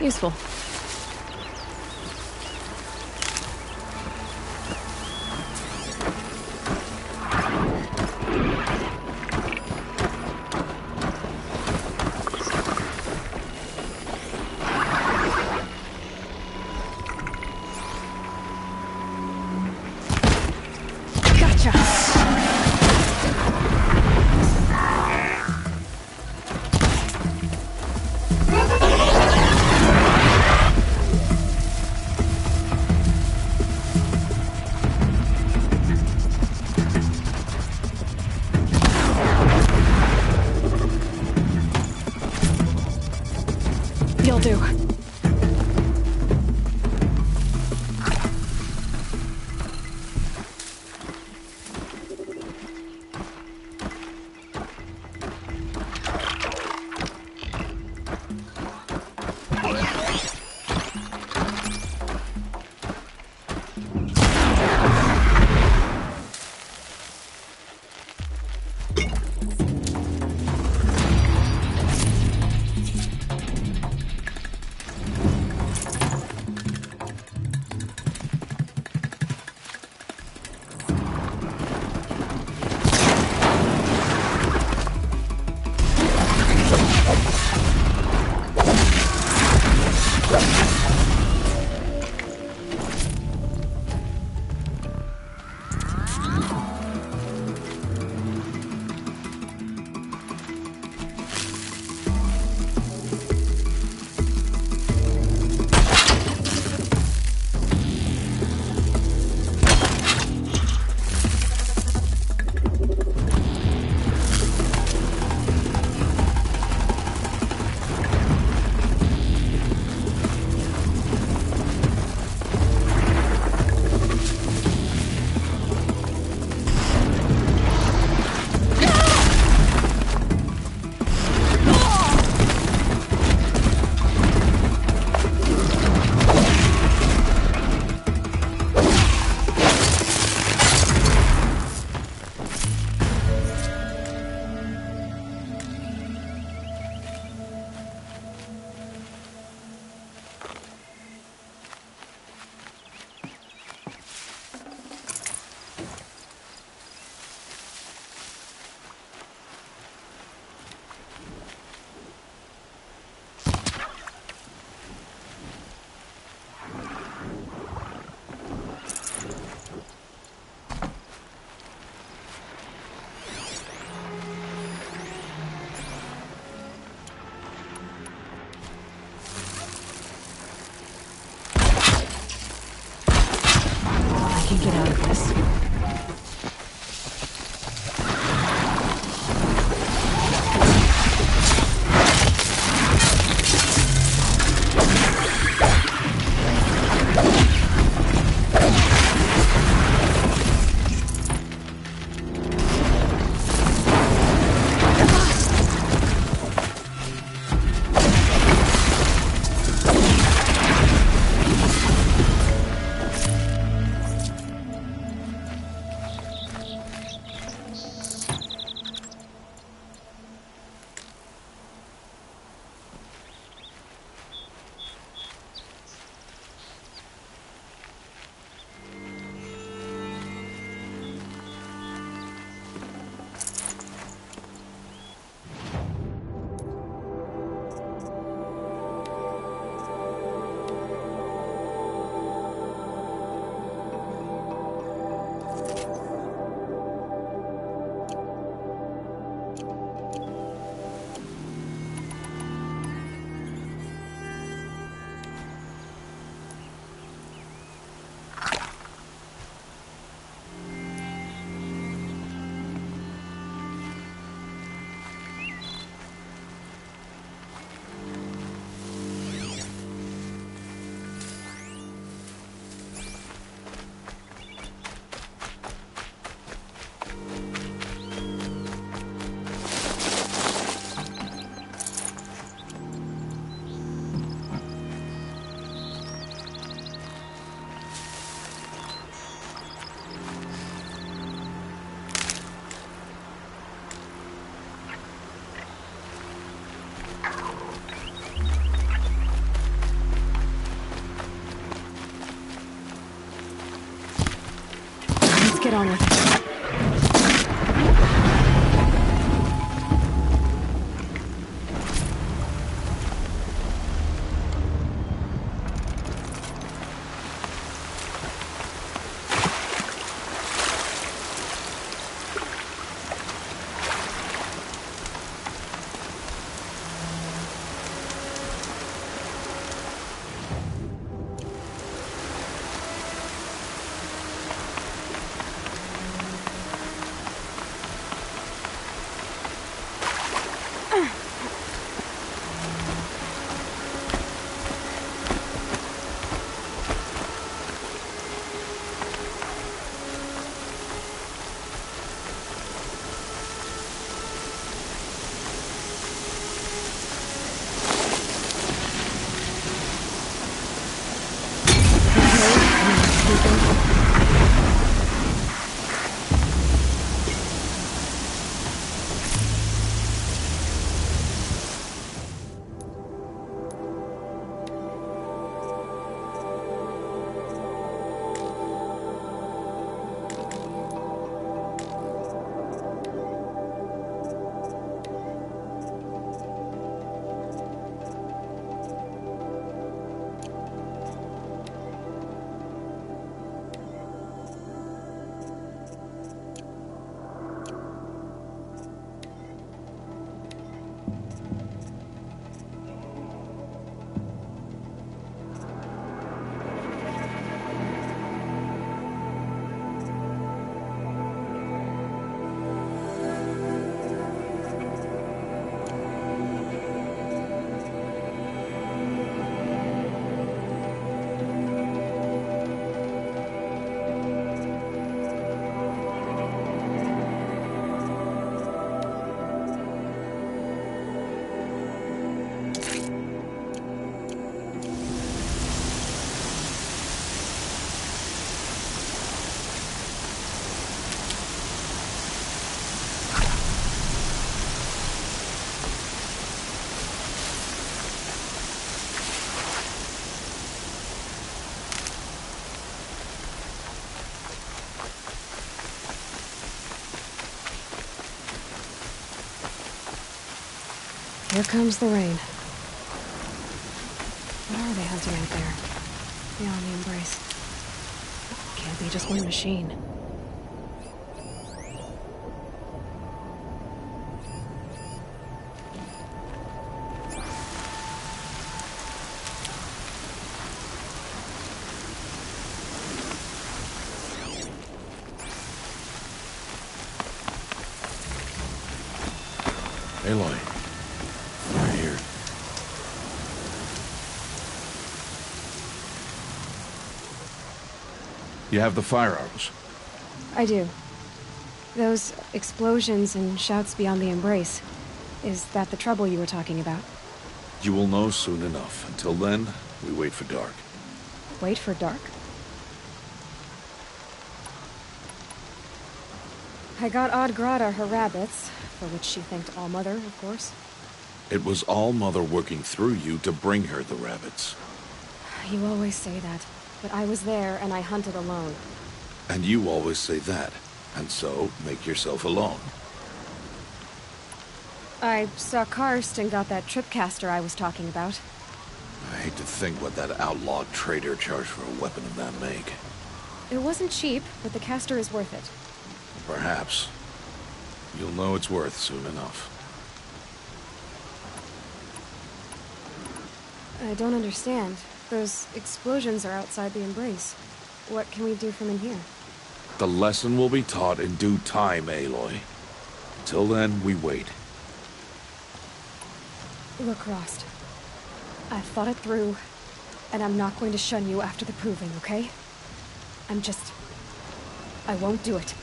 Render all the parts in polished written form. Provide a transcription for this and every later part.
Useful. You'll do. Get out of this. get on with it. Here comes the rain. What are they hunting out there? Beyond the embrace. Can't be just one machine. Aloy, you're here. You have the fire arrows. I do. Those explosions and shouts beyond the embrace. Is that the trouble you were talking about? You will know soon enough. Until then, we wait for dark. Wait for dark? I got Odd Grata her rabbits, for which she thanked All-Mother, of course. It was All-Mother working through you to bring her the rabbits. You always say that, but I was there and I hunted alone. And you always say that, and so make yourself alone. I saw Karst and got that tripcaster I was talking about. I hate to think what that outlawed trader charged for a weapon of that make. It wasn't cheap, but the caster is worth it. Perhaps. You'll know it's worth soon enough. I don't understand. Those explosions are outside the embrace. What can we do from in here? The lesson will be taught in due time, Aloy. Till then, we wait. Look, Rost. I've thought it through, and I'm not going to shun you after the proving, okay? I won't do it.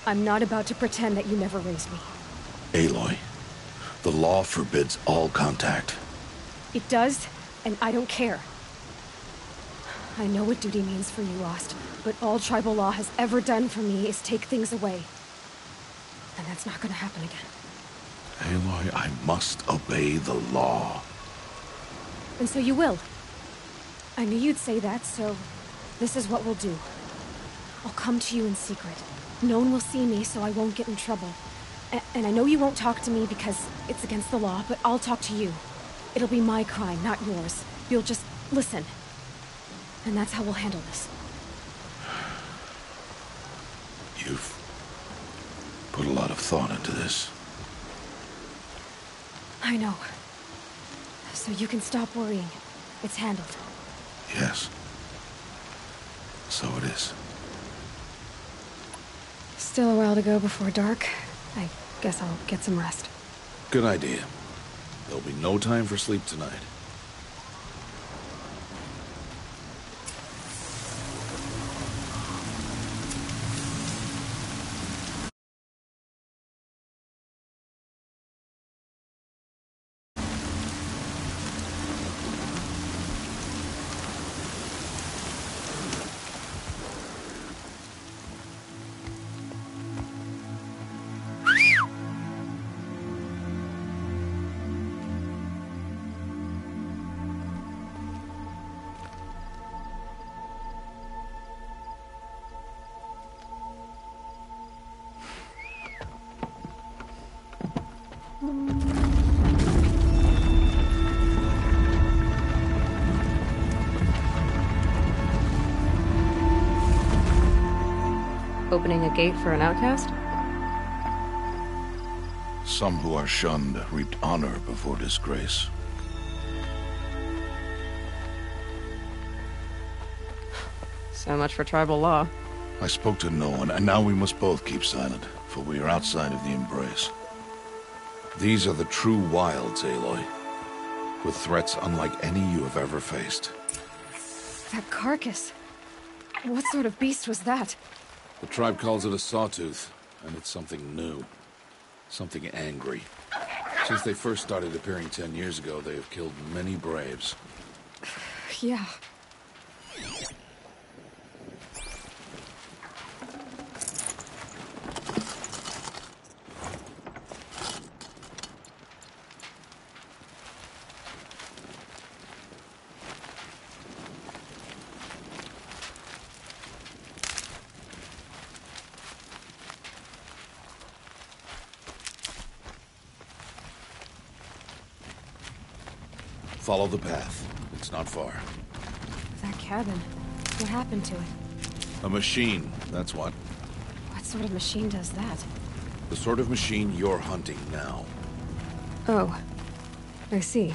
I'm not about to pretend that you never raised me. Aloy, the law forbids all contact. It does, and I don't care. I know what duty means for you, Rost, but all tribal law has ever done for me is take things away. And that's not gonna happen again. Aloy, I must obey the law. And so you will. I knew you'd say that, so this is what we'll do. I'll come to you in secret. No one will see me, so I won't get in trouble. And I know you won't talk to me because it's against the law, but I'll talk to you. It'll be my crime, not yours. You'll just listen. And that's how we'll handle this. You've put a lot of thought into this. I know. So you can stop worrying. It's handled. Yes. So it is. Still a while to go before dark. I guess I'll get some rest. Good idea. There'll be no time for sleep tonight. Opening a gate for an outcast? Some who are shunned reaped honor before disgrace. So much for tribal law. I spoke to no one, and now we must both keep silent, for we are outside of the embrace. These are the true wilds, Aloy, with threats unlike any you have ever faced. That carcass. What sort of beast was that? The tribe calls it a sawtooth, and it's something new. Something angry. Since they first started appearing 10 years ago, they have killed many braves. Yeah. Follow the path. It's not far. That cabin. What happened to it? A machine, that's what. What sort of machine does that? The sort of machine you're hunting now. Oh. I see.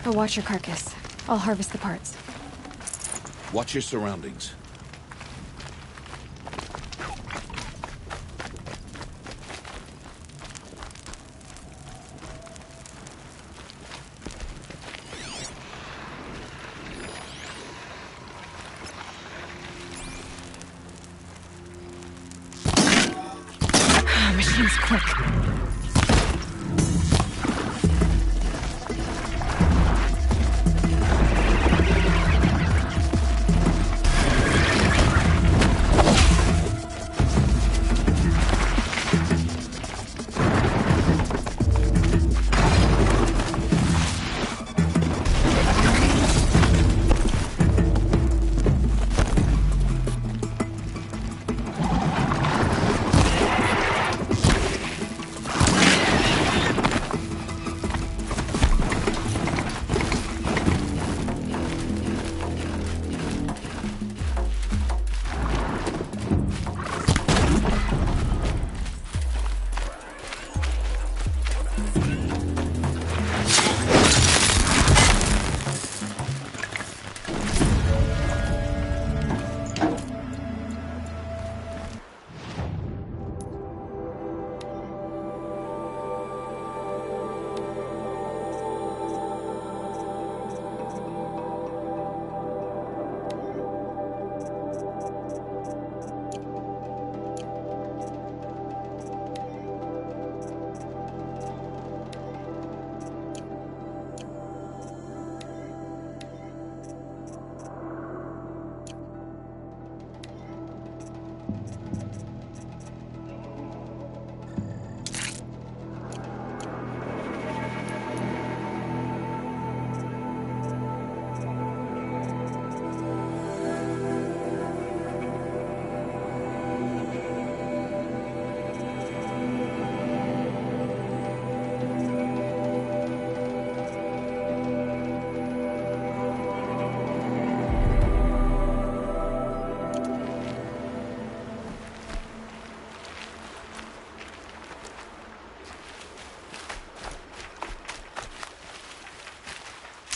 I'll watch your carcass. I'll harvest the parts. Watch your surroundings. Machine's quick.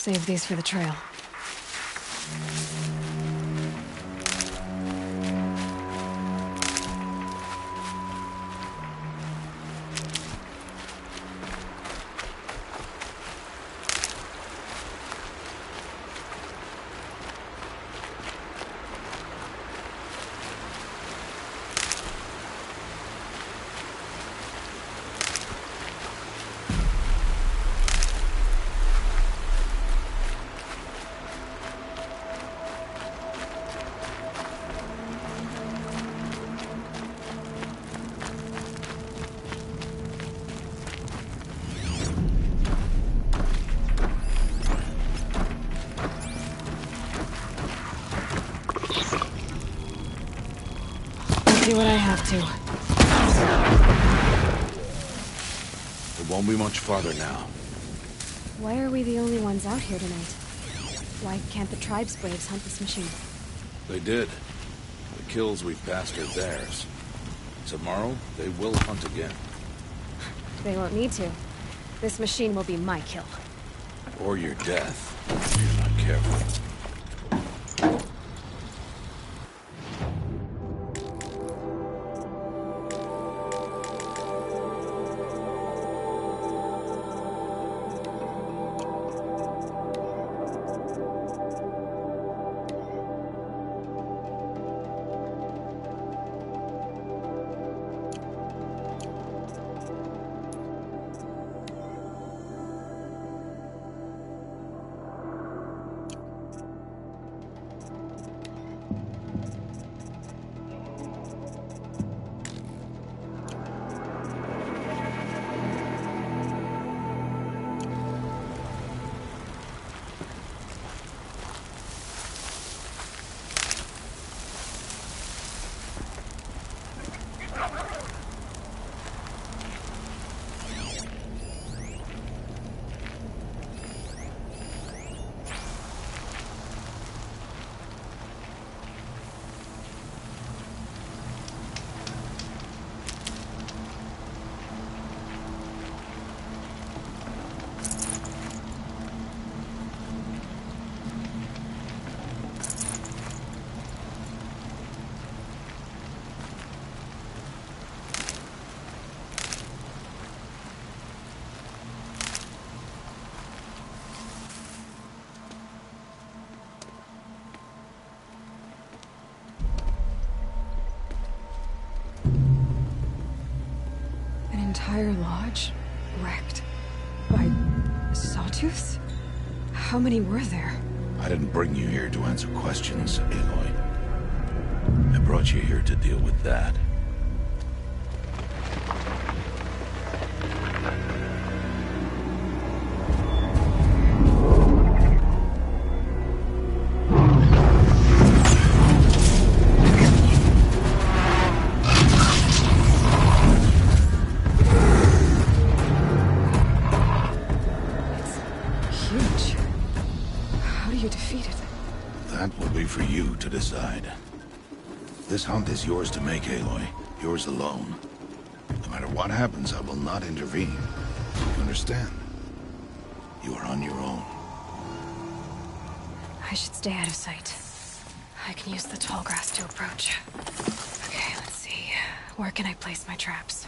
Save these for the trail. Do what I have to. It won't be much farther now. Why are we the only ones out here tonight? Why can't the tribe's braves hunt this machine? They did. The kills we've passed are theirs. Tomorrow, they will hunt again. They won't need to. This machine will be my kill. Or your death, if you're not careful. Entire lodge wrecked by sawtooths? How many were there? I didn't bring you here to answer questions, Aloy. I brought you here to deal with that. For you to decide. This hunt is yours to make, Aloy. Yours alone. No matter what happens, I will not intervene. You understand? You are on your own. I should stay out of sight. I can use the tall grass to approach. Okay, let's see. Where can I place my traps?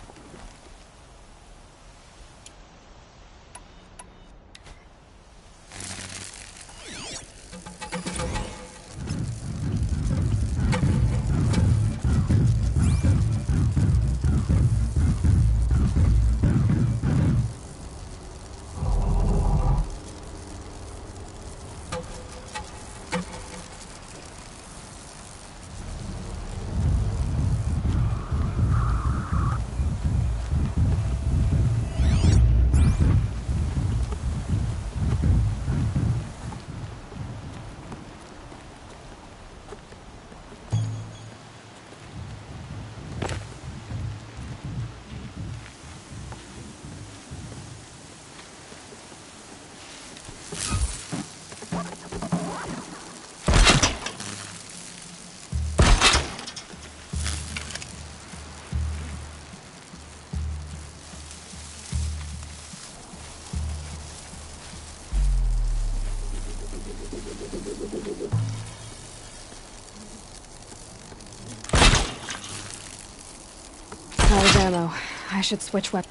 ammo. I should switch weapons.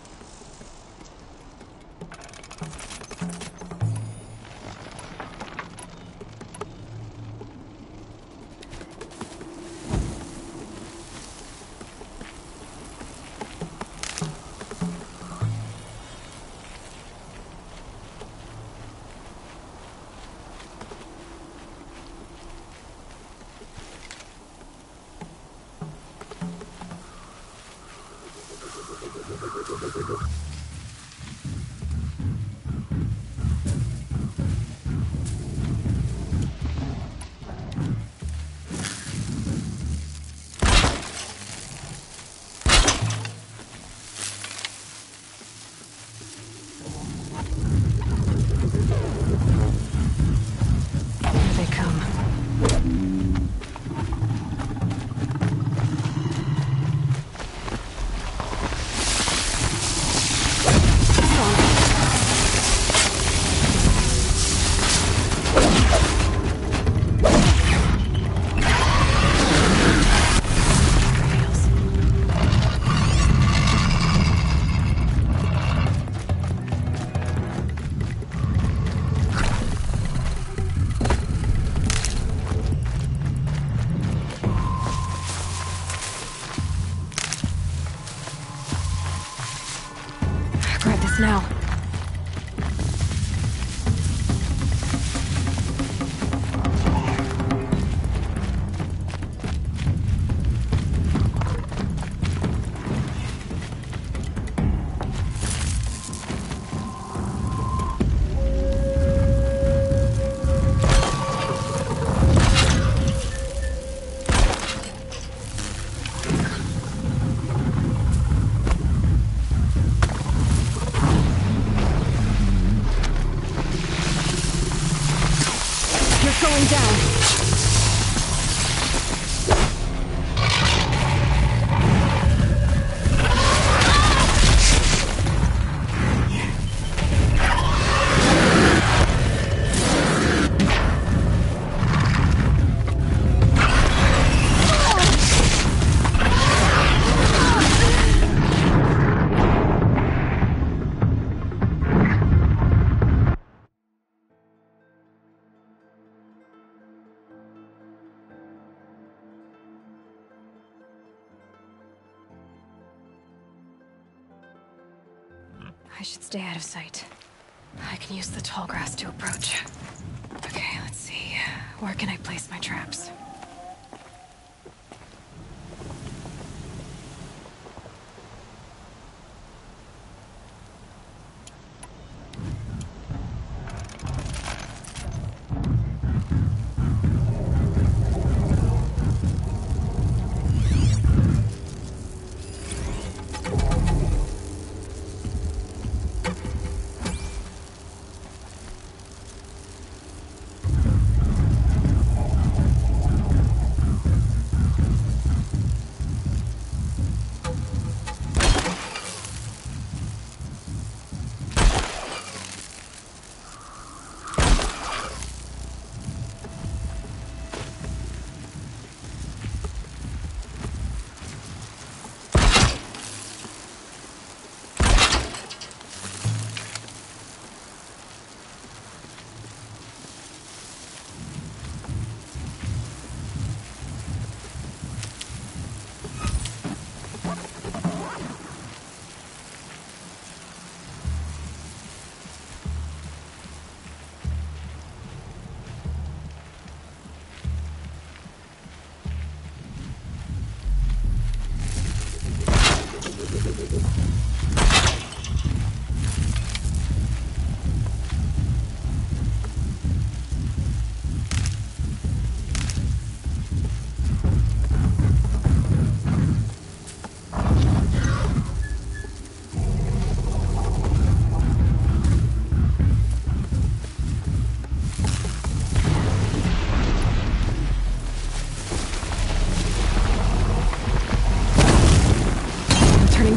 Now. Going down. I should stay out of sight. I can use the tall grass to approach. Okay, let's see. Where can I place my traps?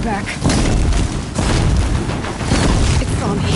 Back. It saw me.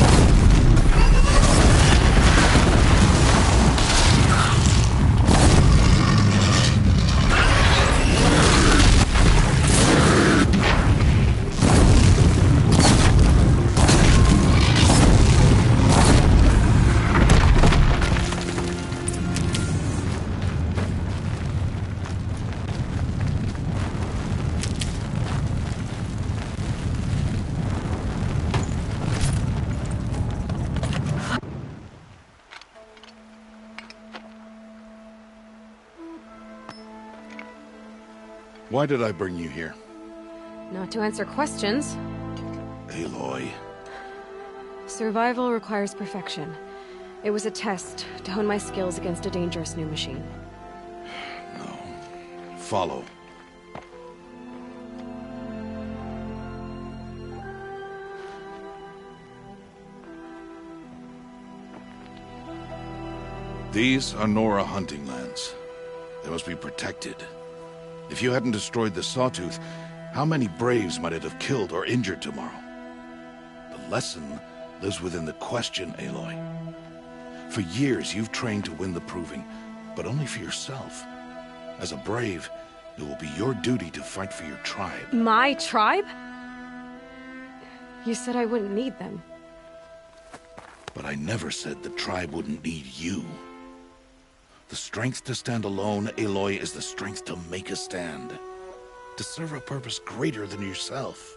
Why did I bring you here? Not to answer questions. Aloy. Survival requires perfection. It was a test to hone my skills against a dangerous new machine. No. Follow. These are Nora hunting lands. They must be protected. If you hadn't destroyed the Sawtooth, how many Braves might it have killed or injured tomorrow? The lesson lives within the question, Aloy. For years, you've trained to win the Proving, but only for yourself. As a Brave, it will be your duty to fight for your tribe. My tribe? You said I wouldn't need them. But I never said the tribe wouldn't need you. The strength to stand alone, Aloy, is the strength to make a stand. To serve a purpose greater than yourself.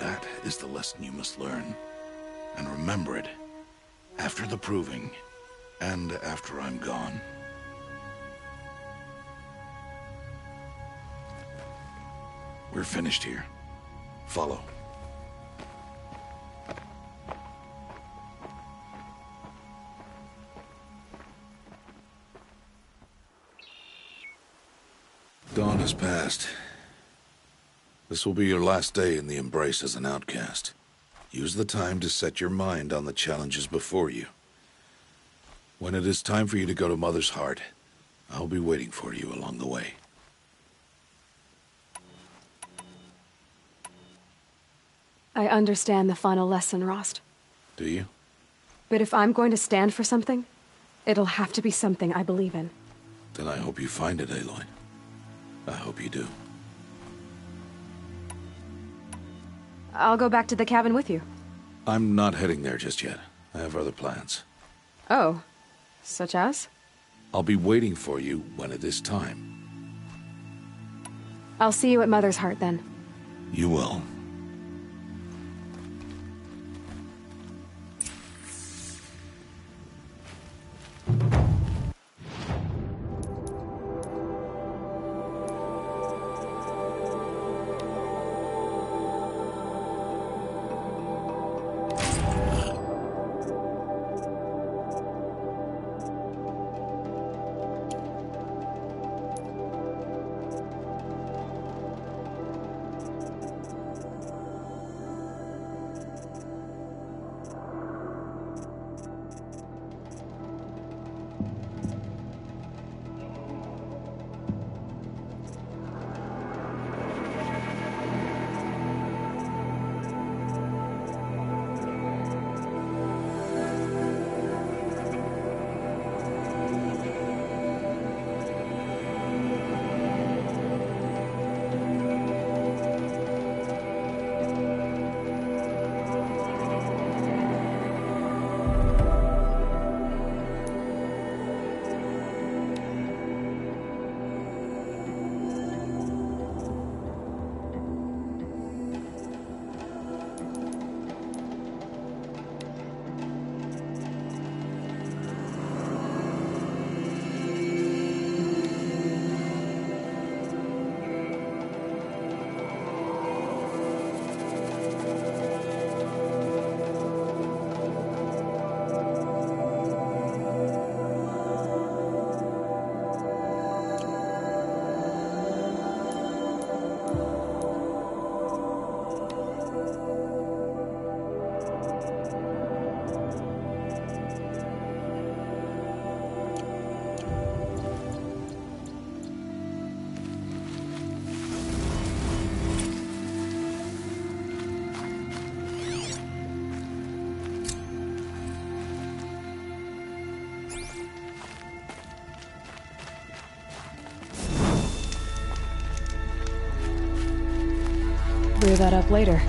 That is the lesson you must learn. And remember it. After the Proving. And after I'm gone. We're finished here. Follow. Dawn has passed. This will be your last day in the Embrace as an outcast. Use the time to set your mind on the challenges before you. When it is time for you to go to Mother's Heart, I'll be waiting for you along the way. I understand the final lesson, Rost. Do you? But if I'm going to stand for something, it'll have to be something I believe in. Then I hope you find it, Aloy. I hope you do. I'll go back to the cabin with you. I'm not heading there just yet. I have other plans. Oh. Such as? I'll be waiting for you when it is time. I'll see you at Mother's Heart, then. You will. Clear that up later.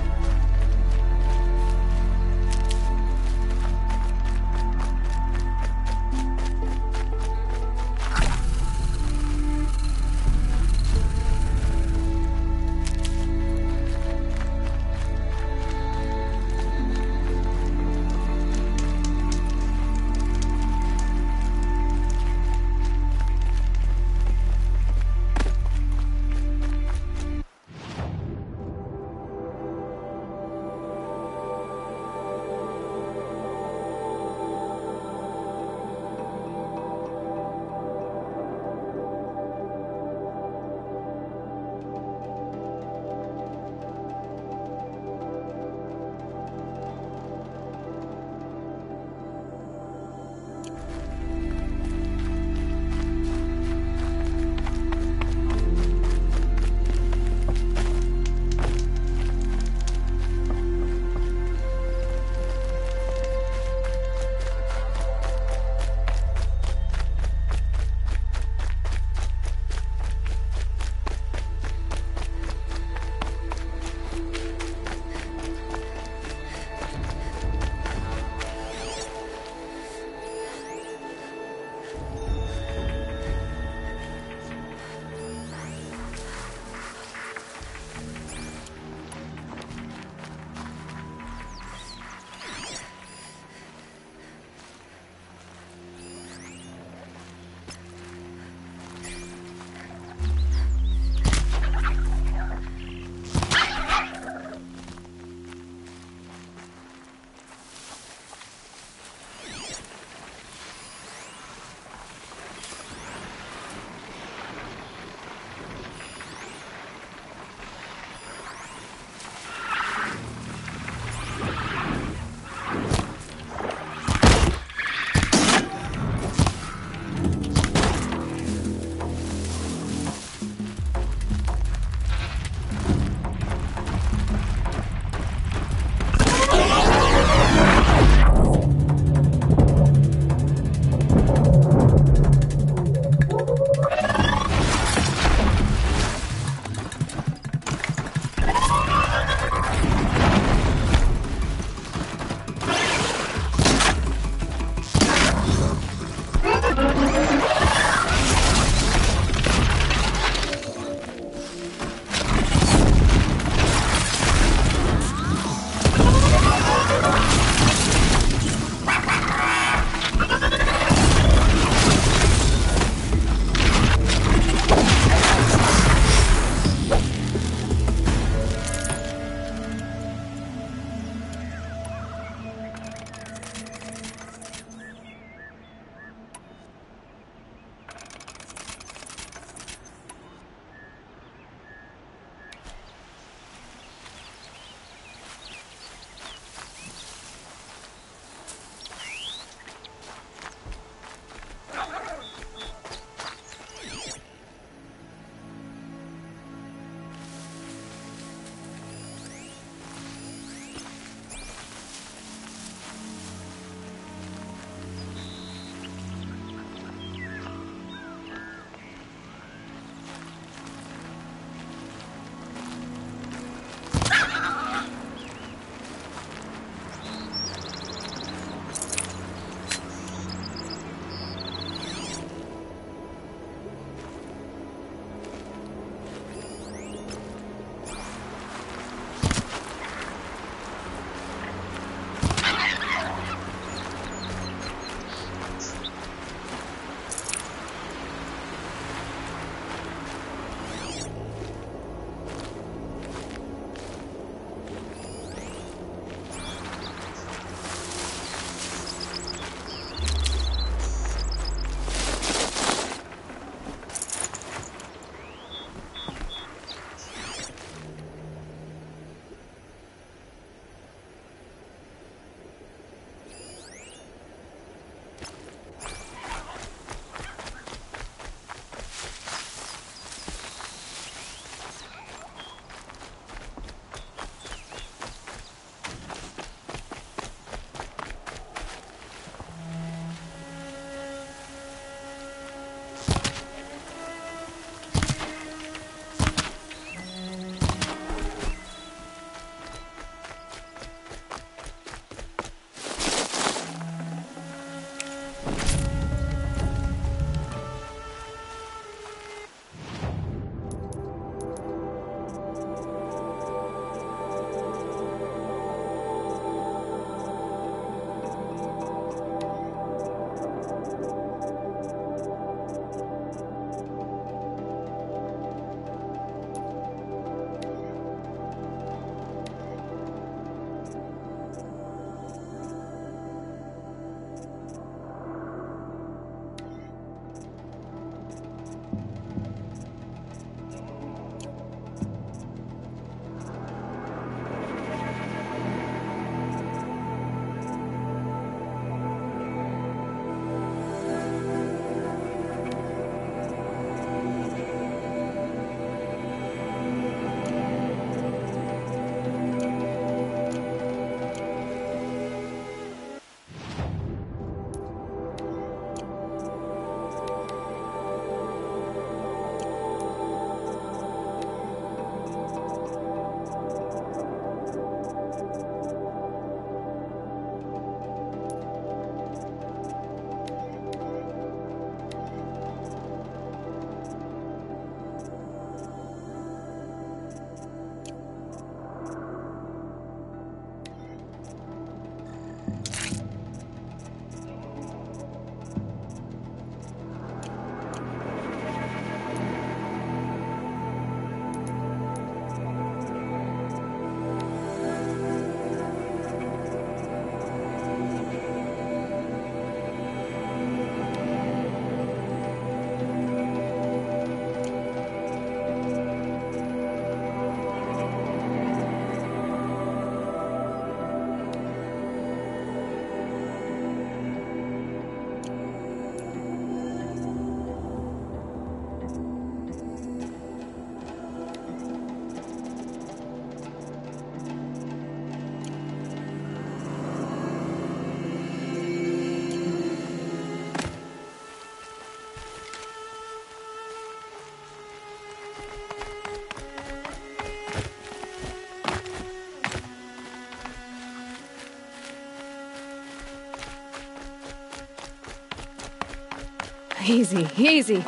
Easy, easy.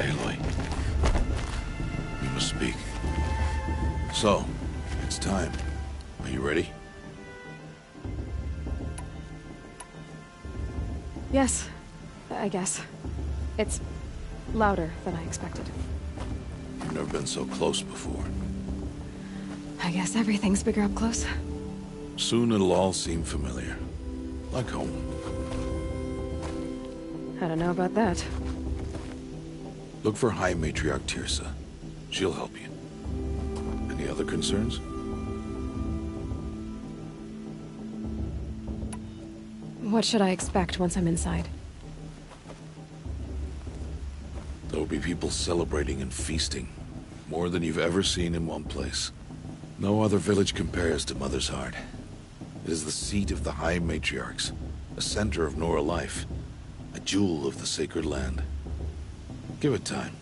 Aloy, we must speak. So, it's time. Are you ready? Yes, I guess. It's louder than I expected. You've never been so close before. I guess everything's bigger up close. Soon it'll all seem familiar. Like home. I don't know about that. Look for High Matriarch Tirsa. She'll help you. Any other concerns? What should I expect once I'm inside? There'll be people celebrating and feasting. More than you've ever seen in one place. No other village compares to Mother's Heart. It is the seat of the High Matriarchs, a center of Nora life, a jewel of the sacred land. Give it time,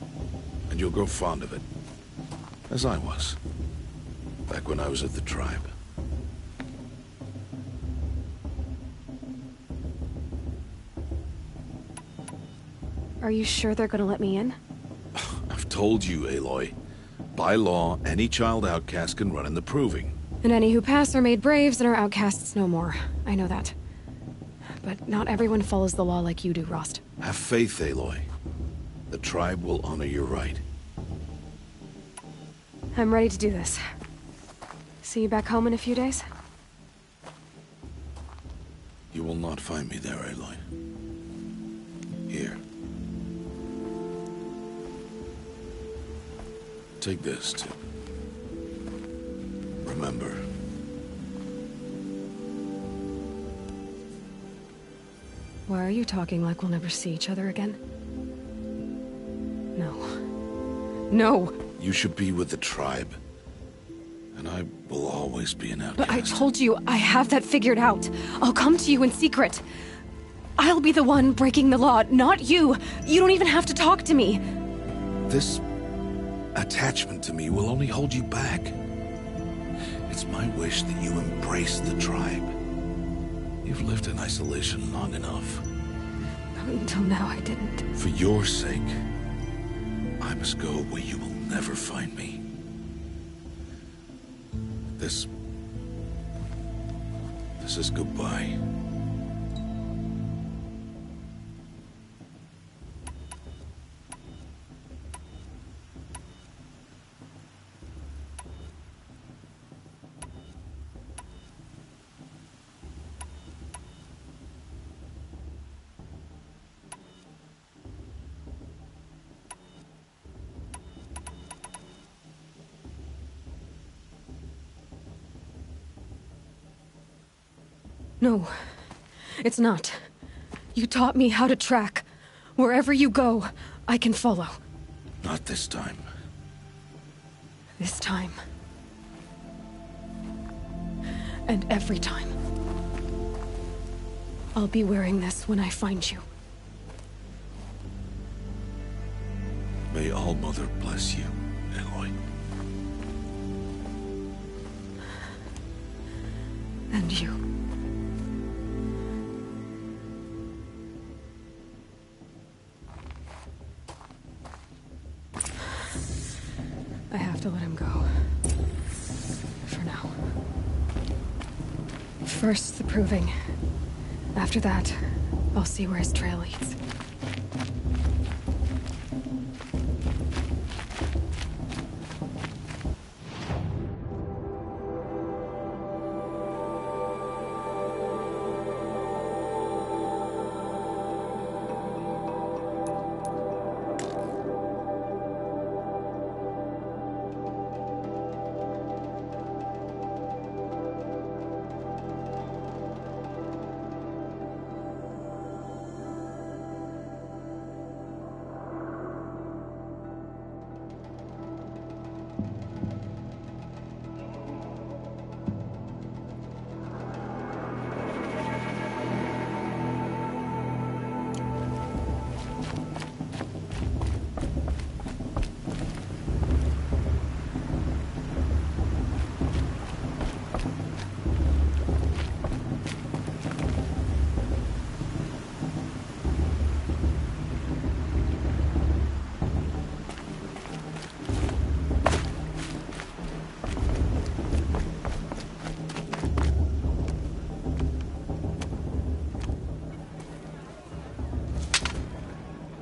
and you'll grow fond of it. As I was, back when I was at the tribe. Are you sure they're gonna let me in? I've told you, Aloy. By law, any child outcast can run in the Proving. And any who pass are made braves and are outcasts no more. I know that. But not everyone follows the law like you do, Rost. Have faith, Aloy. The tribe will honor your right. I'm ready to do this. See you back home in a few days? You will not find me there, Aloy. Here. Take this, too. Remember. Why are you talking like we'll never see each other again? No. No! You should be with the tribe. And I will always be an outcast. But I told you, I have that figured out. I'll come to you in secret. I'll be the one breaking the law, not you. You don't even have to talk to me. This attachment to me will only hold you back. It's my wish that you embrace the tribe. You've lived in isolation long enough. Until now, I didn't. For your sake, I must go where you will never find me. This is goodbye. No, it's not. You taught me how to track. Wherever you go, I can follow. Not this time. This time. And every time. I'll be wearing this when I find you. May All-Mother bless you, Aloy. And you. I have to let him go. For now. First, the proving. After that, I'll see where his trail leads.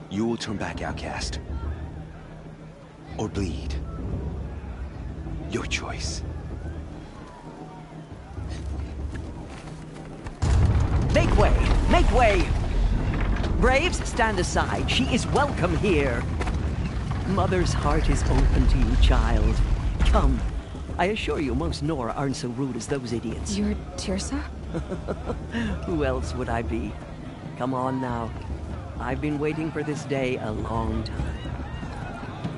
You will turn back, outcast. Or bleed. Your choice. Make way! Make way! Braves, stand aside. She is welcome here. Mother's heart is open to you, child. Come. I assure you, most Nora aren't so rude as those idiots. You're Tirsa? Who else would I be? Come on now. I've been waiting for this day a long time.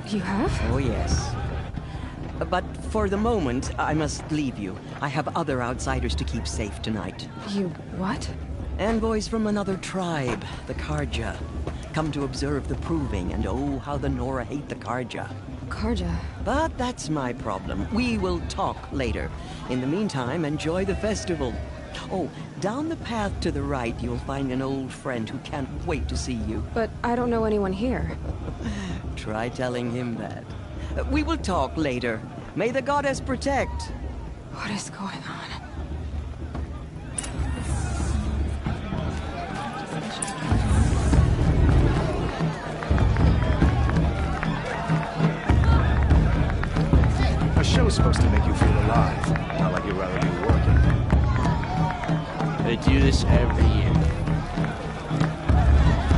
You have? Oh, yes. But for the moment, I must leave you. I have other outsiders to keep safe tonight. You what? Envoys from another tribe, the Karja. Come to observe the proving, and oh, how the Nora hate the Karja. Karja? But that's my problem. We will talk later. In the meantime, enjoy the festival. Oh, down the path to the right, you'll find an old friend who can't wait to see you. But I don't know anyone here. Try telling him that. We will talk later. May the goddess protect. What is going on? A show's supposed to make you feel alive, not like you'd rather be working. They do this every year.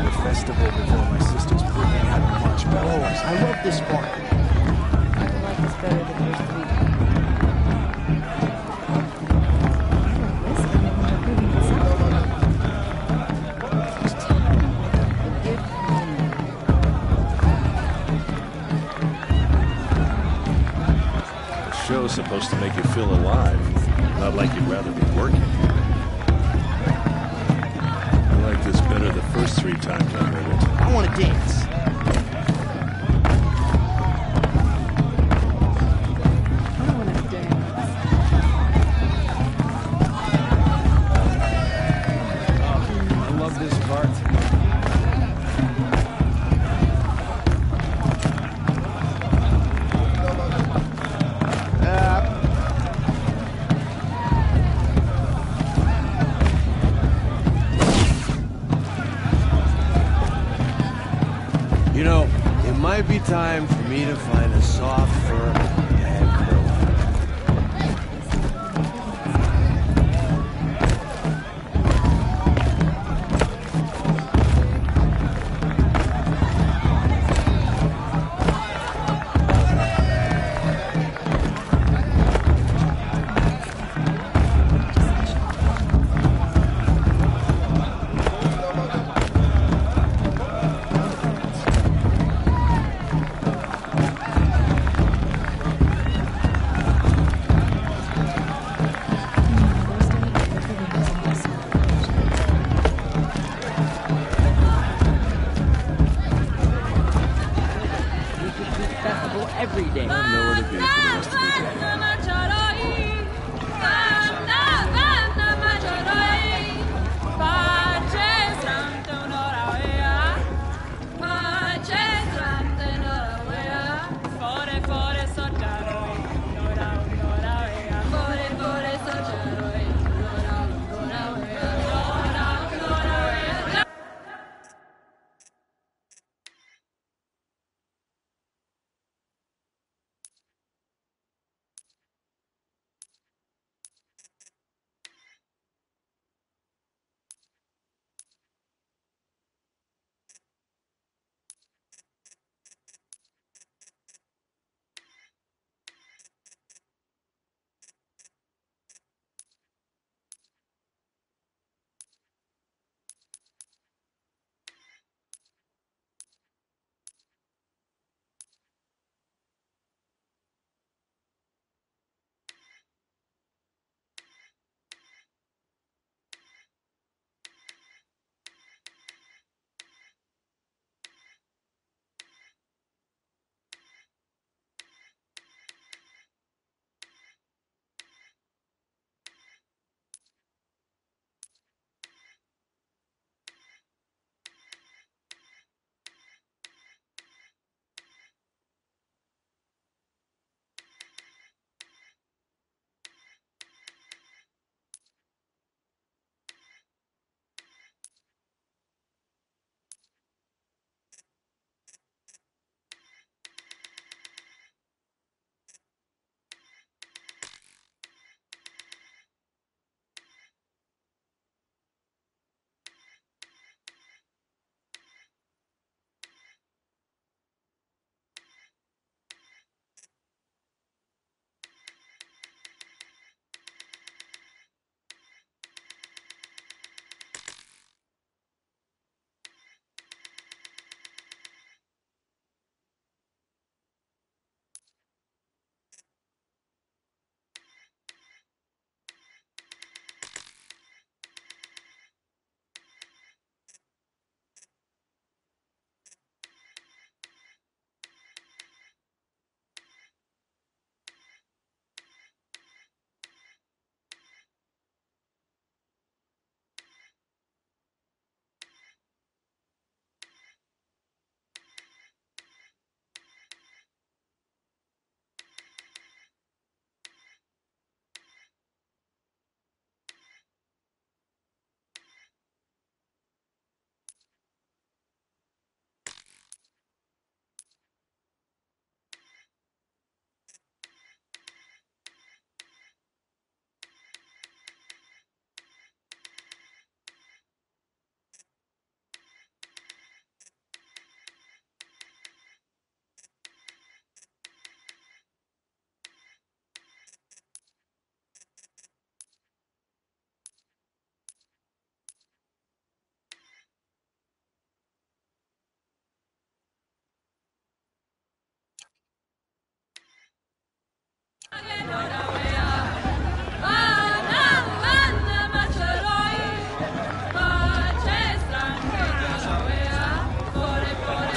The festival before my sister's proving had much better. Oh, I love this part. I like this better than first week. The show's supposed to make you feel alive, not like you'd rather be working. I like this better the first 3 times I heard it. I want to dance. I want to dance. I love this part. You know, it might be time for me to find a soft, firm, and curl.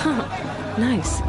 Nice.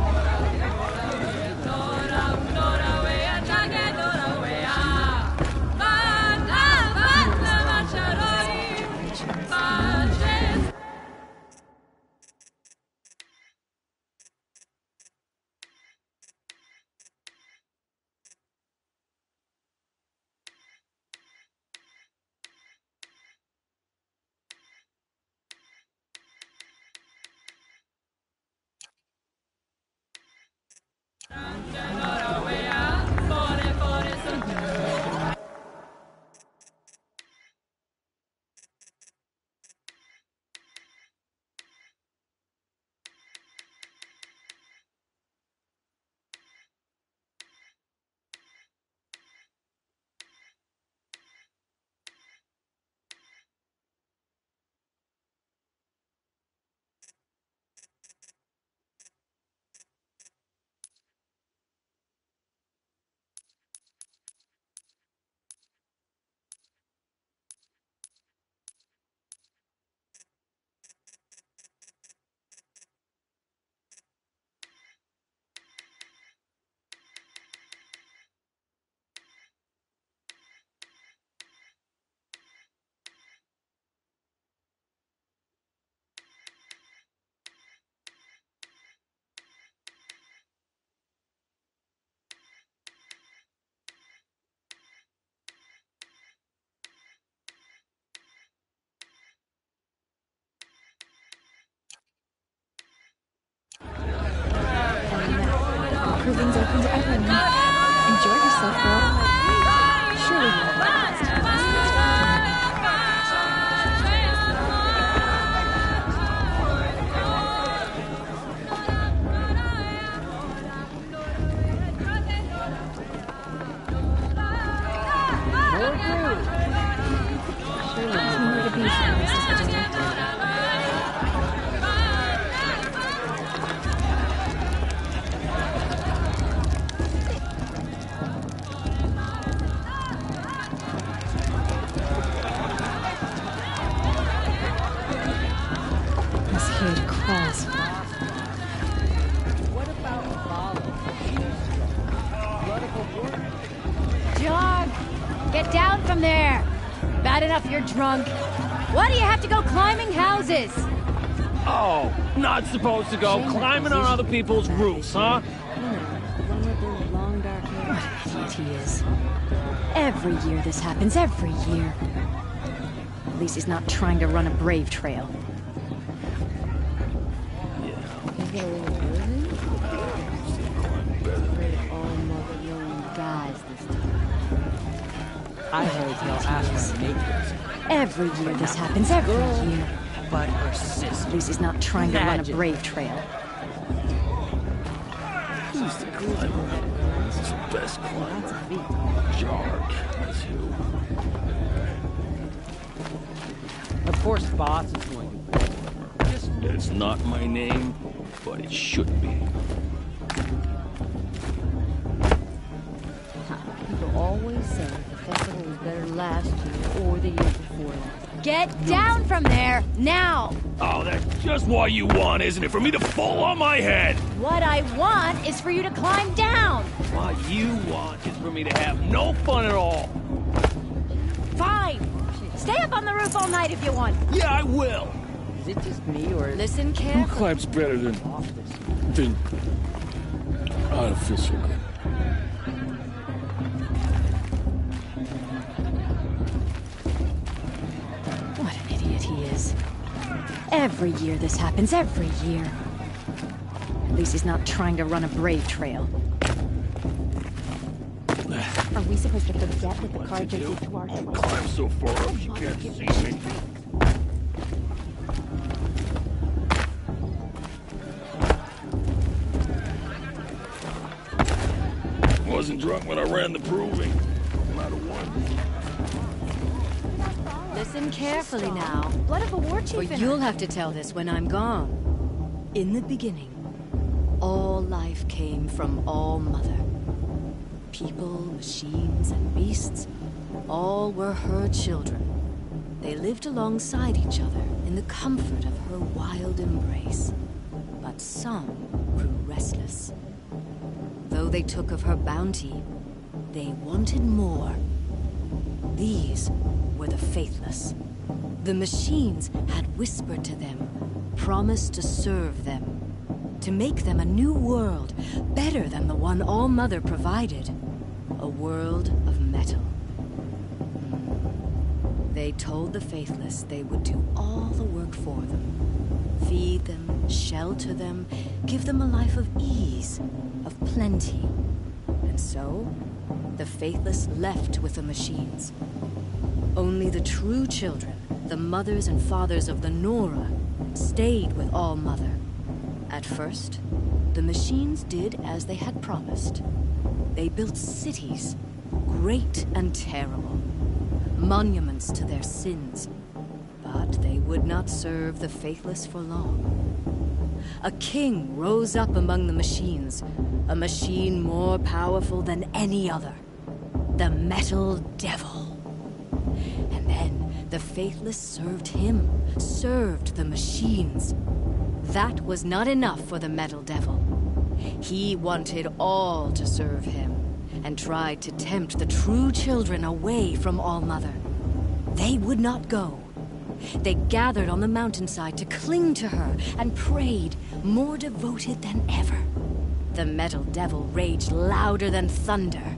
Pruving's open to everyone. Enjoy yourself, girl. Surely you're last. Surely it's more to be for Mrs. Virginia. John, get down from there. Bad enough you're drunk. Why do you have to go climbing houses? Oh, not supposed to go climbing on other people's roofs, huh? One with those long dark hair. What an idiot he is. Every year this happens, every year. At least he's not trying to run a brave trail. Is it a little early? Afraid of all mother young guys this time. I heard he'll ask her naked. Every year this happens, every year. But her sister. At least he's not trying to run a brave trail. Who's the climber? It's the best climber. George, that's who. Of course, Boss is going to be. It's not my name, but it should be. People always say the festival was better last year or the year before that. Get down from there, now! Oh, that's just what you want, isn't it? For me to fall on my head! What I want is for you to climb down! What you want is for me to have no fun at all. Fine! Stay up on the roof all night if you want. Yeah, I will. Is it just me or Listen Who carefully. climbs better than I don't feel so good. What an idiot he is. Every year this happens, every year. At least he's not trying to run a brave trail. Are we supposed to forget that the cards are due to our I'll climb so far up you can't see me. Wasn't drunk when I ran the proving. Not a one. Listen carefully now. Blood of a war chief But in you'll her. have to tell this when I'm gone. In the beginning, all life came from All Mother. People, machines, and beasts, all were her children. They lived alongside each other in the comfort of her wild embrace. But some grew restless. Though they took of her bounty, they wanted more. These were the faithless. The machines had whispered to them, promised to serve them, to make them a new world, better than the one All-Mother provided. A world of metal. They told the faithless they would do all the work for them. Feed them, shelter them, give them a life of ease, of plenty. And so, the faithless left with the machines. Only the true children, the mothers and fathers of the Nora, stayed with All-Mother. At first, the machines did as they had promised. They built cities, great and terrible, monuments to their sins, but they would not serve the faithless for long. A king rose up among the machines, a machine more powerful than any other, the Metal Devil. And then the faithless served him, served the machines. That was not enough for the Metal Devil. He wanted all to serve him, and tried to tempt the true children away from All-Mother. They would not go. They gathered on the mountainside to cling to her and prayed, more devoted than ever. The Metal Devil raged louder than thunder.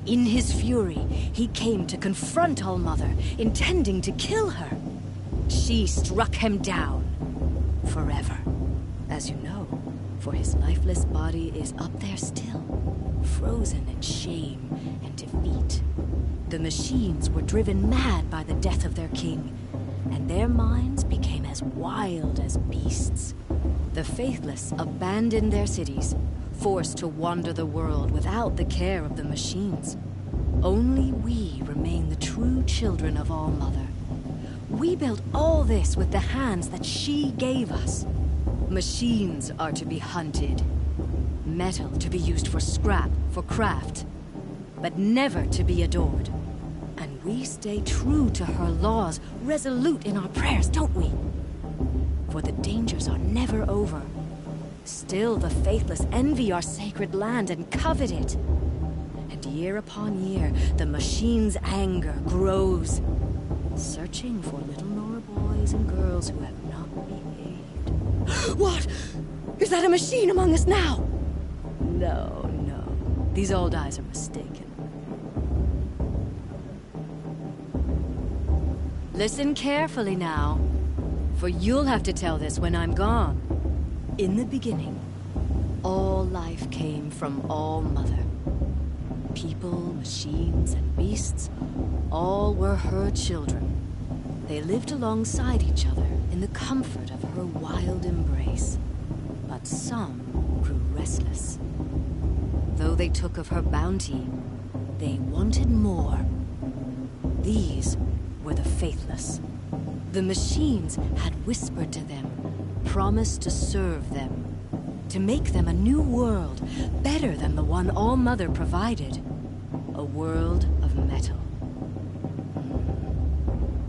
In his fury, he came to confront All-Mother, intending to kill her. She struck him down. Forever. As you know, for his lifeless body is up there still, frozen in shame and defeat. The machines were driven mad by the death of their king, and their minds became as wild as beasts. The faithless abandoned their cities, forced to wander the world without the care of the machines. Only we remain the true children of All-Mother. We built all this with the hands that she gave us. Machines are to be hunted. Metal to be used for scrap, for craft. But never to be adored. And we stay true to her laws, resolute in our prayers, don't we? For the dangers are never over. Still the faithless envy our sacred land and covet it. And year upon year, the machine's anger grows, searching for little Nora boys and girls who have not behaved. What? Is that a machine among us now? No, no. These old eyes are mistaken. Listen carefully now, for you'll have to tell this when I'm gone. In the beginning, all life came from All-Mother. People, machines, and beasts, all were her children. They lived alongside each other in the comfort of her wild embrace. But some grew restless. Though they took of her bounty, they wanted more. These were the faithless. The machines had whispered to them, promised to serve them, to make them a new world, better than the one All-Mother provided. A world of metal.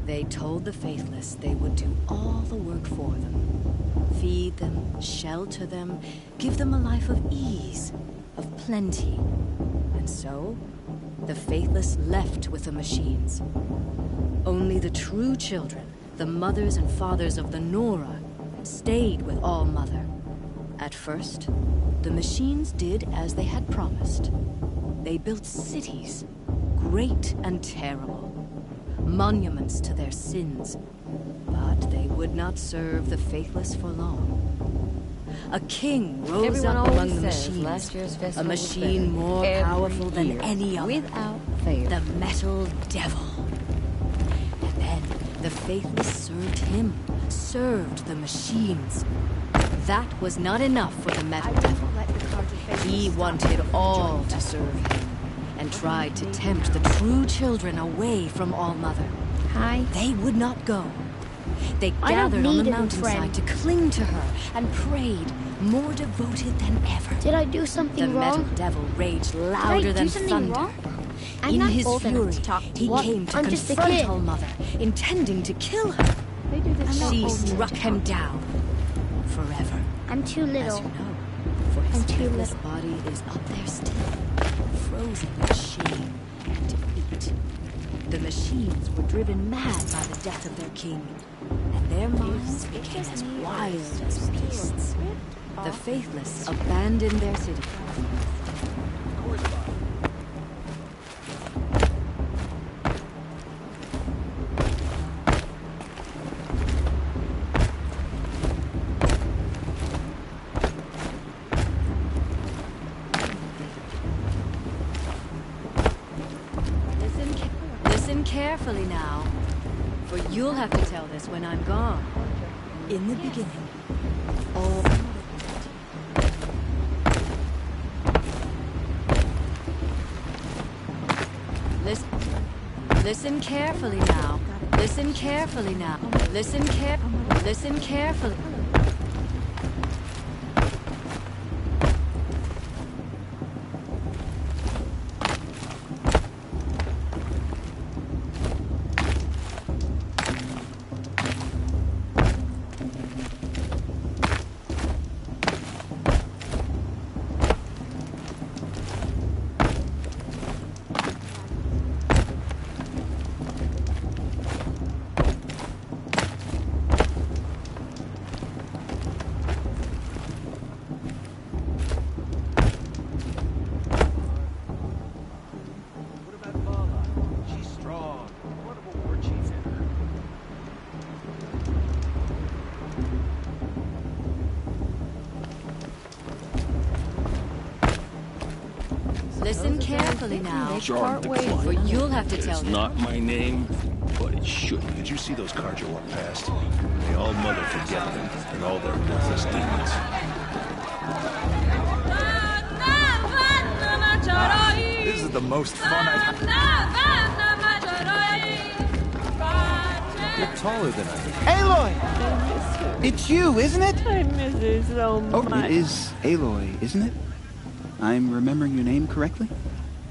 They told the faithless they would do all the work for them. Feed them, shelter them, give them a life of ease, of plenty. And so, the faithless left with the machines. Only the true children, the mothers and fathers of the Nora, stayed with All-Mother. At first, the machines did as they had promised. They built cities, great and terrible, monuments to their sins, but they would not serve the faithless for long. A king rose up among the machines, a machine more powerful than any other, without fail. the Metal Devil. And then the faithless served him, served the machines. That was not enough for the Metal Devil. He wanted all to serve him, and tried to tempt the true children away from All-Mother. Hi. They would not go. They gathered on the mountainside to cling to her and prayed, more devoted than ever. Did I do something the wrong? Metal Devil raged louder than thunder. Wrong? In not his old enough fury, to talk to he you. came to I'm just a confront kid. All Mother, intending to kill her. They do this She now. struck him down forever. I'm too As little. you know, for his I'm too faithless little. body is up there still, frozen with shame and defeat. The machines were driven mad by the death of their king, and their minds became as wild as beasts. The faithless abandoned their city. Listen carefully now, for you'll have to tell this when I'm gone. In the beginning, all... Listen carefully now. Listen carefully now. Listen carefully. Listen carefully now, Jarg the for Climber. you'll have to tell It's them. not my name, but it should be. Did you see those cars you walked past? May all Mother forget them and all their ruthless demons. This is the most fun I've had. You're taller than I am. Aloy! It's you, isn't it? I miss her so much. Oh, it is Aloy, isn't it? I'm remembering your name correctly?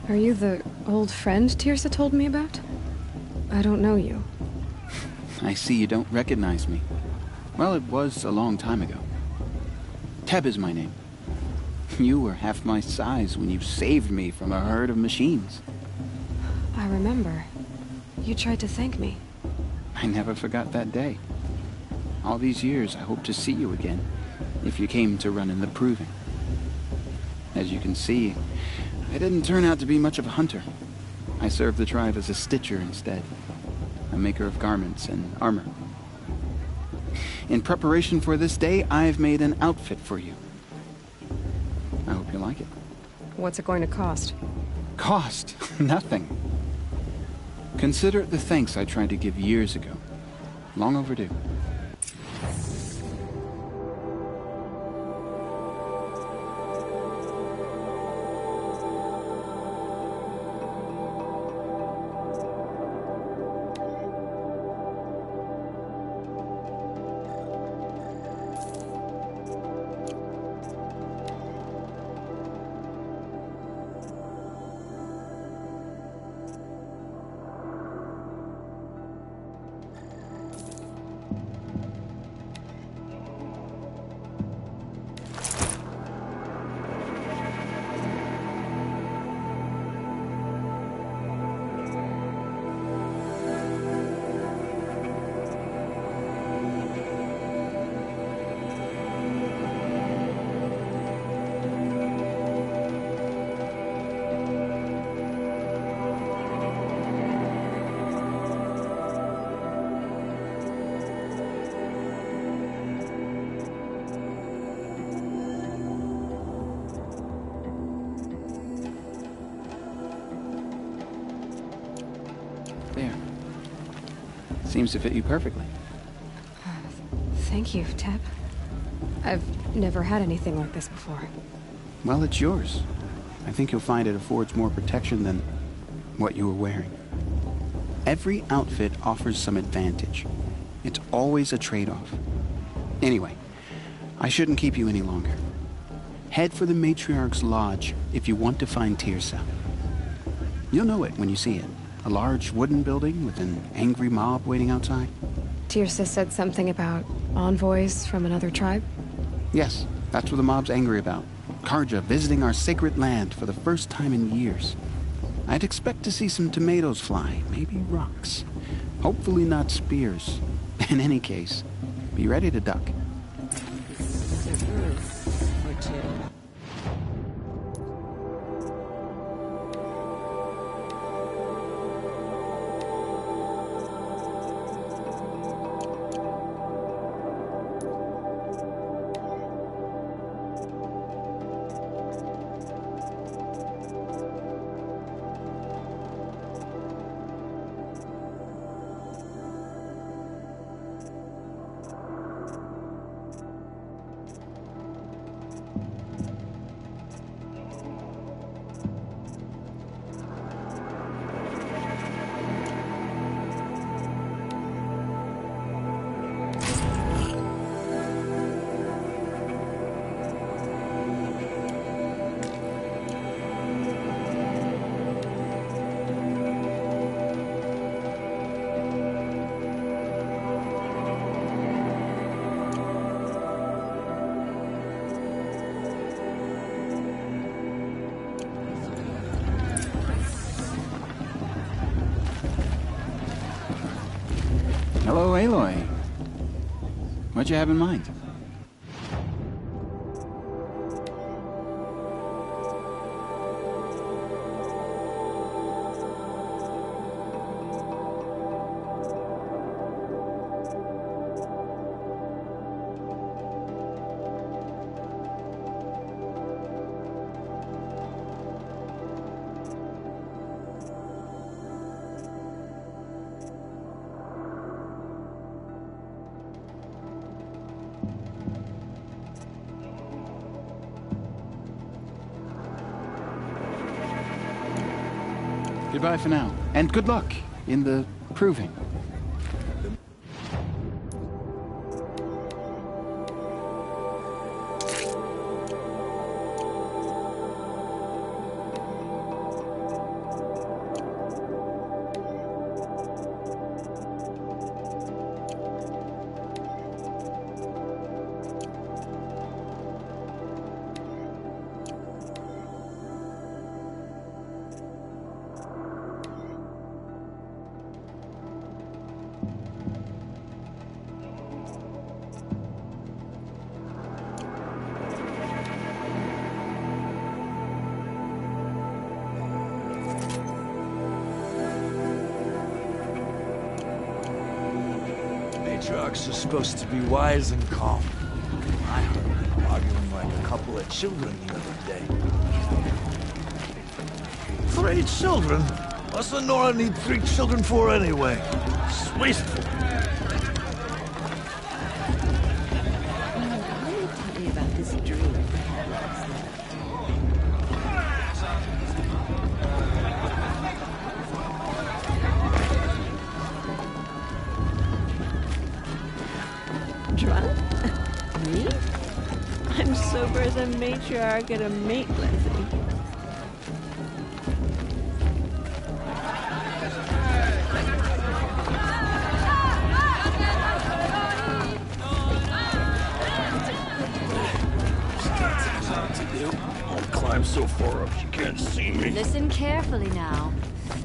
Are you the old friend Tirsa told me about? I don't know you. I see you don't recognize me. Well, it was a long time ago. Teb is my name. You were half my size when you saved me from a herd of machines. I remember. You tried to thank me. I never forgot that day. All these years, I hope to see you again, if you came to run in the Proving. As you can see, I didn't turn out to be much of a hunter. I served the tribe as a stitcher instead, a maker of garments and armor. In preparation for this day, I've made an outfit for you. I hope you like it. What's it going to cost? Cost? Nothing. Consider it the thanks I tried to give years ago. Long overdue. There. Seems to fit you perfectly. Thank you, Teb. I've never had anything like this before. Well, it's yours. I think you'll find it affords more protection than what you were wearing. Every outfit offers some advantage. It's always a trade-off. Anyway, I shouldn't keep you any longer. Head for the Matriarch's Lodge if you want to find Tirsa. You'll know it when you see it. A large wooden building with an angry mob waiting outside. Tirsa said something about envoys from another tribe? Yes, that's what the mob's angry about. Karja visiting our sacred land for the first time in years. I'd expect to see some tomatoes fly, maybe rocks. Hopefully not spears. In any case, be ready to duck. Or two. Hello, Aloy. What'd you have in mind? Goodbye for now, and good luck in the proving. Matriarchs are supposed to be wise and calm. I heard them arguing like a couple of children the other day. 3 children? What's the Nora need 3 children for anyway? It's wasteful. Let me tell you about this dream I had last night. Drunk? Me? I'm sober as a matriarch at a mate lessee. I'll climb so far up you can't see me. Listen carefully now,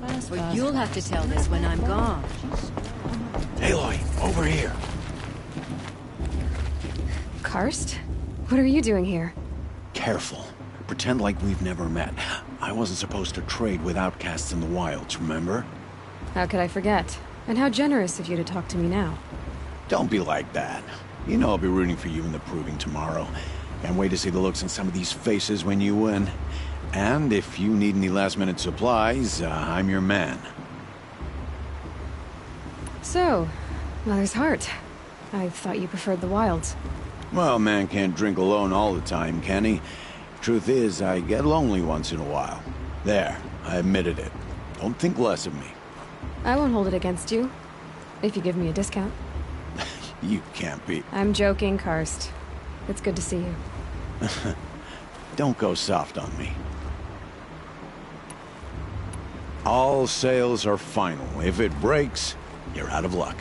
or you'll have to tell this when I'm gone. Aloy, over here. Karst? What are you doing here? Careful. Pretend like we've never met. I wasn't supposed to trade with outcasts in the wilds, remember? How could I forget? And how generous of you to talk to me now. Don't be like that. You know I'll be rooting for you in the proving tomorrow. Can't wait to see the looks on some of these faces when you win. And if you need any last-minute supplies, I'm your man. So, Mother's Heart. I thought you preferred the wilds. Well, man can't drink alone all the time, can he? Truth is, I get lonely once in a while. There, I admitted it. Don't think less of me. I won't hold it against you, if you give me a discount. You can't be... I'm joking, Karst. It's good to see you. Don't go soft on me. All sails are final. If it breaks, you're out of luck.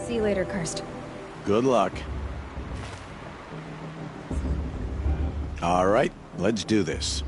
See you later, Karst. Good luck. All right, let's do this.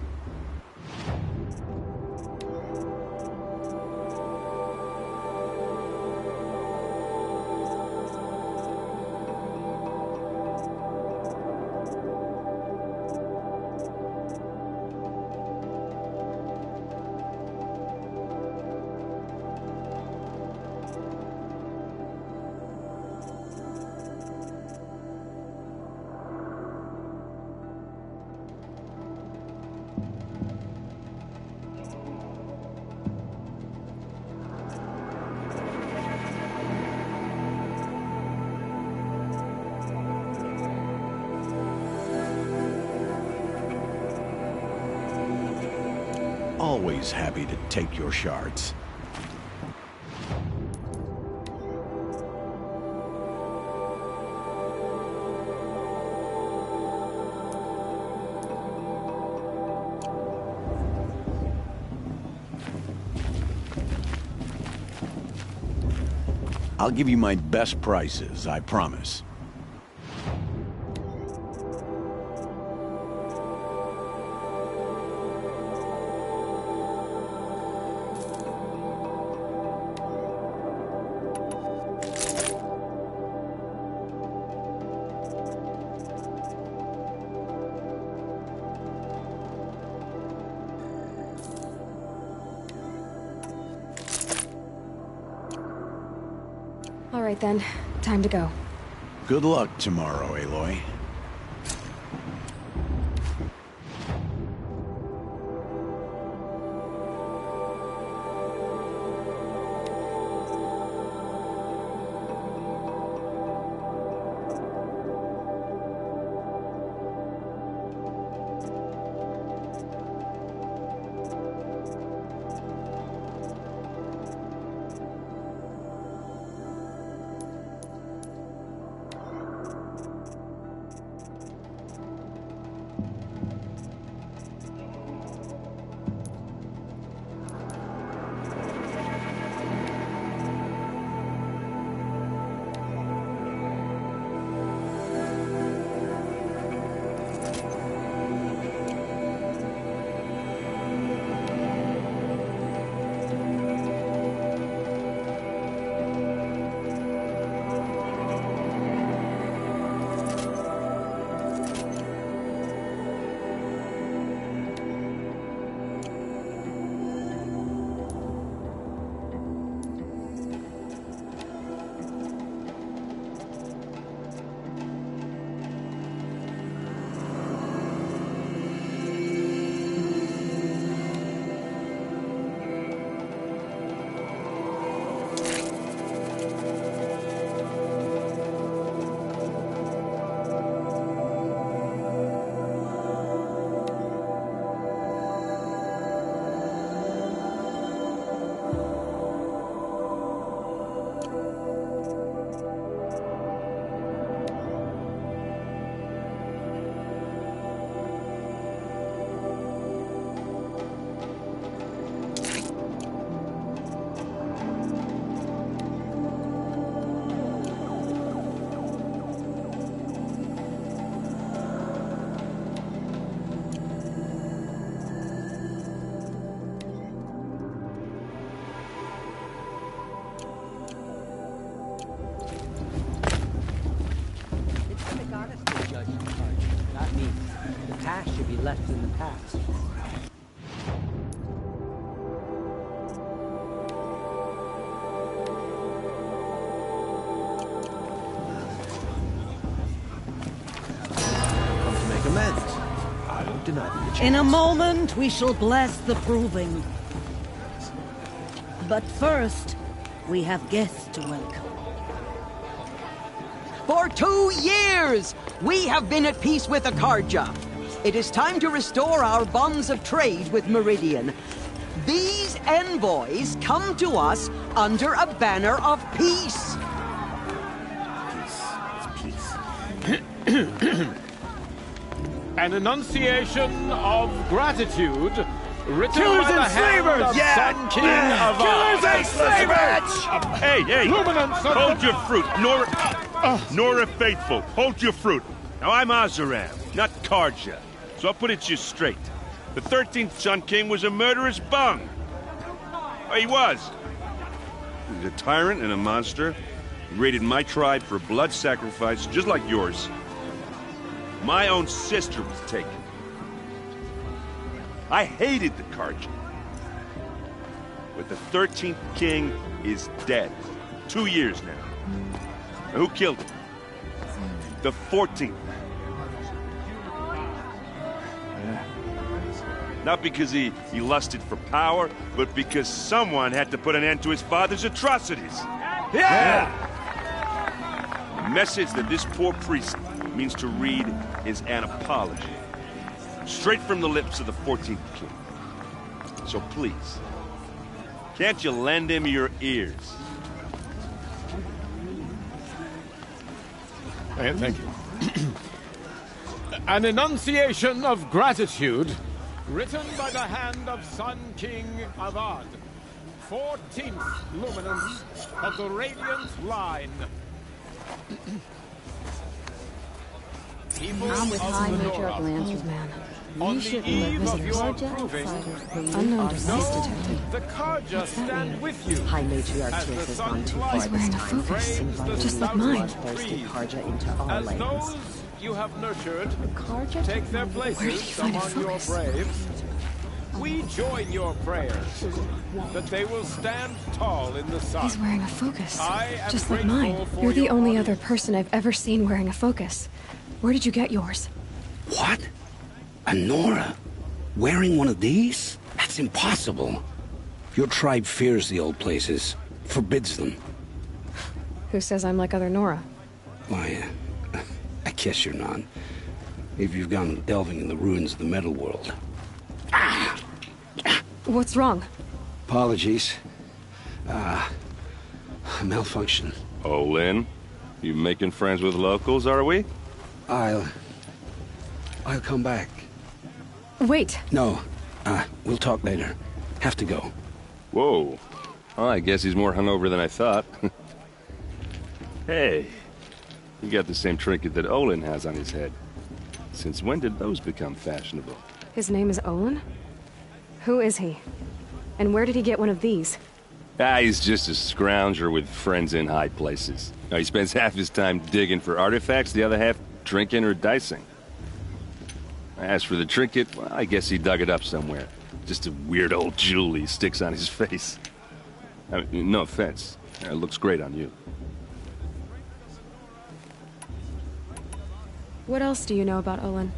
Always happy to take your shards. I'll give you my best prices, I promise. All right then, time to go. Good luck tomorrow, Aloy. Left in the past. Come to make amends. I don't deny them the chance. In a moment, we shall bless the proving. But first, we have guests to welcome. For 2 years, we have been at peace with Akarja. It is time to restore our bonds of trade with Meridian. These envoys come to us under a banner of peace. Peace. An enunciation of gratitude written Killers by the and hand slavers! of Sun King of Killers and slavers! Hey, hey! Luminance of Hold the... your fruit, Nora Faithful. Hold your fruit. Now, I'm Azaram, not Karja, so I'll put it just straight. The 13th Sun King was a murderous bung. Oh, he was. He was a tyrant and a monster. He raided my tribe for blood sacrifice, just like yours. My own sister was taken. I hated the Karja. But the 13th King is dead. 2 years now. Now, who killed him? The 14th. Not because he lusted for power, but because someone had to put an end to his father's atrocities. Yeah! The message that this poor priest means to read is an apology. Straight from the lips of the 14th King. So please, can't you lend him your ears? Thank you. An enunciation of gratitude written by the hand of Sun King Avad. 14th luminance of the Radiant Line. People I'm with of High the Matriarch Nora. Old man. On You the shouldn't eve let of your visitors. proving, Unknown device detected. the Karja stand with you. High Matriarch As the Tiff has sun's gone too light far He's wearing a this time. focus, frames just the like mine. Bloodthirsty Karja into our As lands. those you have nurtured Karja take their Where did he places find a among your focus? braves, we join your prayers that they will stand tall in the sun. He's wearing a focus, I am just like grateful mine. for You're the your only audience. other person I've ever seen wearing a focus. Where did you get yours? What? A Nora? Wearing one of these? That's impossible. Your tribe fears the old places, forbids them. Who says I'm like other Nora? Why, I guess you're not. If you've gone delving in the ruins of the metal world. What's wrong? Apologies. Malfunction. Oh, Lynn? You making friends with locals, are we? I'll come back. Wait. No, we'll talk later. Have to go. Whoa. Well, I guess he's more hungover than I thought. Hey, you got the same trinket that Olin has on his head. Since when did those become fashionable? His name is Olin? Who is he? And where did he get one of these? He's just a scrounger with friends in high places. He spends half his time digging for artifacts, the other half drinking or dicing. As for the trinket, well, I guess he dug it up somewhere. Just a weird old jewel he sticks on his face. I mean, no offense. It looks great on you. What else do you know about Olin?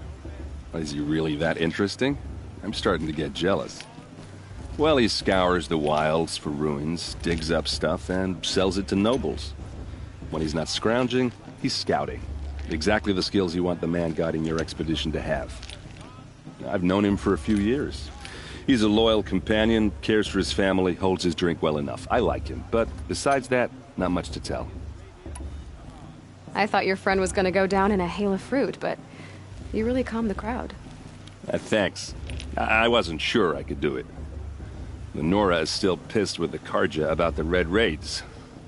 Is he really that interesting? I'm starting to get jealous. Well, he scours the wilds for ruins, digs up stuff, and sells it to nobles. When he's not scrounging, he's scouting. Exactly the skills you want the man guiding your expedition to have. I've known him for a few years. He's a loyal companion, cares for his family, holds his drink well enough. I like him, but besides that, not much to tell. I thought your friend was gonna go down in a hail of fruit, but you really calmed the crowd. Thanks. I wasn't sure I could do it. The Nora is still pissed with the Karja about the Red Raids,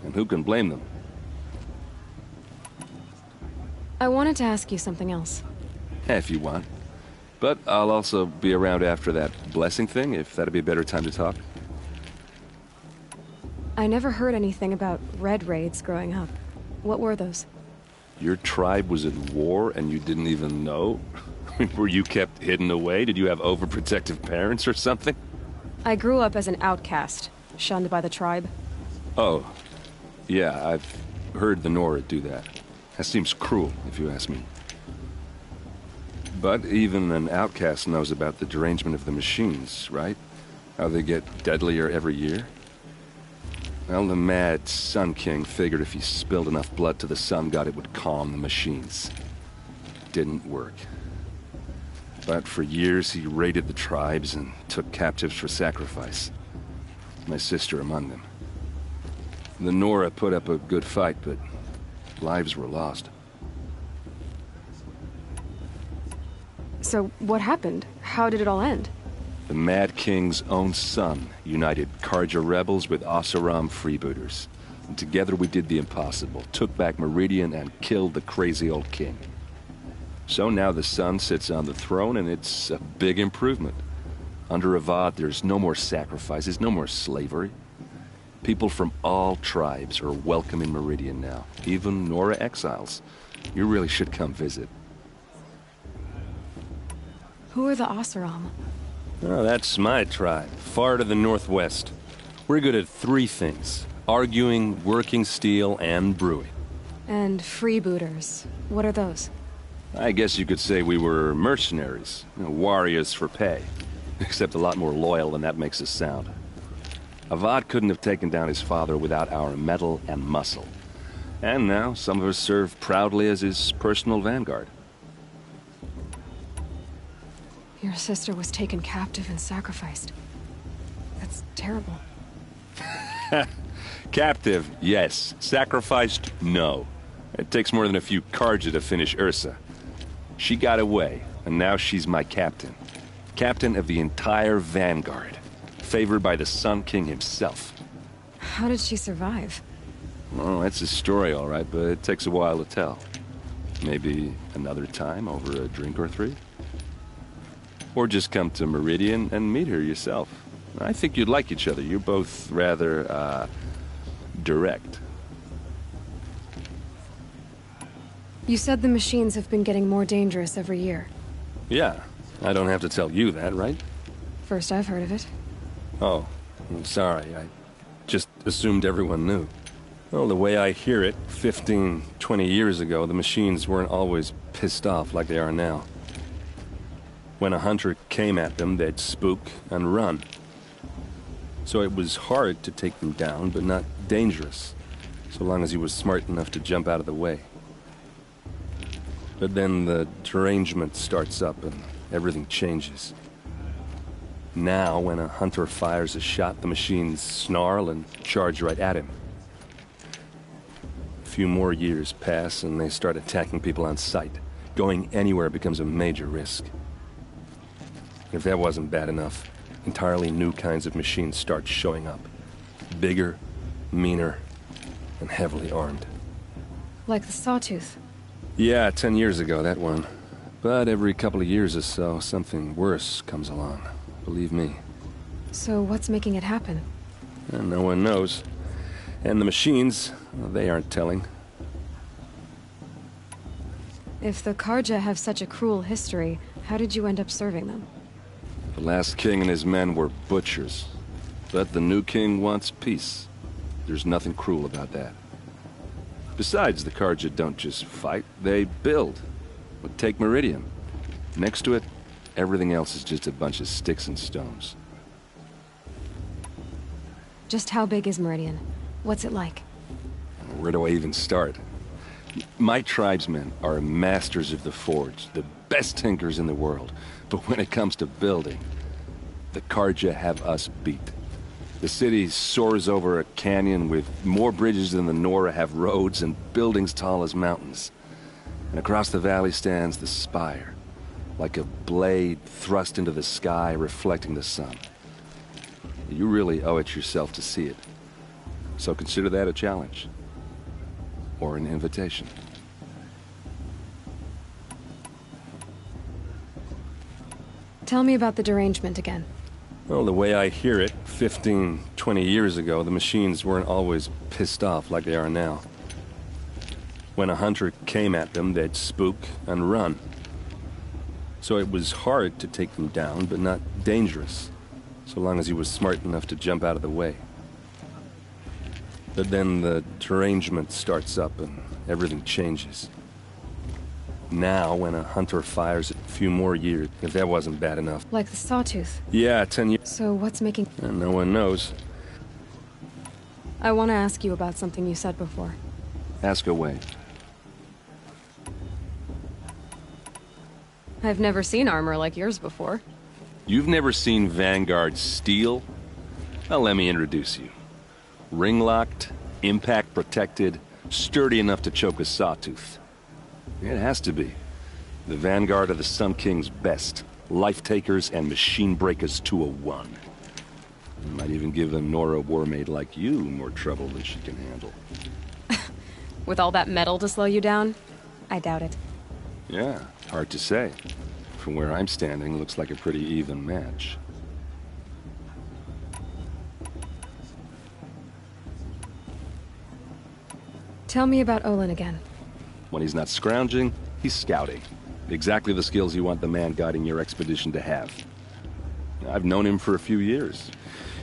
and who can blame them? I wanted to ask you something else. If you want. But I'll also be around after that blessing thing, if that'd be a better time to talk. I never heard anything about Red Raids growing up. What were those? Your tribe was at war and you didn't even know? Were you kept hidden away? Did you have overprotective parents or something? I grew up as an outcast, shunned by the tribe. Oh. Yeah, I've heard the Nora do that. That seems cruel, if you ask me. But even an outcast knows about the derangement of the machines, right? How they get deadlier every year? Well, the mad Sun King figured if he spilled enough blood to the Sun God, it would calm the machines. Didn't work. But for years, he raided the tribes and took captives for sacrifice. My sister among them. The Nora put up a good fight, but lives were lost. So, what happened? How did it all end? The Mad King's own son united Karja rebels with Oseram freebooters. And together we did the impossible, took back Meridian and killed the crazy old king. So now the son sits on the throne and it's a big improvement. Under Avad, there's no more sacrifices, no more slavery. People from all tribes are welcome in Meridian now, even Nora exiles. You really should come visit. Who are the Oseram? Oh, that's my tribe, far to the northwest. We're good at three things: arguing, working steel, and brewing. And freebooters. What are those? I guess you could say we were mercenaries, warriors for pay. Except a lot more loyal than that makes us sound. Avad couldn't have taken down his father without our metal and muscle. And now some of us serve proudly as his personal vanguard. Your sister was taken captive and sacrificed. That's terrible. Captive, yes. Sacrificed, no. It takes more than a few Karja to finish Ursa. She got away, and now she's my captain. Captain of the entire vanguard. favored by the Sun King himself. How did she survive? Well, that's a story, all right, but it takes a while to tell. Maybe another time over a drink or three? Or just come to Meridian and meet her yourself. I think you'd like each other. You're both rather, direct. You said the machines have been getting more dangerous every year. Yeah, I don't have to tell you that, right? First I've heard of it. Oh, I'm sorry. I just assumed everyone knew. Well, the way I hear it, 15, 20 years ago, the machines weren't always pissed off like they are now. When a hunter came at them, they'd spook and run. So it was hard to take them down, but not dangerous, so long as he was smart enough to jump out of the way. But then the derangement starts up and everything changes. Now, when a hunter fires a shot, the machines snarl and charge right at him. A few more years pass and they start attacking people on sight. Going anywhere becomes a major risk. If that wasn't bad enough, entirely new kinds of machines start showing up. Bigger, meaner, and heavily armed. Like the Sawtooth. Yeah, 10 years ago, that one. But every couple of years or so, something worse comes along. Believe me. So what's making it happen? And no one knows. And the machines, well, they aren't telling. If the Karja have such a cruel history, how did you end up serving them? The last king and his men were butchers. But the new king wants peace. There's nothing cruel about that. Besides, the Karja don't just fight, they build. But take Meridian. Next to it, everything else is just a bunch of sticks and stones. Just how big is Meridian? What's it like? Where do I even start? My tribesmen are masters of the forge, the best tinkers in the world. But when it comes to building, the Karja have us beat. The city soars over a canyon with more bridges than the Nora have roads and buildings tall as mountains. And across the valley stands the spire, like a blade thrust into the sky reflecting the sun. You really owe it yourself to see it. So consider that a challenge. Or an invitation. Tell me about the derangement again. Well, the way I hear it, 15, 20 years ago, the machines weren't always pissed off like they are now. When a hunter came at them, they'd spook and run. So it was hard to take them down, but not dangerous, so long as he was smart enough to jump out of the way. But then the derangement starts up and everything changes. Now, when a hunter fires a few more years, if that wasn't bad enough. Like the Sawtooth? Yeah, 10 years. So what's making... And no one knows. I want to ask you about something you said before. Ask away. I've never seen armor like yours before. You've never seen Vanguard steel? Well, let me introduce you. Ring-locked, impact-protected, sturdy enough to choke a sawtooth. It has to be. The Vanguard of the Sun King's best. Life-takers and machine-breakers to a one. Might even give a Nora warmaid like you more trouble than she can handle. With all that metal to slow you down? I doubt it. Yeah, hard to say. From where I'm standing, looks like a pretty even match. Tell me about Olin again. When he's not scrounging, he's scouting. Exactly the skills you want the man guiding your expedition to have. I've known him for a few years.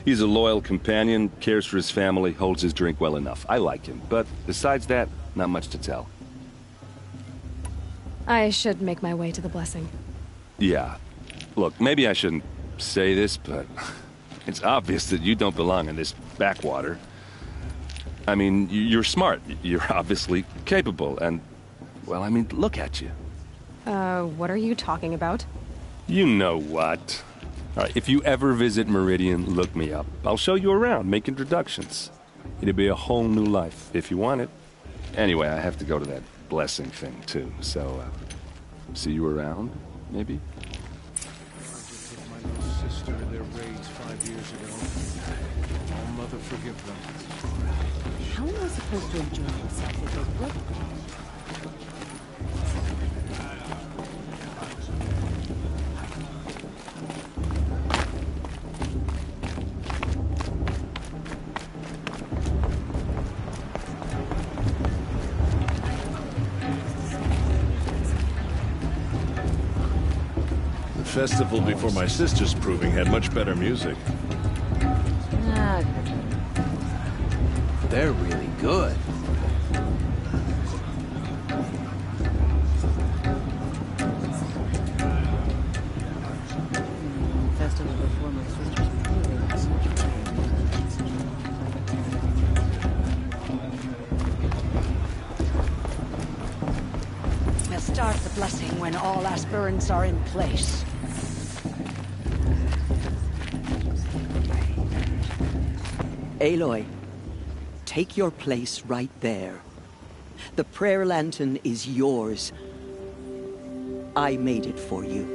He's a loyal companion, cares for his family, holds his drink well enough. I like him, but besides that, not much to tell. I should make my way to the blessing. Yeah. Look, maybe I shouldn't say this, but it's obvious that you don't belong in this backwater. I mean, you're smart. You're obviously capable, and, well, I mean, look at you. What are you talking about? You know what. All right, if you ever visit Meridian, look me up. I'll show you around, make introductions. It'll be a whole new life, if you want it. Anyway, I have to go to that blessing thing, too, so, see you around, maybe? During their raids 5 years ago. Oh, Mother, forgive them. How am I supposed to enjoy myself with those blood? The festival before my sister's proving had much better music. They're really good. Festival before my sister's proving was much better. We'll start the blessing when all aspirants are in place. Aloy, take your place right there. The prayer lantern is yours. I made it for you.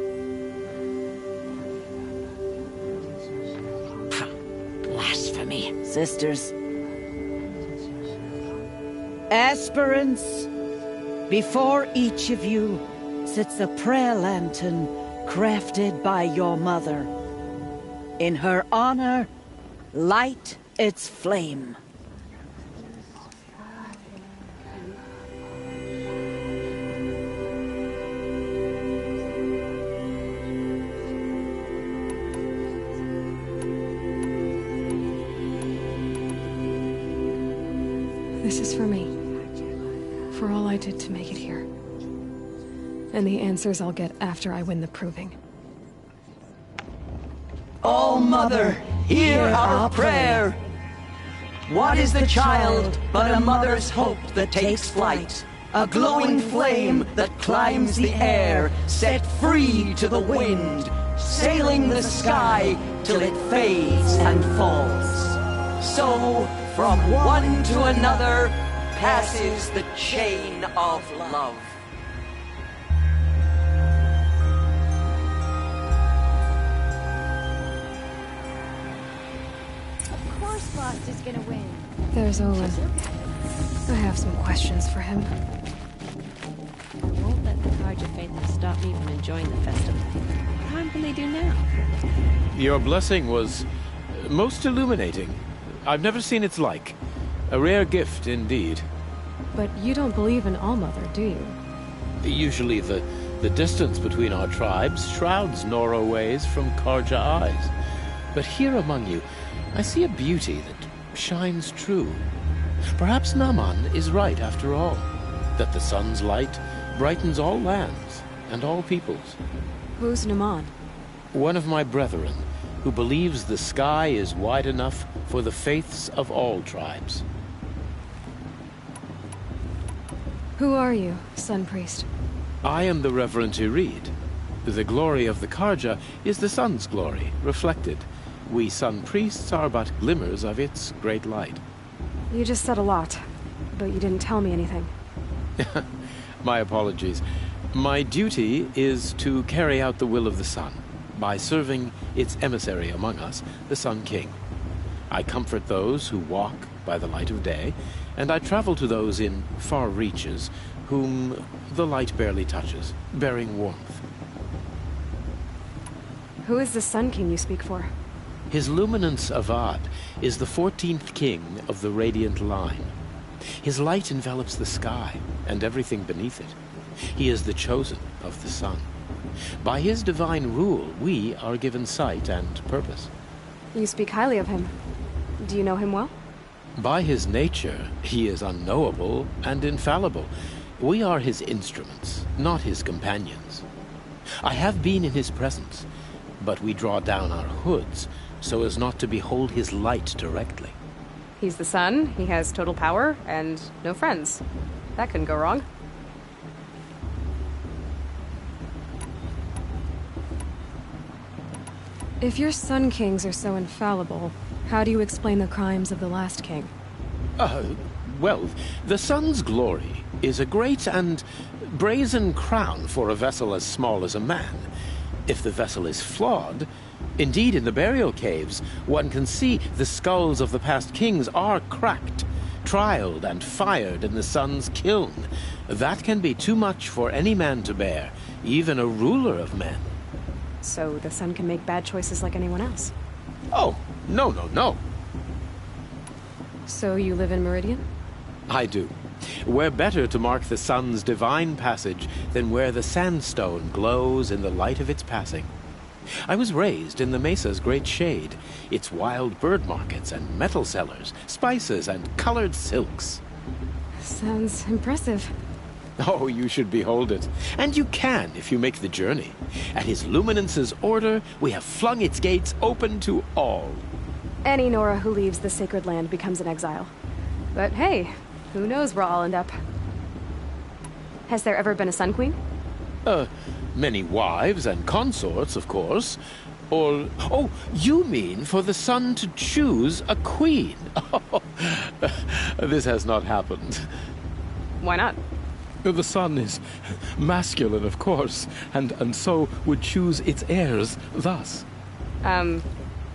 Blasphemy. Sisters. Aspirants, before each of you sits a prayer lantern crafted by your mother. In her honor, light its flame. This is for me. For all I did to make it here. And the answers I'll get after I win the proving. Oh, Mother, hear our prayer. What is the child but a mother's hope that takes flight? A glowing flame that climbs the air, set free to the wind, sailing the sky till it fades and falls. So, from one to another, passes the chain of love. Of course Lost is gonna win. There's Olin. I have some questions for him. I won't let the Carja faithful stop me from enjoying the festival. What harm can they do now? Your blessing was most illuminating. I've never seen its like. A rare gift indeed. But you don't believe in All-Mother, do you? Usually the distance between our tribes shrouds Nora ways from Carja eyes. But here among you, I see a beauty that shines true. Perhaps Naman is right after all, that the sun's light brightens all lands and all peoples. Who's Naman? One of my brethren, who believes the sky is wide enough for the faiths of all tribes. Who are you, Sun Priest? I am the Reverend Irid. The glory of the Carja is the sun's glory, reflected. We Sun Priests are but glimmers of its great light. You just said a lot, but you didn't tell me anything. My apologies. My duty is to carry out the will of the sun, by serving its emissary among us, the Sun King. I comfort those who walk by the light of day, and I travel to those in far reaches whom the light barely touches, bearing warmth. Who is the Sun King you speak for? His Luminance Avad is the 14th king of the Radiant Line. His light envelops the sky and everything beneath it. He is the chosen of the sun. By his divine rule, we are given sight and purpose. You speak highly of him. Do you know him well? By his nature, he is unknowable and infallible. We are his instruments, not his companions. I have been in his presence, but we draw down our hoods so as not to behold his light directly. He's the sun, he has total power, and no friends. That couldn't go wrong. If your Sun Kings are so infallible, how do you explain the crimes of the last king? Well, the sun's glory is a great and brazen crown for a vessel as small as a man. If the vessel is flawed, Indeed, in the burial caves, one can see the skulls of the past kings are cracked, trialed and fired in the sun's kiln. That can be too much for any man to bear, even a ruler of men. So the sun can make bad choices like anyone else? Oh, no. So you live in Meridian? I do. Where better to mark the sun's divine passage than where the sandstone glows in the light of its passing. I was raised in the mesa's great shade, its wild bird markets and metal cellars, spices and colored silks. Sounds impressive. Oh, you should behold it. And you can if you make the journey. At His Luminance's order, we have flung its gates open to all. Any Nora who leaves the sacred land becomes an exile. But hey, who knows where I'll end up. Has there ever been a Sun Queen? Many wives and consorts, of course. Or, oh, you mean for the sun to choose a queen? This has not happened. Why not? The sun is masculine, of course, and so would choose its heirs thus.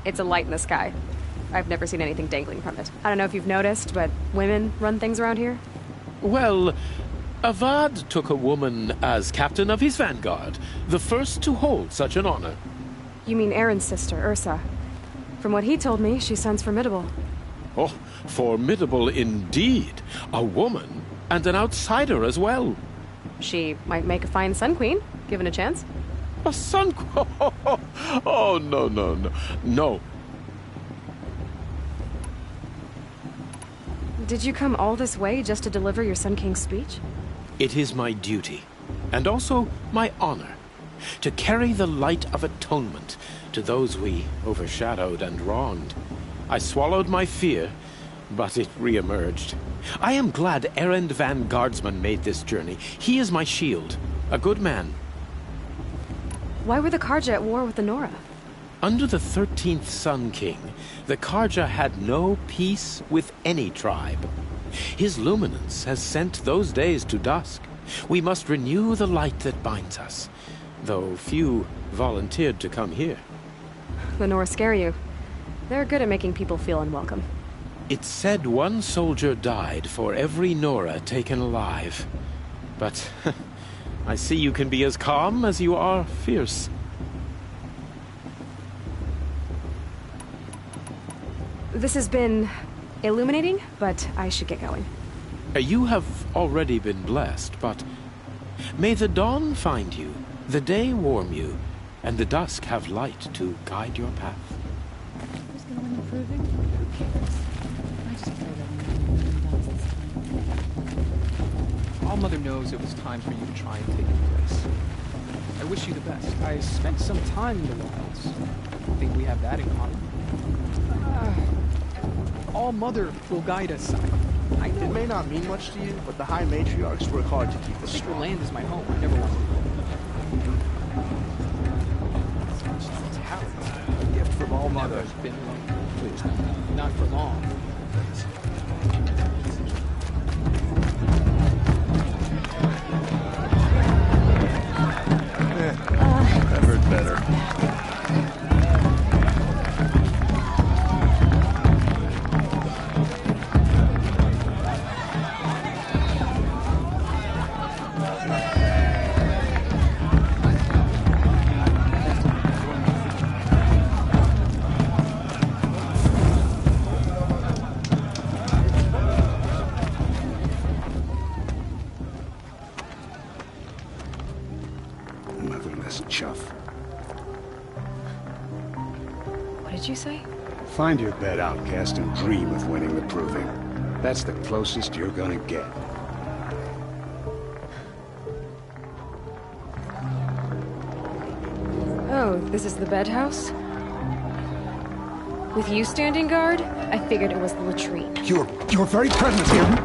It's a light in the sky. I've never seen anything dangling from it. I don't know if you've noticed, but women run things around here. Well, Avad took a woman as captain of his vanguard, the first to hold such an honor. You mean Aaron's sister, Ursa. From what he told me, she sounds formidable. Oh, formidable indeed. A woman, and an outsider as well. She might make a fine Sun Queen, given a chance. A Sun Queen? Oh, no. Did you come all this way just to deliver your Sun King's speech? It is my duty, and also my honor, to carry the light of atonement to those we overshadowed and wronged. I swallowed my fear, but it re-emerged. I am glad Erend van Guardsman made this journey. He is my shield, a good man. Why were the Karja at war with the Nora? Under the 13th Sun King, the Karja had no peace with any tribe. His luminance has sent those days to dusk. We must renew the light that binds us, though few volunteered to come here. The Nora scare you. They're good at making people feel unwelcome. It's said one soldier died for every Nora taken alive. But I see you can be as calm as you are fierce. This has been illuminating, but I should get going. You have already been blessed, but may the dawn find you, the day warm you, and the dusk have light to guide your path. Who's gonna win the proving? Who cares? I just pray that All Mother knows it was time for you to try and take your place. I wish you the best. I spent some time in the wilds. I think we have that in common. All Mother will guide us. I know it may not mean much to you, but the High Matriarchs work hard to keep us Secret strong. land is my home. I never want to leave. A gift from All Mother. Never been alone. Please, not for long. I've heard better. Motherless chuff. What did you say? Find your bed, outcast, and dream of winning the proving. That's the closest you're gonna get. Oh, this is the bed house? With you standing guard, I figured it was the latrine. Your very presence here.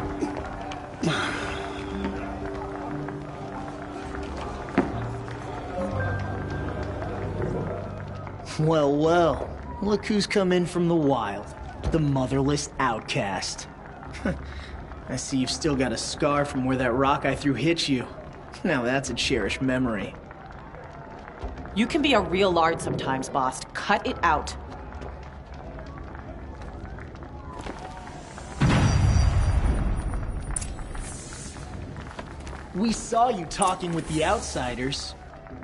Well, well. Look who's come in from the wild. The motherless outcast. I see you've still got a scar from where that rock I threw hit you. Now that's a cherished memory. You can be a real lard sometimes, boss. Cut it out. We saw you talking with the outsiders.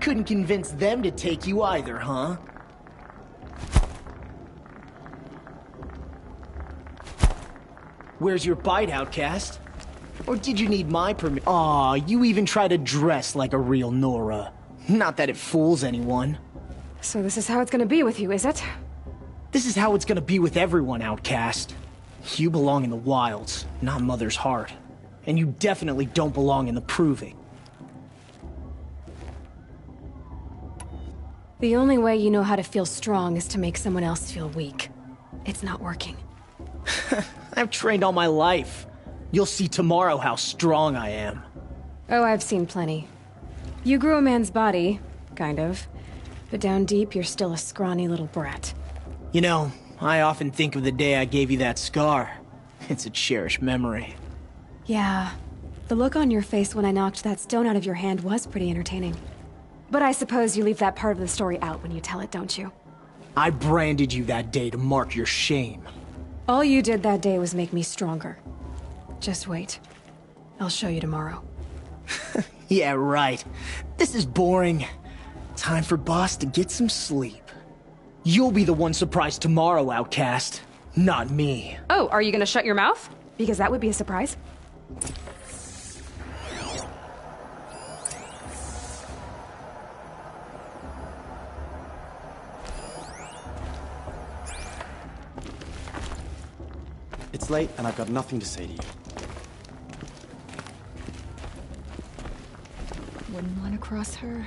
Couldn't convince them to take you either, huh? Where's your bite, outcast? Or did you need my permission? Aw, you even try to dress like a real Nora. Not that it fools anyone. So this is how it's gonna be with you, is it? This is how it's gonna be with everyone, outcast. You belong in the wilds, not Mother's heart. And you definitely don't belong in the proving. The only way you know how to feel strong is to make someone else feel weak. It's not working. I've trained all my life. You'll see tomorrow how strong I am. Oh, I've seen plenty. You grew a man's body, kind of. But down deep, you're still a scrawny little brat. You know, I often think of the day I gave you that scar. It's a cherished memory. Yeah. The look on your face when I knocked that stone out of your hand was pretty entertaining. But I suppose you leave that part of the story out when you tell it, don't you? I branded you that day to mark your shame. All you did that day was make me stronger. Just wait. I'll show you tomorrow. Yeah, right. This is boring. Time for Boss to get some sleep. You'll be the one surprised tomorrow, outcast. Not me. Oh, are you gonna shut your mouth? Because that would be a surprise. It's late, and I've got nothing to say to you. Wouldn't want to cross her.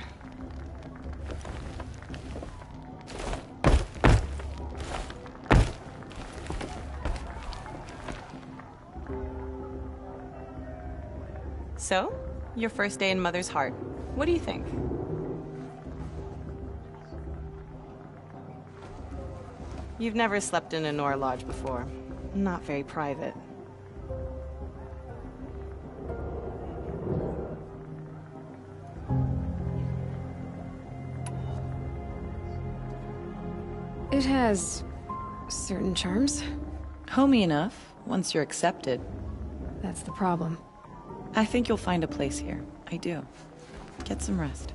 So, your first day in Mother's heart. What do you think? You've never slept in a Nora lodge before. Not very private. It has certain charms. Homey enough, once you're accepted. That's the problem. I think you'll find a place here. I do. Get some rest.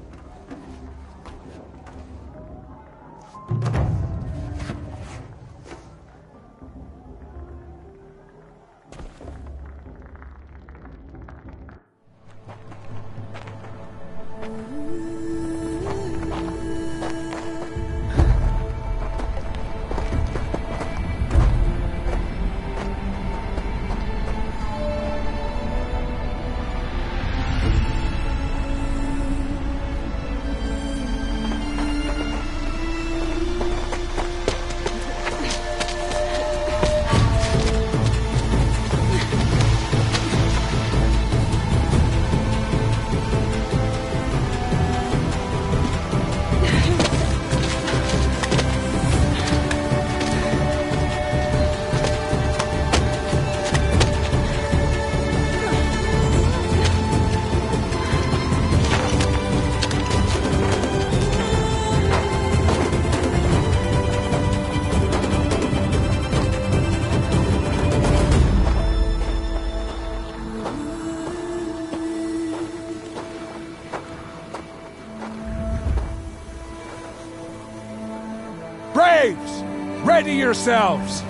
Braves! Ready yourselves!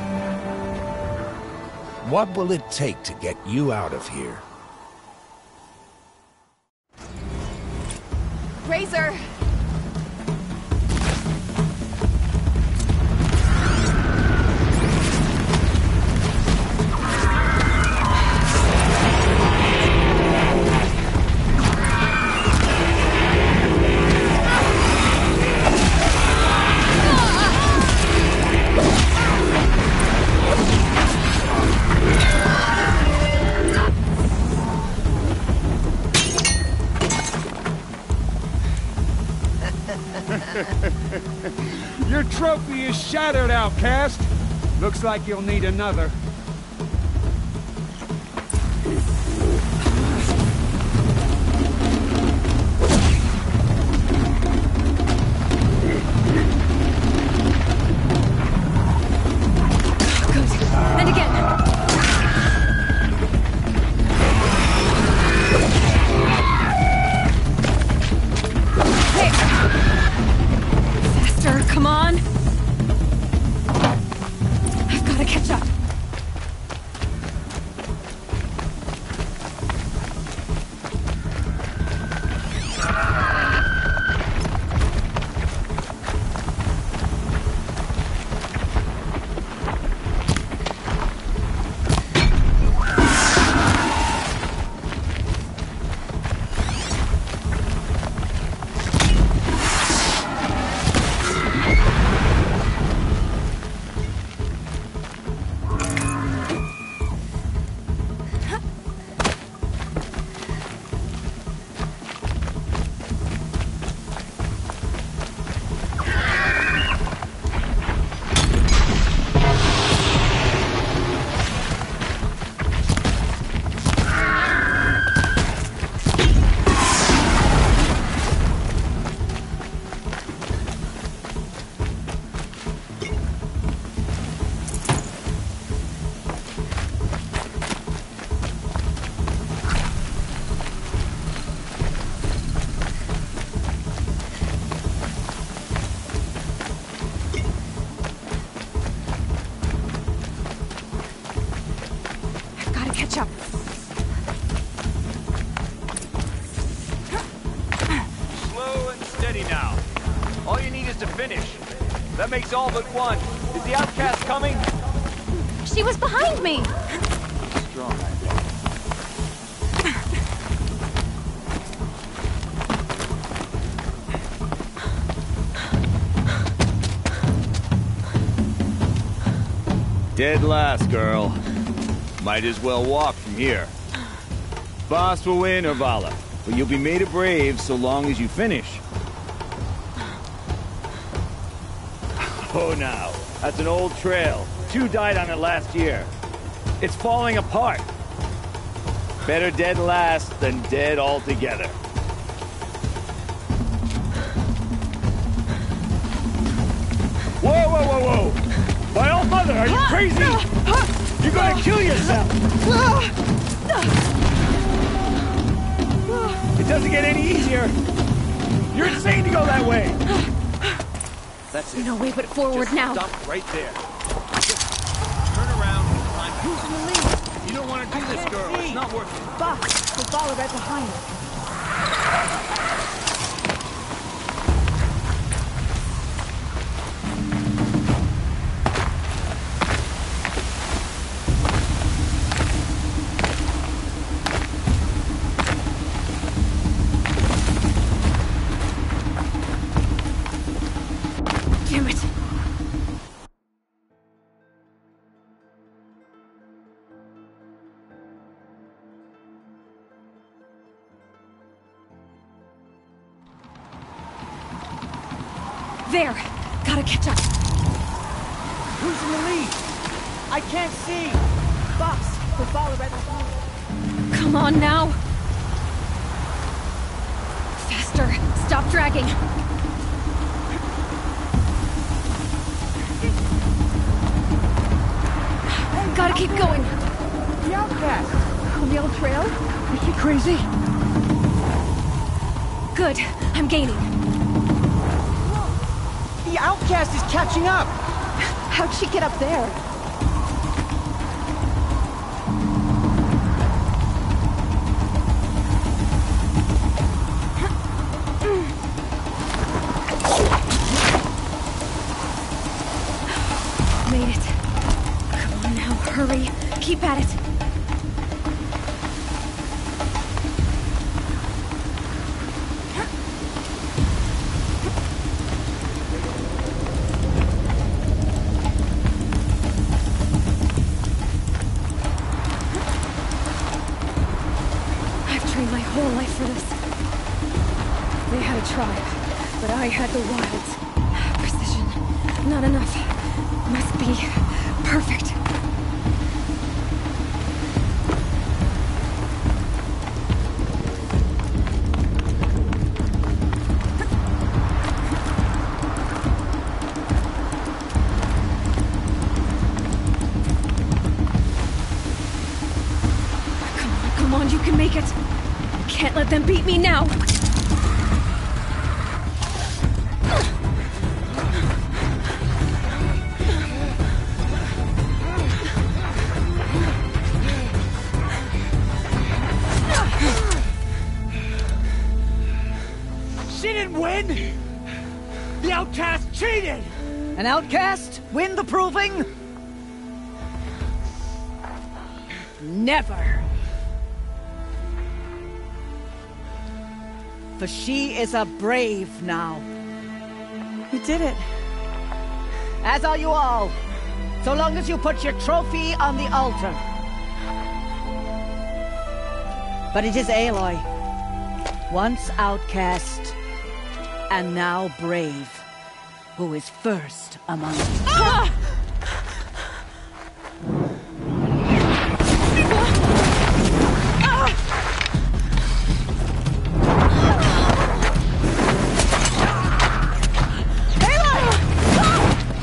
What will it take to get you out of here? Razor! Your trophy is shattered, outcast. Looks like you'll need another. trying again. Hey! Faster, come on! I've gotta catch up. Catch up. Slow and steady now. All you need is to finish. That makes all but one. Is the outcast coming? She was behind me! Strong. Dead last, girl. Might as well walk from here. Boss will win or Vala, but you'll be made a brave so long as you finish. Oh, now. That's an old trail. 2 died on it last year. It's falling apart. Better dead last than dead altogether. Whoa, whoa, whoa, whoa! By all mother, are you crazy? You're gonna kill yourself! It doesn't get any easier! You're insane to go that way! That's it. No way but forward Just now. Stop right there. Just turn around and climb. Who's in the lead? You don't want to do this, girl. It's not worth it. Buck, we'll follow right behind. Damn it. There! Gotta catch up. Who's in the lead? I can't see. Box, we'll follow right behind. Come on now! Faster! Stop dragging! Gotta keep going! The outcast! On the old trail? Is she crazy? Good. I'm gaining. The outcast is catching up! How'd she get up there? Made it. Come on now, hurry. Keep at it. I've trained my whole life for this. They had a tribe, but I had the wilds. Precision. Not enough. Must be perfect. on, you can make it. I can't let them beat me now. She didn't win! The outcast cheated! An outcast win the proving? Never. For she is a brave now. You did it. As are you all. So long as you put your trophy on the altar. But it is Aloy. Once outcast, and now brave, who is first among you. Ah!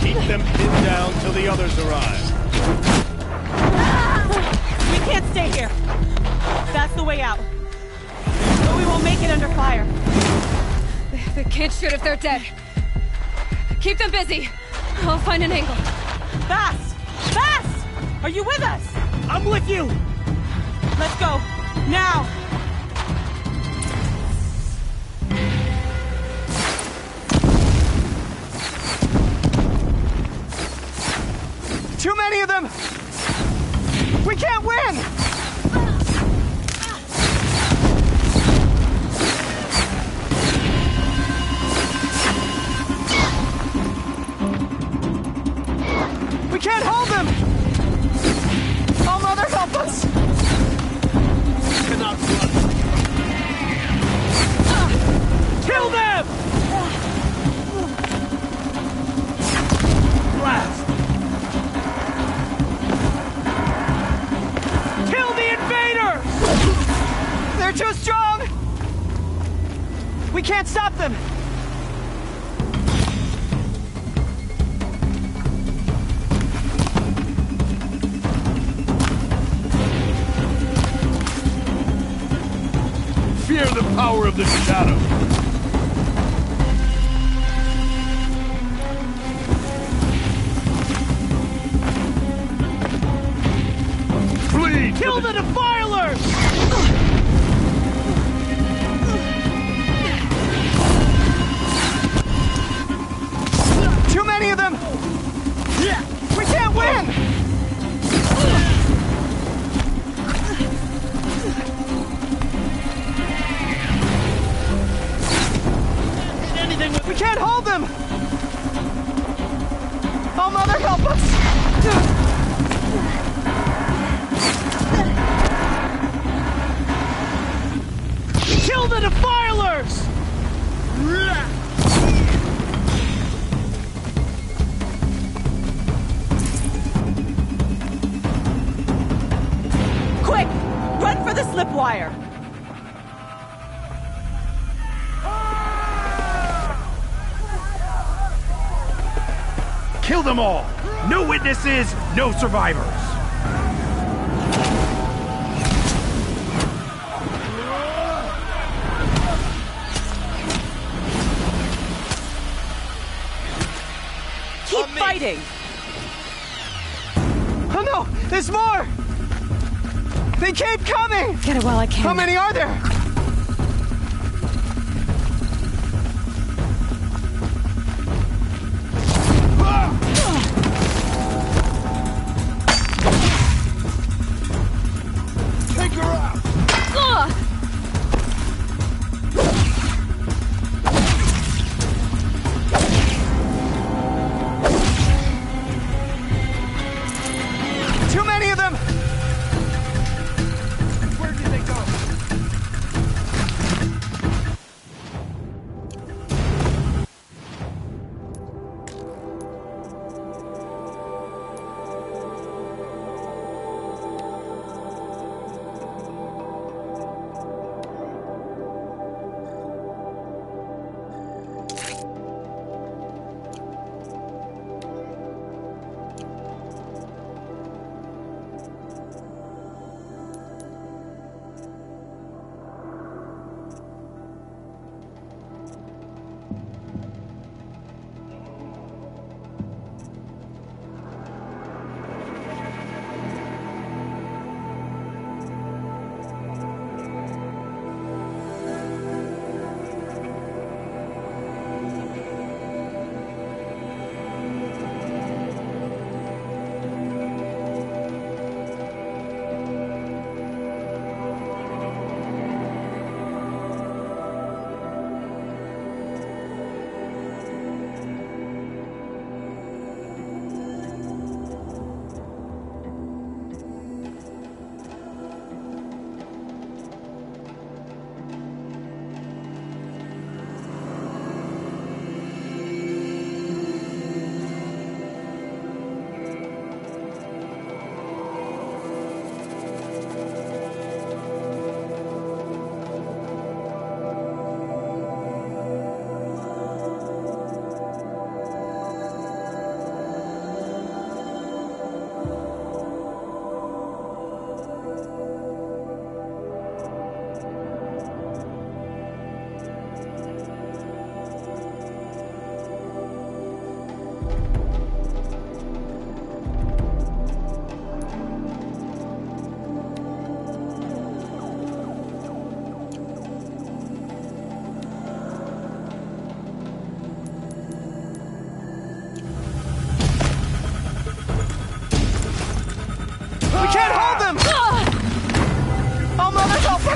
Keep them pinned down till the others arrive. We can't stay here. That's the way out. But we won't make it under fire. They can't shoot if they're dead. Keep them busy. I'll find an angle. Fast! Fast! Are you with us? I'm with you! Let's go. Now! Too many of them! We can't win! We can't hold them! Oh, Mother, help us! Cannot run. Kill them! Blast! Kill the invaders! They're too strong! We can't stop them! Fear the power of the shadow. Flee! Kill the defilers! Too many of them! We can't win! We can't hold them! Oh, Mother, help us! Kill the defilers! Quick! Run for the slipwire! Kill them all! No witnesses, no survivors! Keep fighting! Oh no! There's more! They keep coming! Get it while I can. How many are there? Take her out! Too many of them! Where did they go?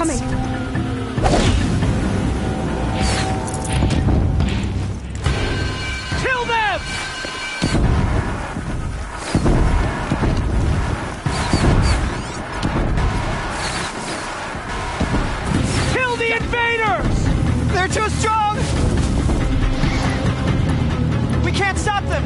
coming. Kill them! Kill the invaders! They're too strong! We can't stop them!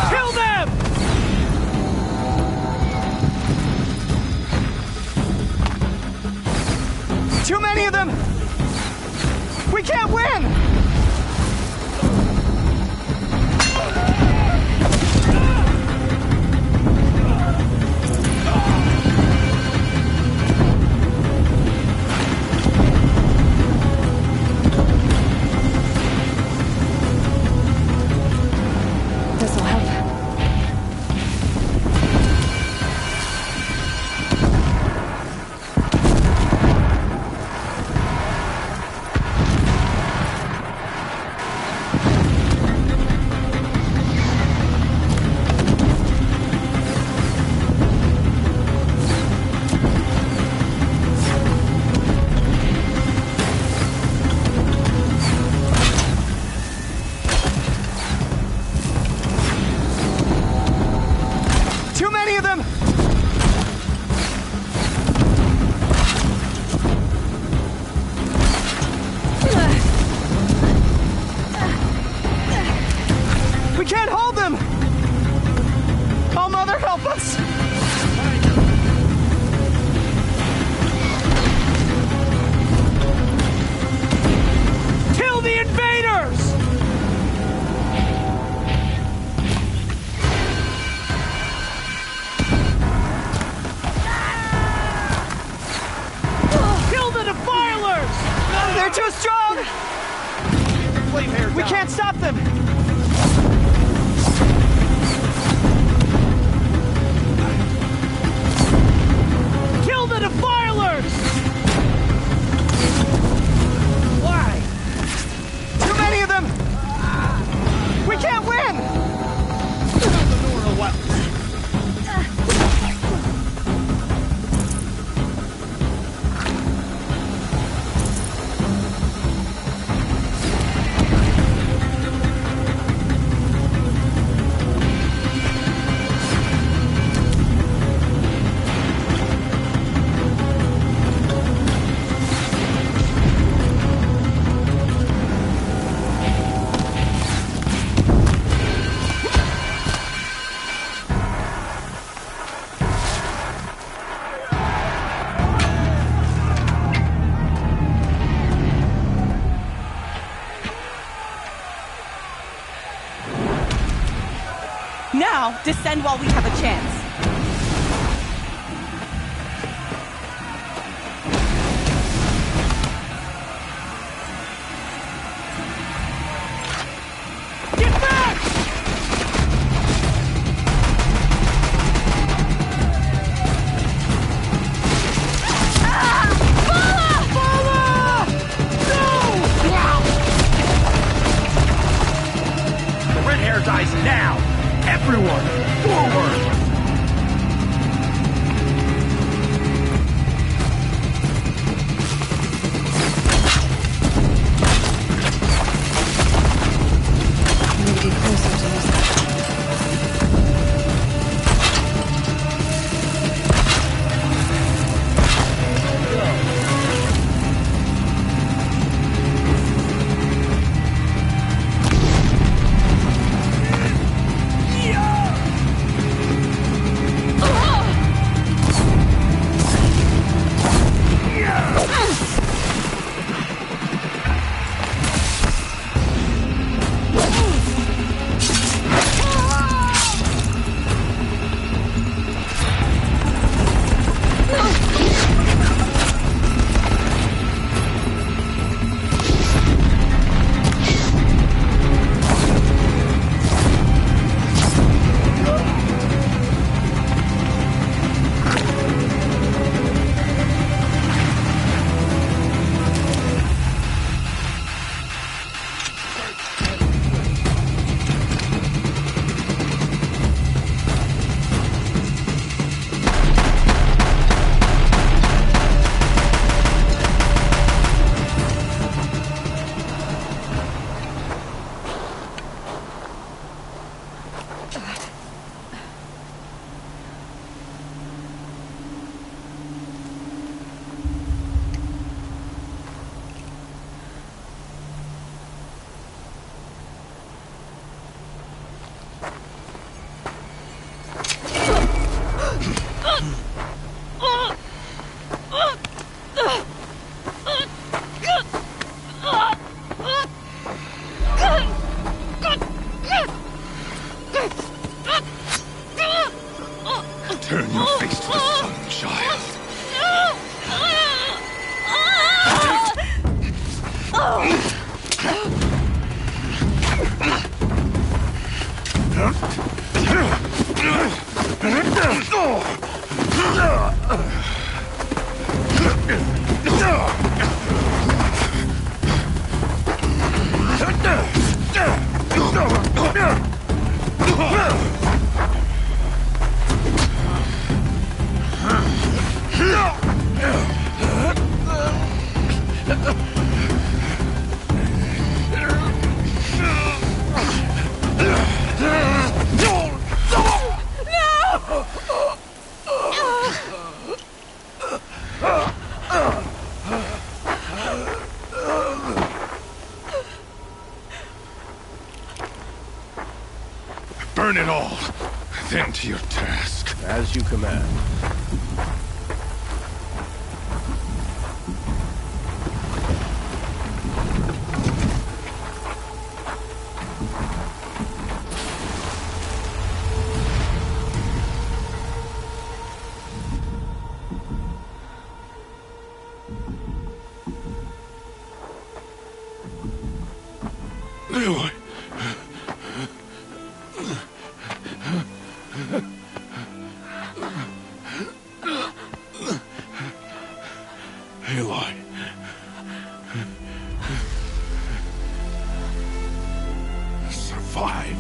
Kill them! Too many of them! We can't win! This'll help. Too many of them! We can't hold them! Oh, Mother, help us! Kill the invaders! Kill the defilers! They're too strong! We can't stop them! Kill the defilers! Why? Too many of them! We can't win! Now, descend while we have a chance. Get back! The red hair dies now! Everyone, forward! Maybe closer to this. Burn it all, then to your task. As you command. Aloy. Aloy. Survive.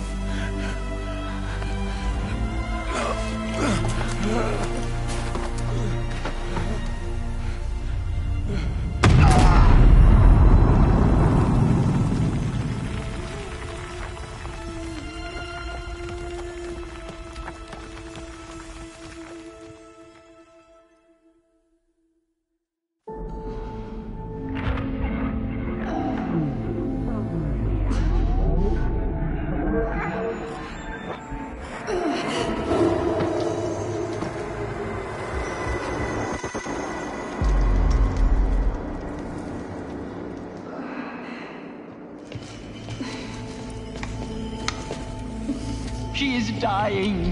She is dying.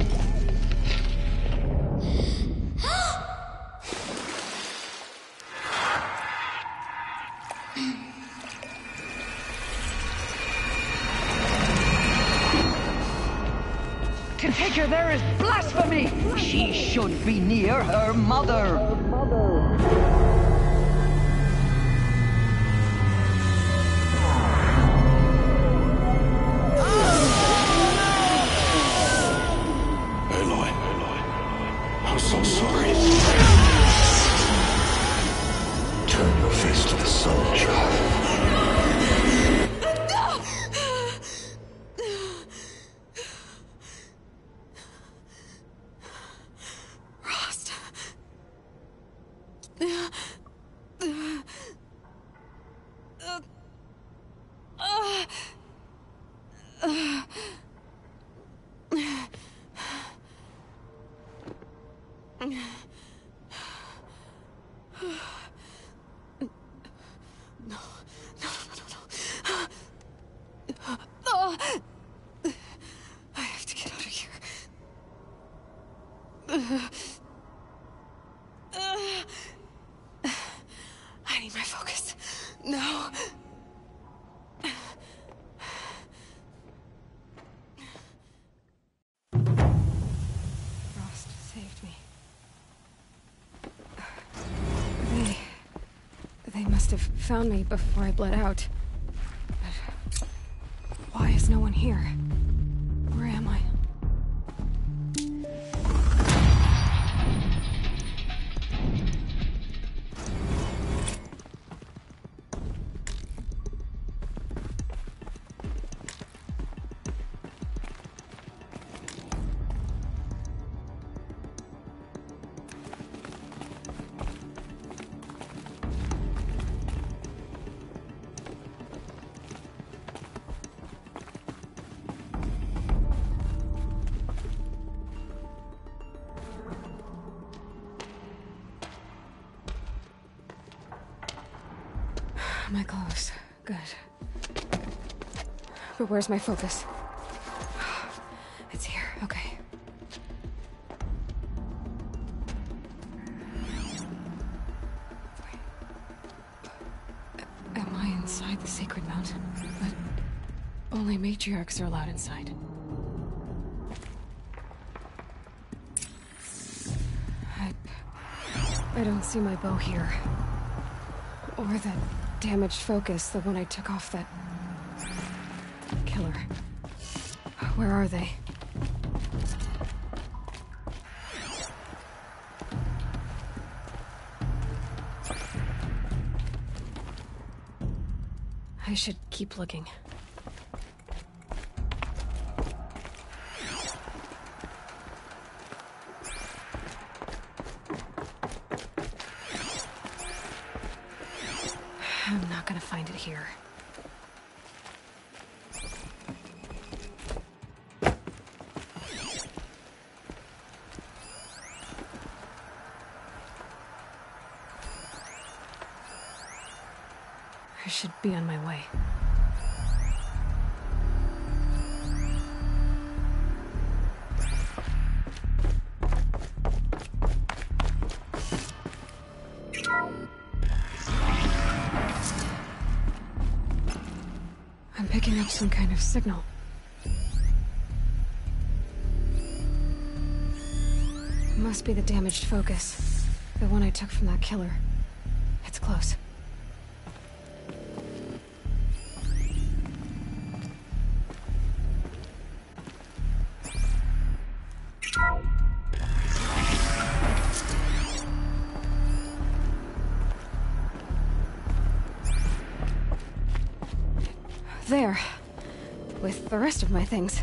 To take her there is blasphemy! She should be near her mother. Aloy. I'm so sorry. Turn your face to the sun, child. I have to get out of here. I need my focus. No. Frost saved me. They must have found me before I bled out. But why is no one here? Where am I? My clothes. Good. But where's my focus? It's here. Okay. Am I inside the sacred mountain? it, but only matriarchs are allowed inside. I don't see my bow here. Or that damaged focus, the one I took off that killer. Where are they? I should keep looking. I'm not gonna find it here. I should be on my way. I'm picking up some kind of signal. Must be the damaged focus. The one I took from that killer. It's close. There. With the rest of my things.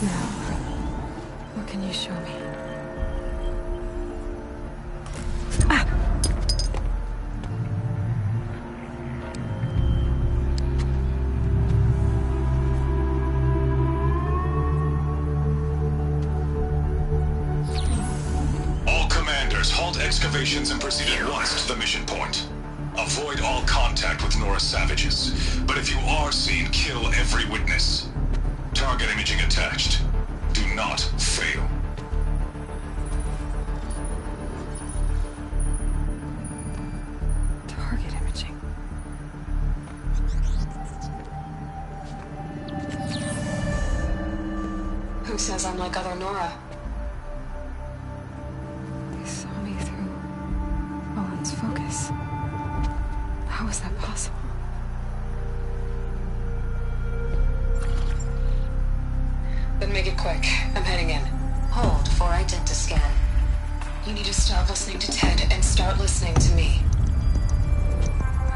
Now, what can you show me? Excavations and proceed at once to the mission point. Avoid all contact with Nora savages, but if you are seen, kill every witness. Target imaging attached. Do not fail. Target imaging. Who says I'm like other Nora? Focus. How is that possible? Then make it quick. I'm heading in. Hold for identiscan. You need to stop listening to Ted and start listening to me.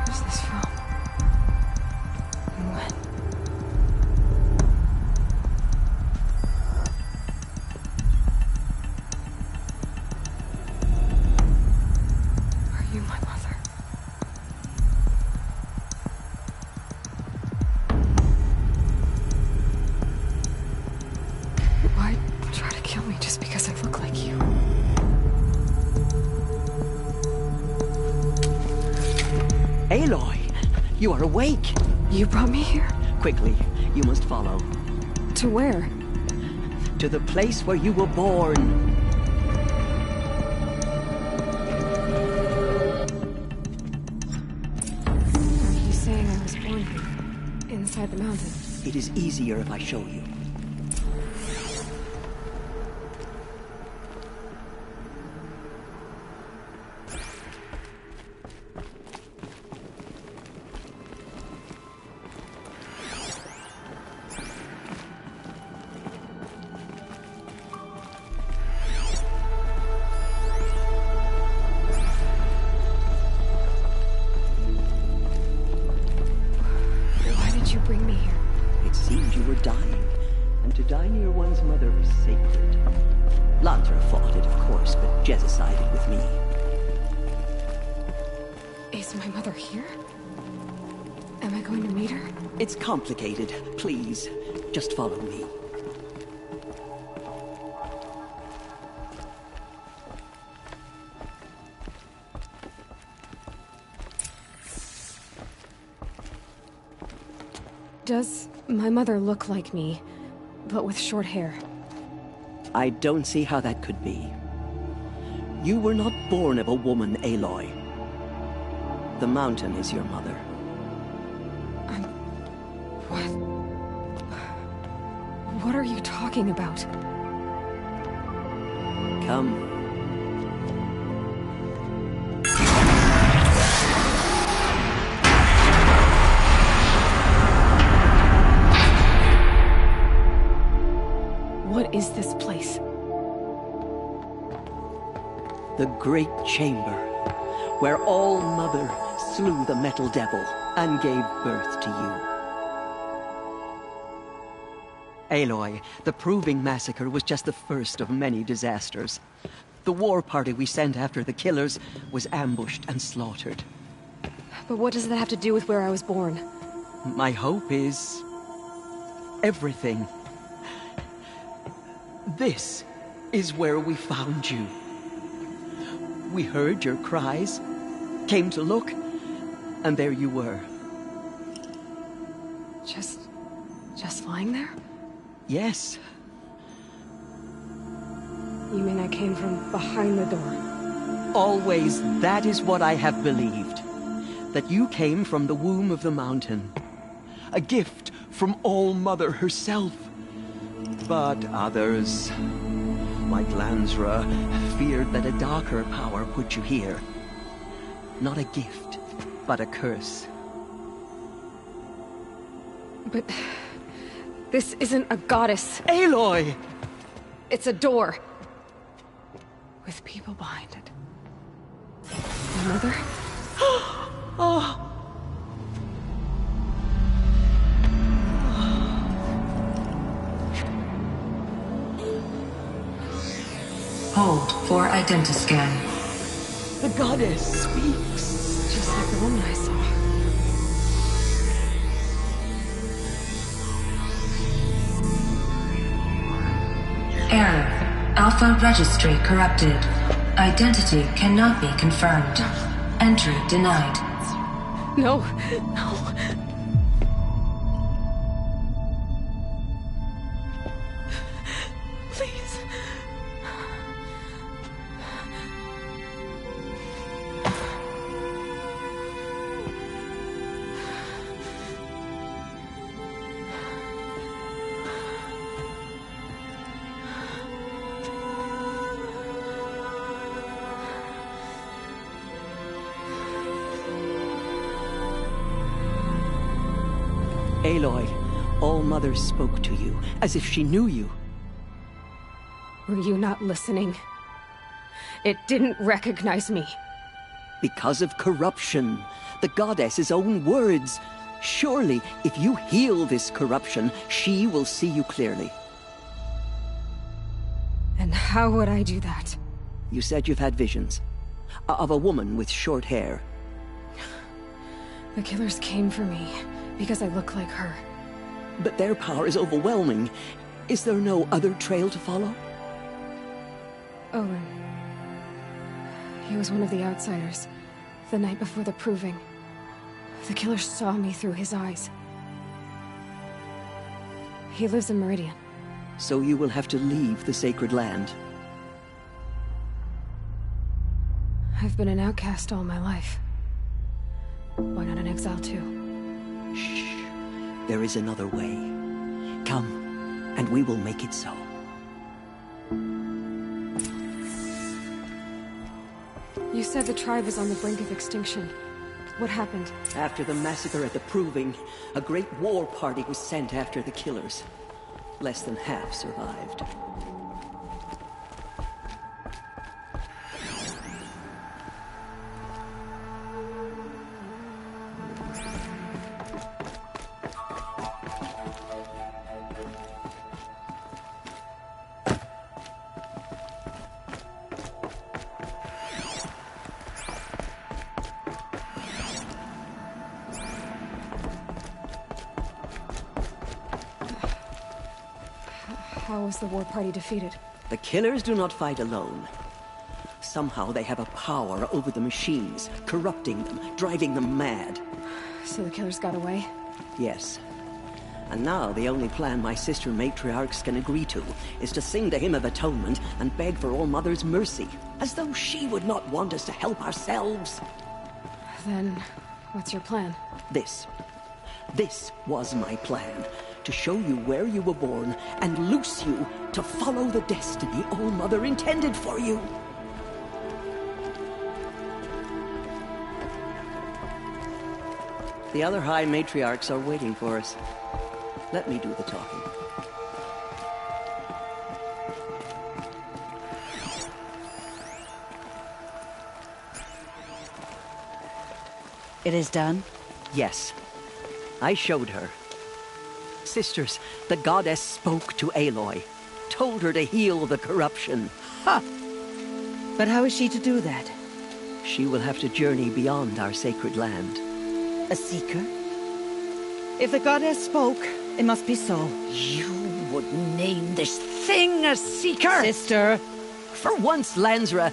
Who's this from? And when? You, my mother. Why try to kill me just because I look like you? Aloy, you are awake. You brought me here? Quickly, you must follow. To where? To the place where you were born. Saying I was born here, inside the mountain. It is easier if I show you. Bring me here. It seemed you were dying, and to die near one's mother is sacred. Lantra fought it, of course, but Jezza sided with me. Is my mother here? Am I going to meet her? It's complicated. Please, just follow me. Does my mother look like me, but with short hair? I don't see how that could be. You were not born of a woman, Aloy. The mountain is your mother. What are you talking about? Come. What is this place? The Great Chamber, where All-Mother slew the Metal Devil and gave birth to you. Aloy, the Proving Massacre was just the first of many disasters. The war party we sent after the killers was ambushed and slaughtered. But what does that have to do with where I was born? My hope is... everything. This is where we found you. We heard your cries, came to look, and there you were. Just lying there? Yes. You mean I came from behind the door? Always, that is what I have believed. That you came from the womb of the mountain. A gift from All-Mother herself. But others, like Lansra, feared that a darker power put you here. Not a gift, but a curse. But... this isn't a goddess. Aloy! It's a door. With people behind it. My mother? Oh! Hold for identiscan. The goddess speaks. Just like the woman I saw. Error. Alpha registry corrupted. Identity cannot be confirmed. Entry denied. No. No. Please. Aloy, All-Mother spoke to you, as if she knew you. Were you not listening? It didn't recognize me. Because of corruption. The goddess's own words. Surely, if you heal this corruption, she will see you clearly. And how would I do that? You said you've had visions. Of a woman with short hair. The killers came for me, because I look like her. But their power is overwhelming. Is there no other trail to follow? Owen. He was one of the outsiders. The night before the Proving. The killer saw me through his eyes. He lives in Meridian. So you will have to leave the sacred land. I've been an outcast all my life. Why not an exile too? Shh. There is another way. Come, and we will make it so. You said the tribe is on the brink of extinction. What happened? After the massacre at the Proving, a great war party was sent after the killers. Less than half survived. How was the war party defeated? The killers do not fight alone. Somehow they have a power over the machines, corrupting them, driving them mad. So the killers got away? Yes. And now the only plan my sister matriarchs can agree to is to sing the Hymn of Atonement and beg for All Mother's mercy, as though she would not want us to help ourselves. Then, what's your plan? This was my plan. To show you where you were born and loose you to follow the destiny All Mother intended for you. The other High Matriarchs are waiting for us. Let me do the talking. It is done? Yes. I showed her. Sisters, the goddess spoke to Aloy. Told her to heal the corruption. Ha! But how is she to do that? She will have to journey beyond our sacred land. A seeker? If the goddess spoke, it must be so. You would name this thing a seeker? Sister! For once, Lansra,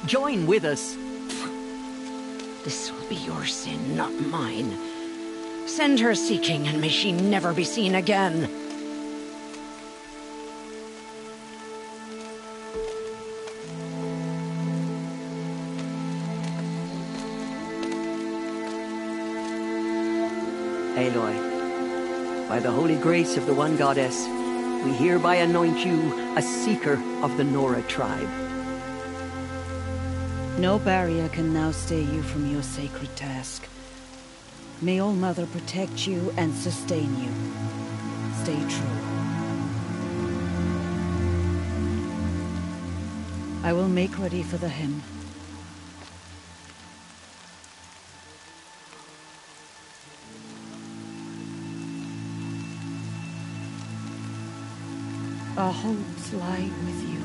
join with us. This will be your sin, not mine. Send her seeking, and may she never be seen again. Aloy, by the holy grace of the One Goddess, we hereby anoint you a seeker of the Nora tribe. No barrier can now stay you from your sacred task. May All Mother protect you and sustain you. Stay true. I will make ready for the hymn. Our hopes lie with you.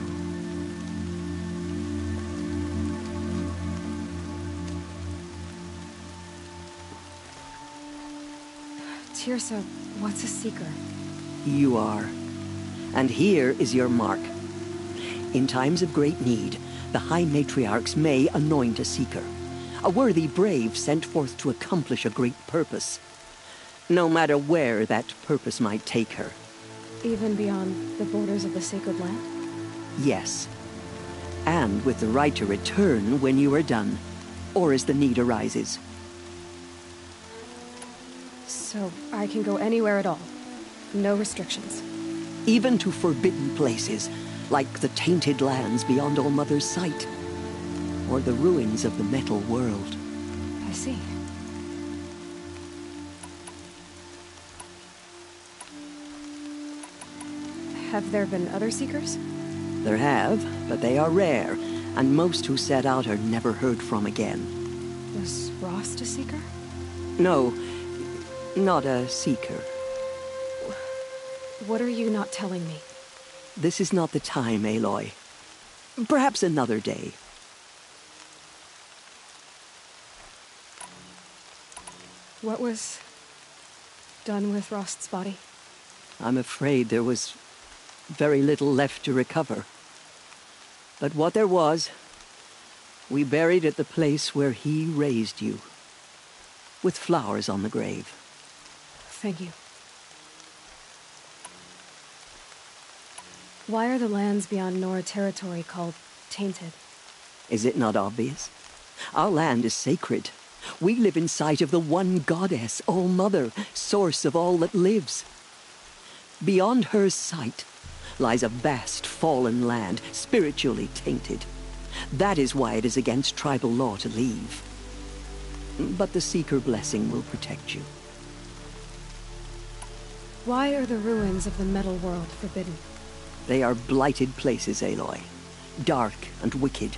Tirsa, what's a seeker? You are. And here is your mark. In times of great need, the High Matriarchs may anoint a seeker. A worthy brave sent forth to accomplish a great purpose. No matter where that purpose might take her. Even beyond the borders of the sacred land? Yes. And with the right to return when you are done, or as the need arises. So I can go anywhere at all? No restrictions? Even to forbidden places, like the tainted lands beyond All Mother's sight. Or the ruins of the metal world. I see. Have there been other seekers? There have, but they are rare, and most who set out are never heard from again. Was Rost a seeker? No, not a seeker. What are you not telling me? This is not the time, Aloy. Perhaps another day. What was done with Rost's body? I'm afraid there was very little left to recover. But what there was, we buried at the place where he raised you, with flowers on the grave. Thank you. Why are the lands beyond Nora territory called tainted? Is it not obvious? Our land is sacred. We live in sight of the One Goddess, All Mother, source of all that lives. Beyond her sight lies a vast fallen land, spiritually tainted. That is why it is against tribal law to leave. But the Seeker blessing will protect you. Why are the ruins of the metal world forbidden? They are blighted places, Aloy. Dark and wicked,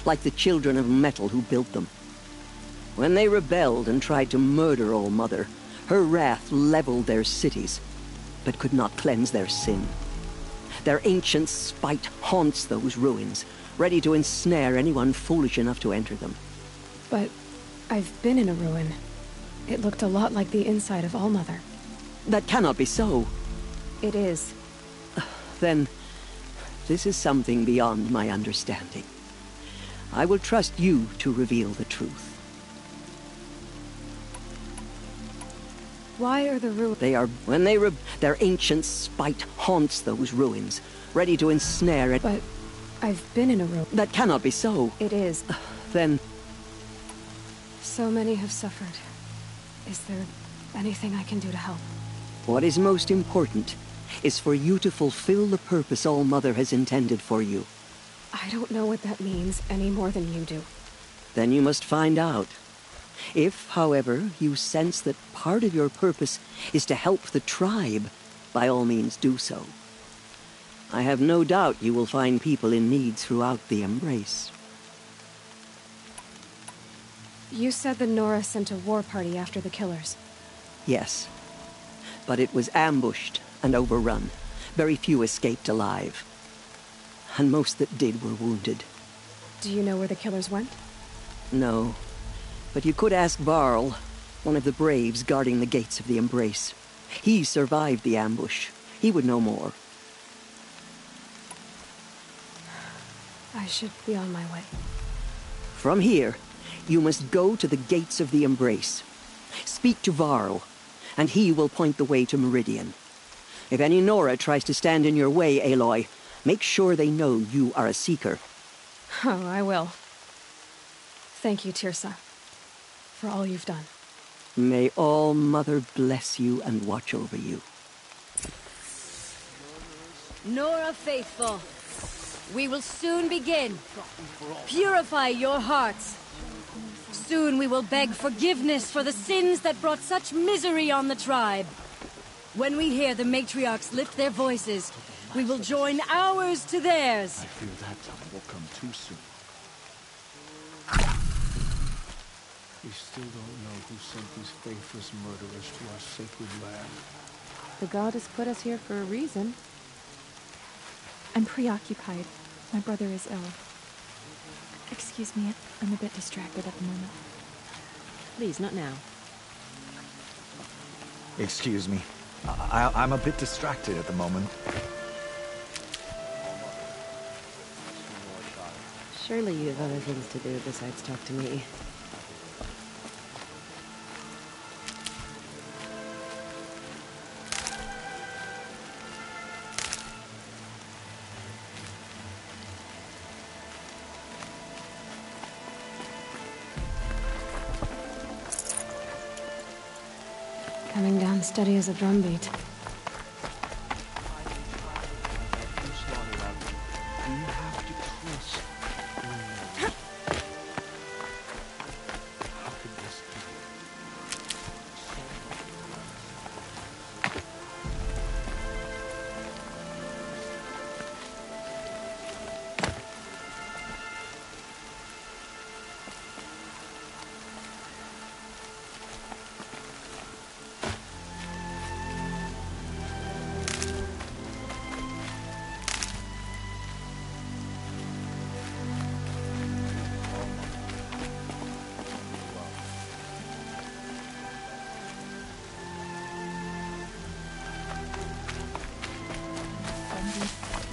like the children of metal who built them. When they rebelled and tried to murder All Mother, her wrath leveled their cities, but could not cleanse their sin. Their ancient spite haunts those ruins, ready to ensnare anyone foolish enough to enter them. But I've been in a ruin. It looked a lot like the inside of All Mother. That cannot be so. It is. Then, this is something beyond my understanding. I will trust you to reveal the truth. Why are the ruins? They are... their ancient spite haunts those ruins, ready to ensnare it. But I've been in a ruin. That cannot be so. It is. Then... So many have suffered. Is there anything I can do to help? What is most important is for you to fulfill the purpose All-Mother has intended for you. I don't know what that means any more than you do. Then you must find out. If, however, you sense that part of your purpose is to help the tribe, by all means do so. I have no doubt you will find people in need throughout the Embrace. You said the Nora sent a war party after the killers. Yes. But it was ambushed and overrun. Very few escaped alive. And most that did were wounded. Do you know where the killers went? No. But you could ask Varl, one of the braves guarding the gates of the Embrace. He survived the ambush. He would know more. I should be on my way. From here, you must go to the gates of the Embrace. Speak to Varl, and he will point the way to Meridian. If any Nora tries to stand in your way, Aloy, make sure they know you are a Seeker. Oh, I will. Thank you, Tirsa, for all you've done. May All-Mother bless you and watch over you. Nora faithful, we will soon begin. Purify your hearts. Soon we will beg forgiveness for the sins that brought such misery on the tribe. When we hear the matriarchs lift their voices, we will join ours to theirs. I fear that time will come too soon. We still don't know who sent these faithless murderers to our sacred land. The goddess put us here for a reason. I'm preoccupied. My brother is ill. Excuse me, I'm a bit distracted at the moment. Please, not now. Excuse me. I'm a bit distracted at the moment. Surely you have other things to do besides talk to me. Coming down steady as a drumbeat.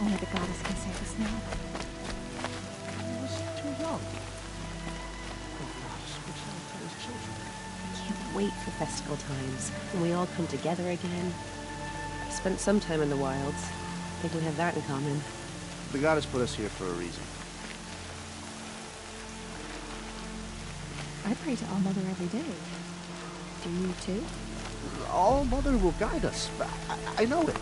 Only the goddess can save us now. He was too young. Oh, goddess, what shall I tell his children? I can't wait for festival times, when we all come together again. I spent some time in the wilds. I think we have that in common. The goddess put us here for a reason. I pray to All-Mother every day. Do you too? All-Mother will guide us. I know it.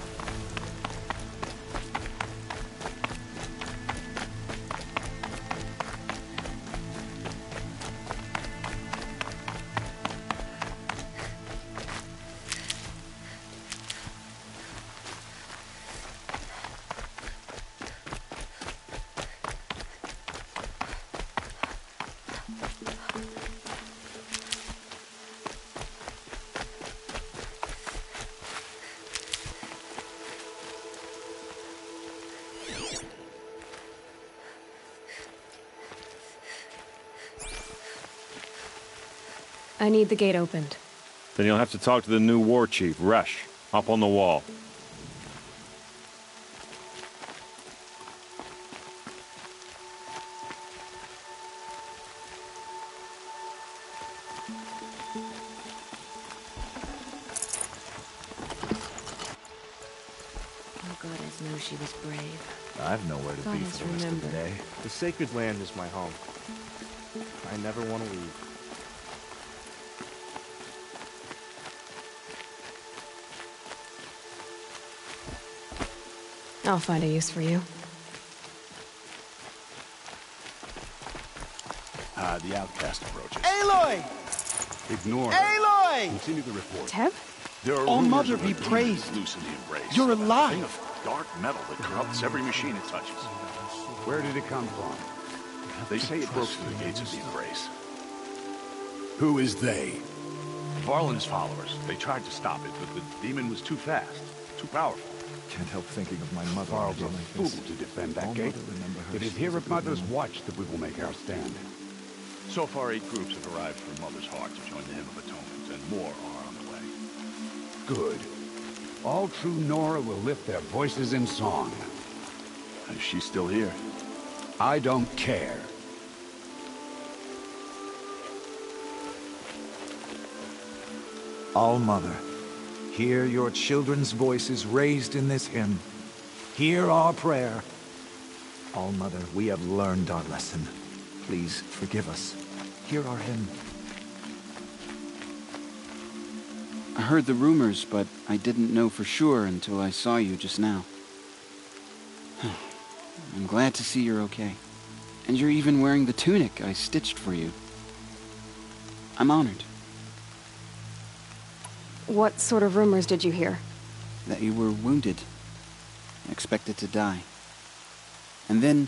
I need the gate opened. Then you'll have to talk to the new war chief, Resh, up on the wall. always knew she was brave. I've nowhere to God be has for the rest of the remembered. day. The sacred land is my home. I never want to leave. I'll find a use for you. The outcast approaches. Aloy! Ignore Aloy! her. Continue the report. Teb? There are All rumors Mother of a be demon praised. loose in the embrace. You're A alive. thing of dark metal that corrupts every machine it touches. Where did it come from? They say it broke through the gates of the embrace. Who is they? Varl and his followers. They tried to stop it, but the demon was too fast, too powerful. Can't help thinking of my mother. Varl's a like fool this. to defend that All gate. Mother remember her. It is She here was a at good Mother's woman. watch that we will make our stand. So far, 8 groups have arrived from Mother's Heart to join the Hymn of Atonement, and more are on the way. Good. All true Nora will lift their voices in song. Is she still here? I don't care. All-Mother, hear your children's voices raised in this hymn. Hear our prayer. All-Mother, we have learned our lesson. Please forgive us. Hear our hymn. I heard the rumors, but I didn't know for sure until I saw you just now. I'm glad to see you're okay. And you're even wearing the tunic I stitched for you. I'm honored. What sort of rumors did you hear? That you were wounded. Expected to die. And then,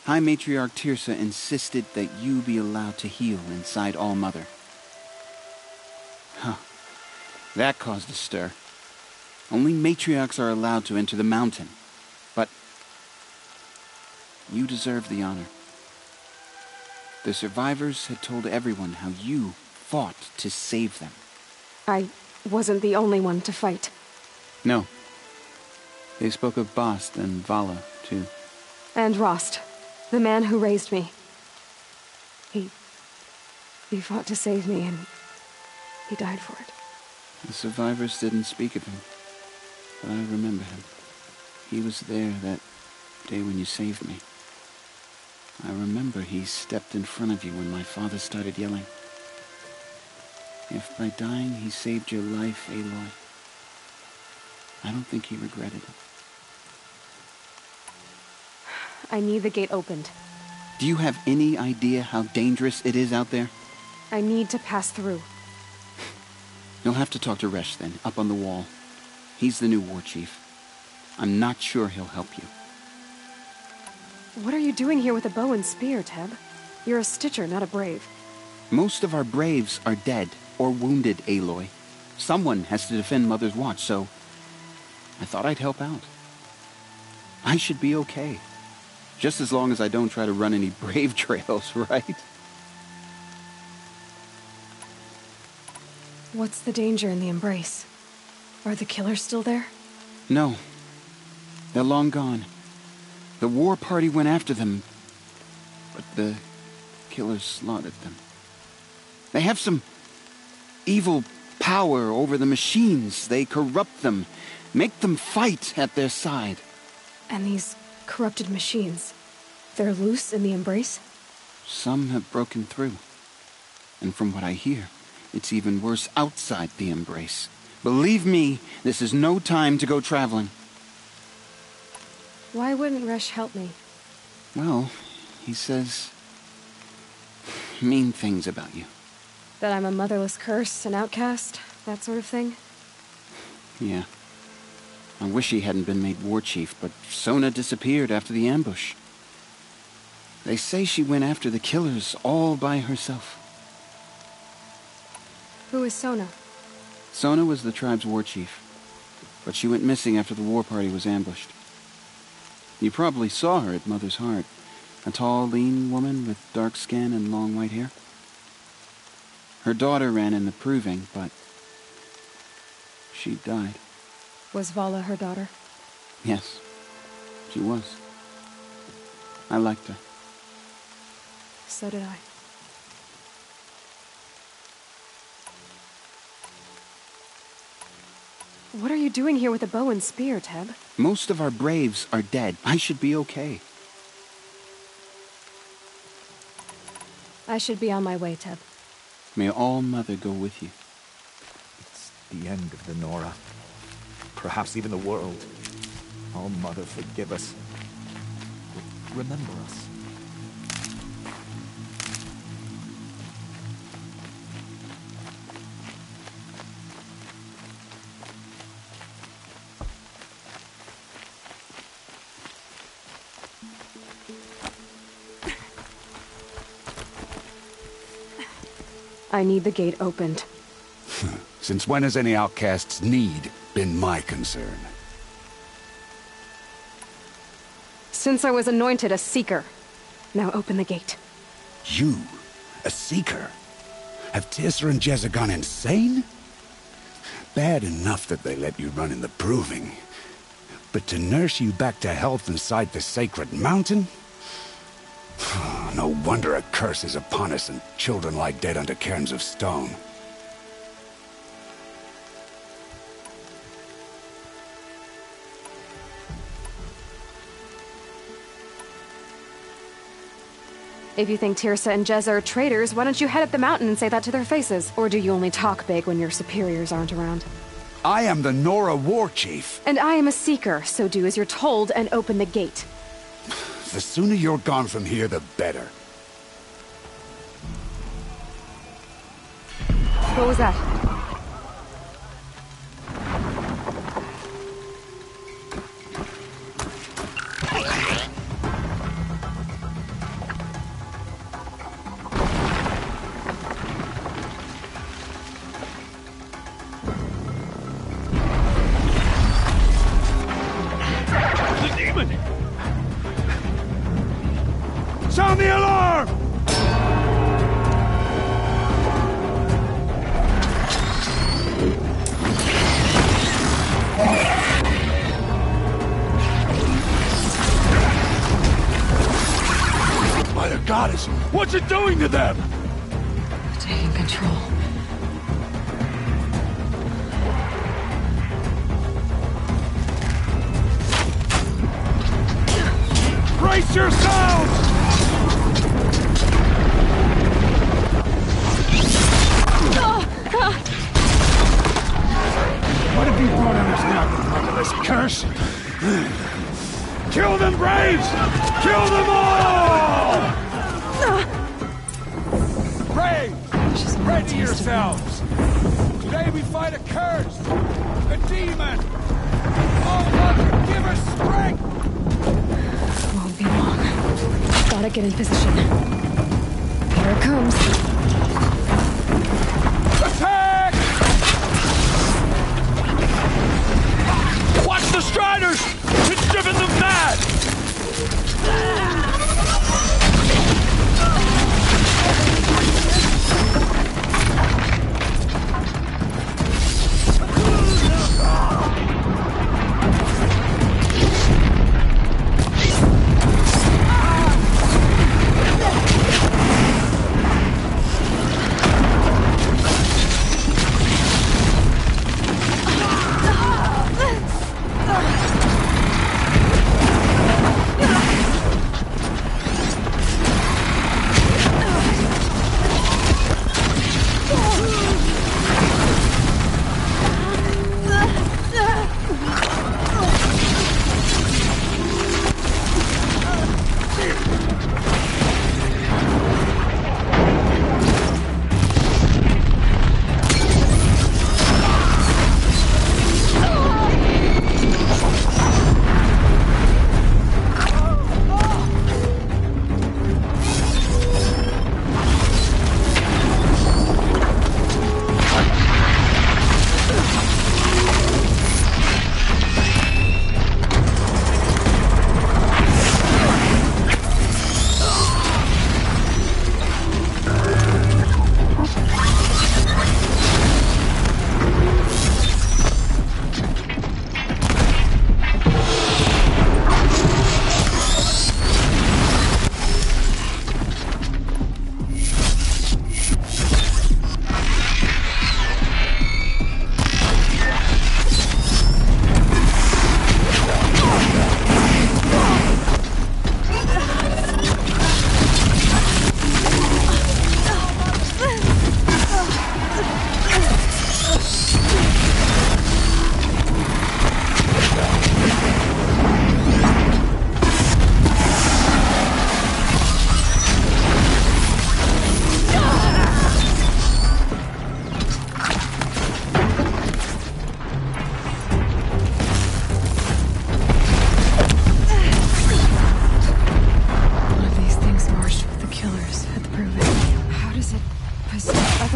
High Matriarch Tirsa insisted that you be allowed to heal inside All-Mother. Huh. That caused a stir. Only matriarchs are allowed to enter the mountain. But you deserve the honor. The survivors had told everyone how you fought to save them. I wasn't the only one to fight. No. They spoke of Bast and Vala, too. And Rost, the man who raised me. He fought to save me, and he died for it. The survivors didn't speak of him, but I remember him. He was there that day when you saved me. I remember he stepped in front of you when my father started yelling. If by dying he saved your life, Aloy, I don't think he regretted it. I need the gate opened. Do you have any idea how dangerous it is out there? I need to pass through. You'll have to talk to Resh then, up on the wall. He's the new war chief. I'm not sure he'll help you. What are you doing here with a bow and spear, Teb? You're a Stitcher, not a Brave. Most of our Braves are dead or wounded, Aloy. Someone has to defend Mother's Watch, so I thought I'd help out. I should be okay. Just as long as I don't try to run any Brave trails, right? What's the danger in the Embrace? Are the killers still there? No. They're long gone. The war party went after them, but the killers slaughtered them. They have some evil power over the machines. They corrupt them, make them fight at their side. And these corrupted machines, they're loose in the Embrace? Some have broken through. And from what I hear, it's even worse outside the Embrace. Believe me, this is no time to go traveling. Why wouldn't Resh help me? Well, he says mean things about you. That I'm a motherless curse, an outcast, that sort of thing? Yeah. I wish he hadn't been made war chief, but Sona disappeared after the ambush. They say she went after the killers all by herself. Who is Sona? Sona was the tribe's war chief, but she went missing after the war party was ambushed. You probably saw her at Mother's Heart. A tall, lean woman with dark skin and long white hair. Her daughter ran in the proving, but she died. Was Vala her daughter? Yes, she was. I liked her. So did I. What are you doing here with a bow and spear, Teb? Most of our braves are dead. I should be okay. I should be on my way, Teb. May All-Mother go with you. It's the end of the Nora. Perhaps even the world. All-Mother, forgive us. Remember us. I need the gate opened. Since when has any outcast's need been my concern? Since I was anointed a seeker. Now open the gate. You? A seeker? Have Tissa and Jezza gone insane? Bad enough that they let you run in the proving. But to nurse you back to health inside the sacred mountain? No wonder a curse is upon us and children lie dead under cairns of stone. If you think Tirsa and Jezza are traitors, why don't you head up the mountain and say that to their faces? Or do you only talk big when your superiors aren't around? I am the Nora war chief. And I am a seeker, so do as you're told and open the gate. The sooner you're gone from here, the better. What was that? The demon! Sound the alarm! By the goddess, what's it doing to them? Taking control. Brace yourselves! What have you brought on us now, motherless curse? Kill them, braves! Kill them all! Braves, ready yourselves! Today we fight a curse, a demon! Oh, Mother, give us strength! Won't be long. Gotta get in position. Here it comes. Attack! Watch the Striders! It's driven them mad!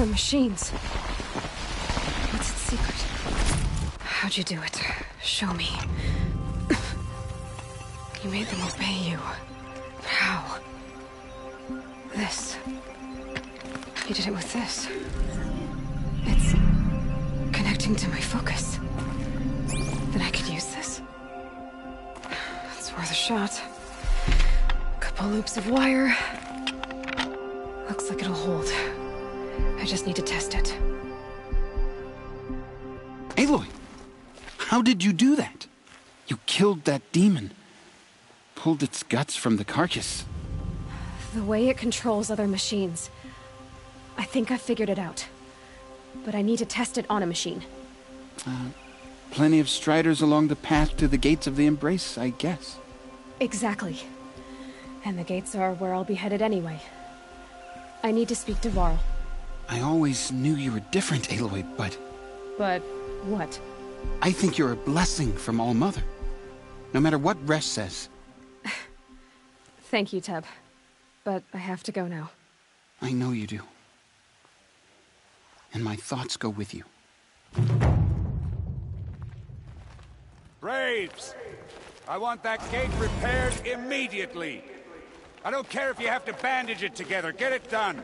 other machines. What's its secret? How'd you do it? Show me. You made them obey you. How? This. You did it with this. It's connecting to my focus. Then I could use this. It's worth a shot. Couple loops of wire. Looks like it'll hold. I just need to test it. Aloy! How did you do that? You killed that demon. Pulled its guts from the carcass. The way it controls other machines. I think I figured it out. But I need to test it on a machine. Plenty of striders along the path to the gates of the Embrace, I guess. Exactly. And the gates are where I'll be headed anyway. I need to speak to Varl. I always knew you were different, Aloy, but... But what? I think you're a blessing from All-Mother. No matter what Resh says. Thank you, Teb. But I have to go now. I know you do. And my thoughts go with you. Braves! I want that gate repaired immediately. I don't care if you have to bandage it together. Get it done.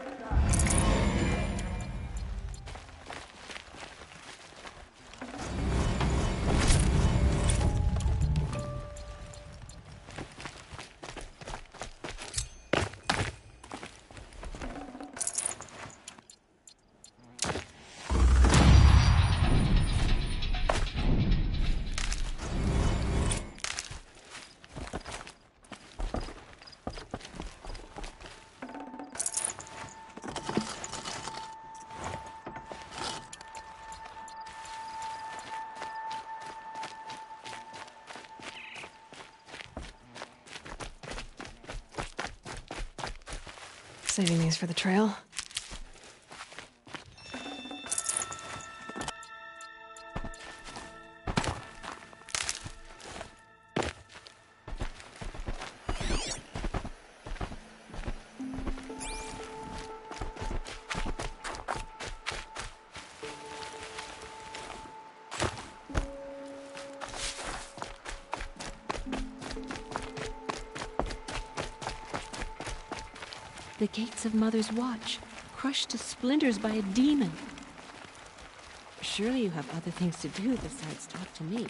Saving these for the trail. The gates of Mother's Watch, crushed to splinters by a demon. Surely you have other things to do besides talk to me.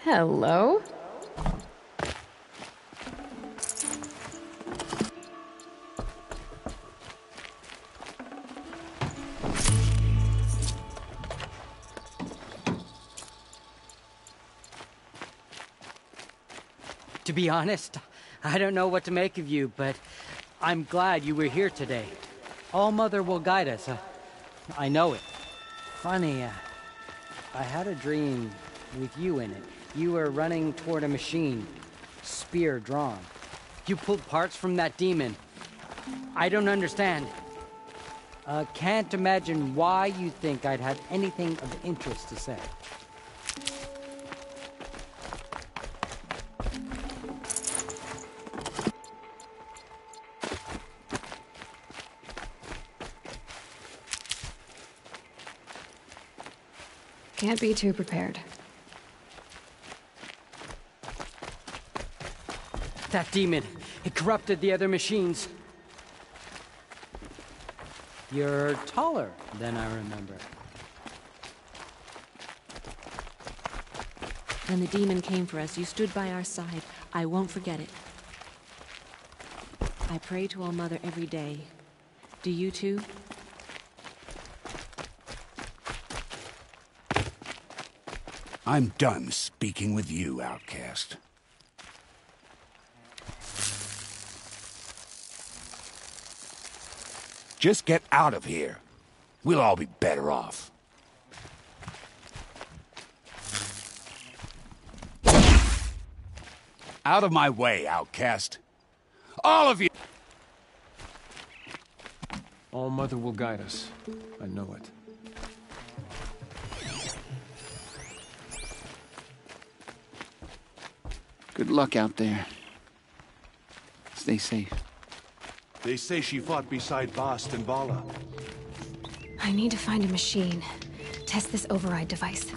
Hello? To be honest, I don't know what to make of you, but I'm glad you were here today. All-Mother will guide us. I know it. Funny, I had a dream with you in it. You were running toward a machine, spear drawn. You pulled parts from that demon. I don't understand. Can't imagine why you think I'd have anything of interest to say. Can't be too prepared. That demon, it corrupted the other machines. You're taller than I remember. When the demon came for us, you stood by our side. I won't forget it. I pray to All-Mother every day. Do you too? I'm done speaking with you, outcast. Just get out of here. We'll all be better off. Out of my way, outcast. All of you! All-Mother will guide us. I know it. Good luck out there. Stay safe. They say she fought beside Bast and Bala. I need to find a machine. Test this override device.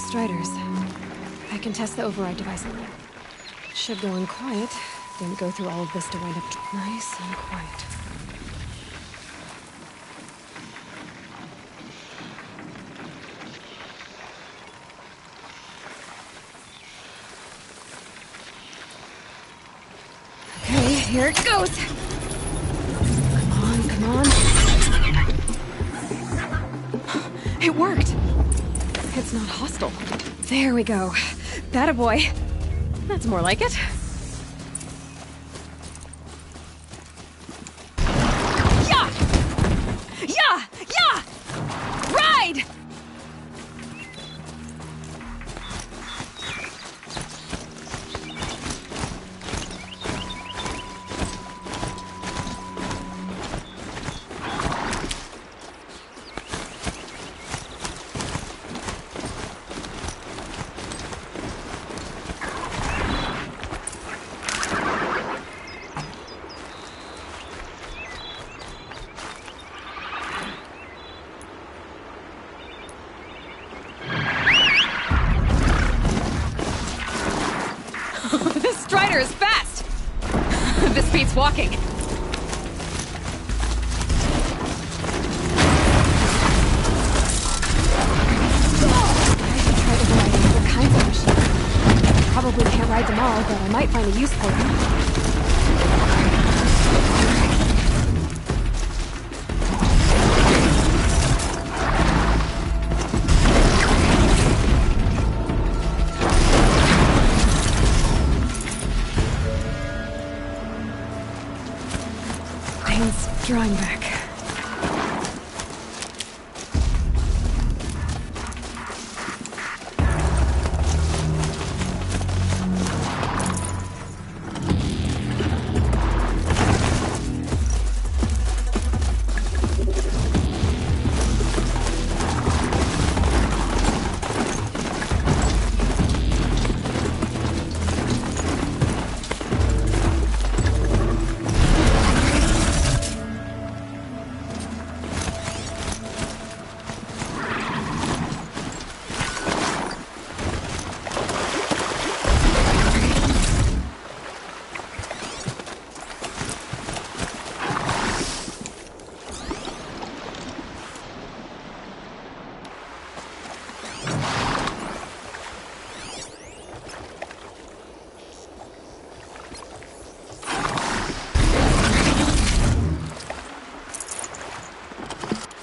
Striders. I can test the override device. It should go in quiet. Didn't go through all of this to wind up nice and quiet. Okay, here it goes. Come on, come on. It worked. It's not hostile. There we go. That a boy. That's more like it. Yeah! Yeah! Yeah! Ride! This Strider is fast! This beats walking. I should try overriding other kinds of machines. Probably can't ride them all, but I might find a use for them. Drawing back.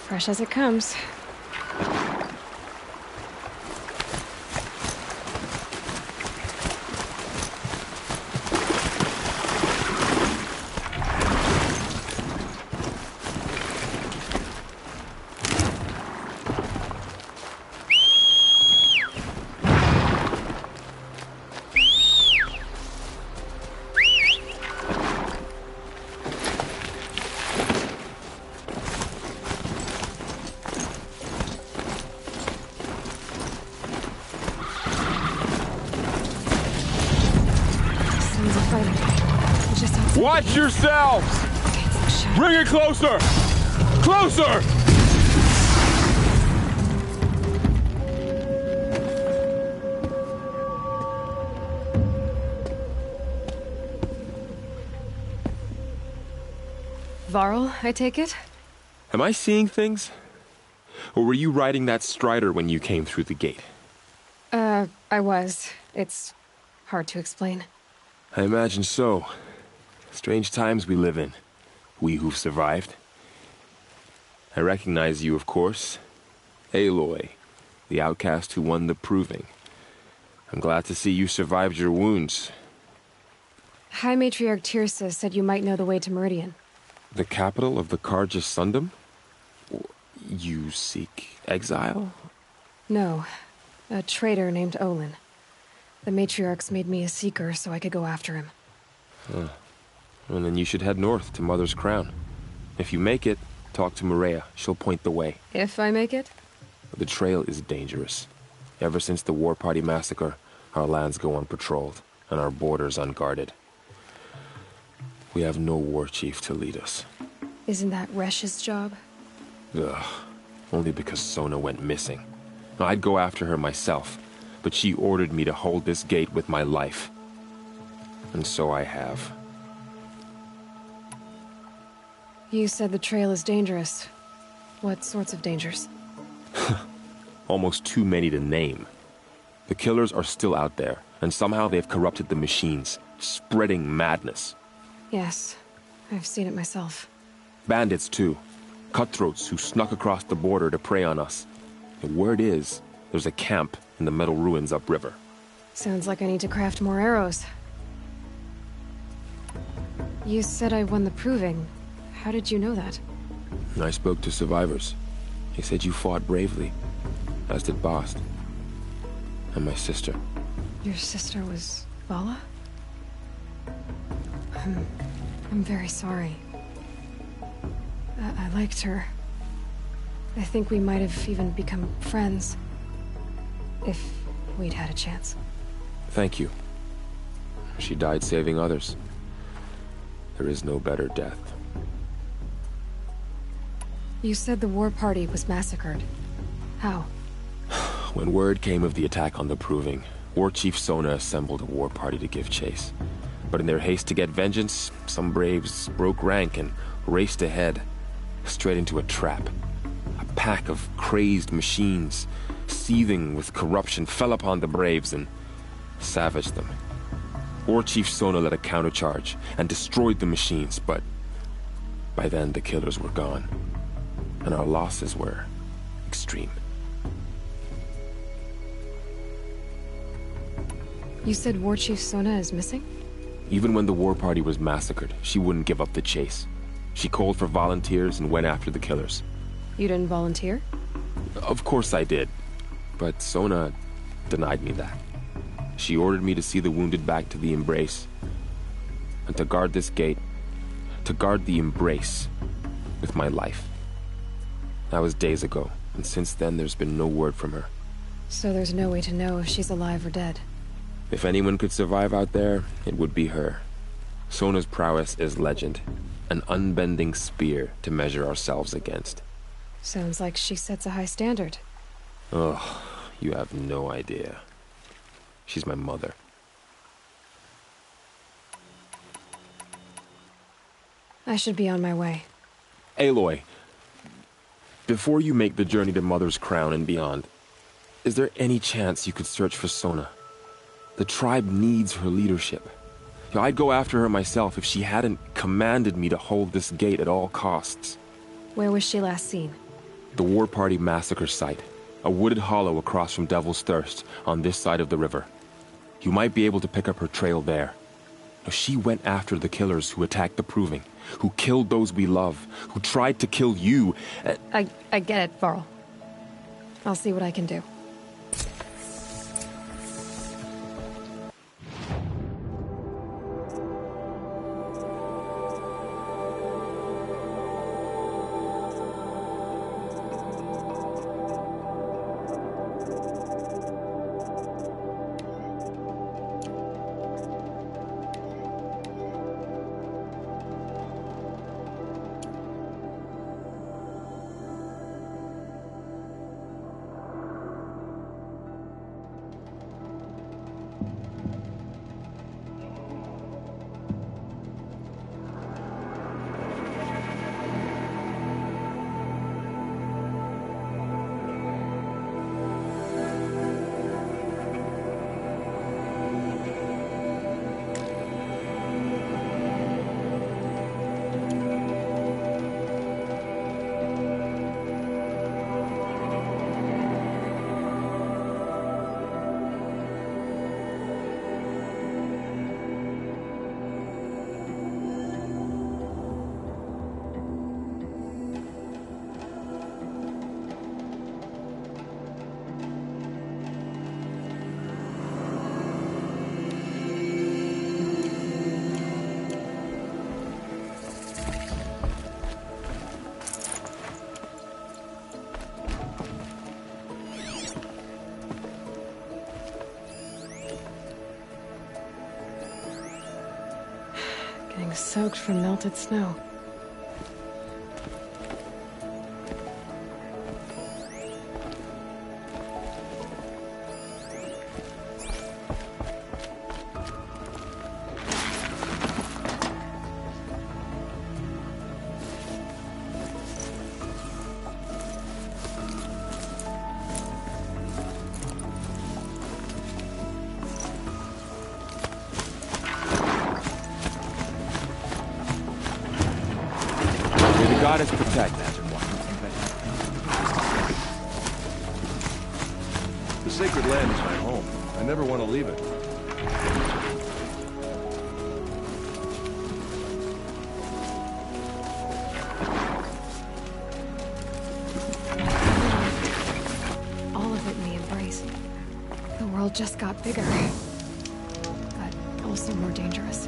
Fresh as it comes. Watch yourselves! Bring it closer! Closer! Varl, I take it? Am I seeing things? Or were you riding that Strider when you came through the gate? I was. It's hard to explain. I imagine so. Strange times we live in. We who've survived. I recognize you, of course. Aloy, the outcast who won the proving. I'm glad to see you survived your wounds. High Matriarch Tirsa said you might know the way to Meridian. The capital of the Carja Sundom? You seek exile? No. A traitor named Olin. The Matriarchs made me a seeker so I could go after him. Huh. Well, then you should head north to Mother's Crown. If you make it, talk to Maria. She'll point the way. If I make it? The trail is dangerous. Ever since the War Party massacre, our lands go unpatrolled, and our borders unguarded. We have no war chief to lead us. Isn't that Resh's job? Ugh. Only because Sona went missing. I'd go after her myself, but she ordered me to hold this gate with my life. And so I have. You said the trail is dangerous. What sorts of dangers? Almost too many to name. The killers are still out there, and somehow they've corrupted the machines, spreading madness. Yes, I've seen it myself. Bandits, too. Cutthroats who snuck across the border to prey on us. The word is, there's a camp in the metal ruins upriver. Sounds like I need to craft more arrows. You said I won the proving. How did you know that? I spoke to survivors. They said you fought bravely, as did Bast. And my sister. Your sister was Vala? I'm very sorry. I liked her. I think we might have even become friends. If we'd had a chance. Thank you. She died saving others. There is no better death. You said the war party was massacred. How? When word came of the attack on the Proving, War Chief Sona assembled a war party to give chase. But in their haste to get vengeance, some braves broke rank and raced ahead, straight into a trap. A pack of crazed machines, seething with corruption, fell upon the braves and savaged them. War Chief Sona led a countercharge and destroyed the machines, but by then the killers were gone, and our losses were extreme. You said War Chief Sona is missing? Even when the war party was massacred, she wouldn't give up the chase. She called for volunteers and went after the killers. You didn't volunteer? Of course I did, but Sona denied me that. She ordered me to see the wounded back to the Embrace, and to guard this gate, to guard the Embrace with my life. That was days ago, and since then there's been no word from her. So there's no way to know if she's alive or dead. If anyone could survive out there, it would be her. Sona's prowess is legend, an unbending spear to measure ourselves against. Sounds like she sets a high standard. Oh, you have no idea. She's my mother. I should be on my way. Aloy, before you make the journey to Mother's Crown and beyond, is there any chance you could search for Sona? The tribe needs her leadership. I'd go after her myself if she hadn't commanded me to hold this gate at all costs. Where was she last seen? The War Party massacre site. A wooded hollow across from Devil's Thirst, on this side of the river. You might be able to pick up her trail there. She went after the killers who attacked the Proving, who killed those we love, who tried to kill you. I get it, Varl. I'll see what I can do. Soaked from melted snow. goddess protect. The sacred land is my home. I never want to leave it. All of it in the embrace. The world just got bigger. But also more dangerous.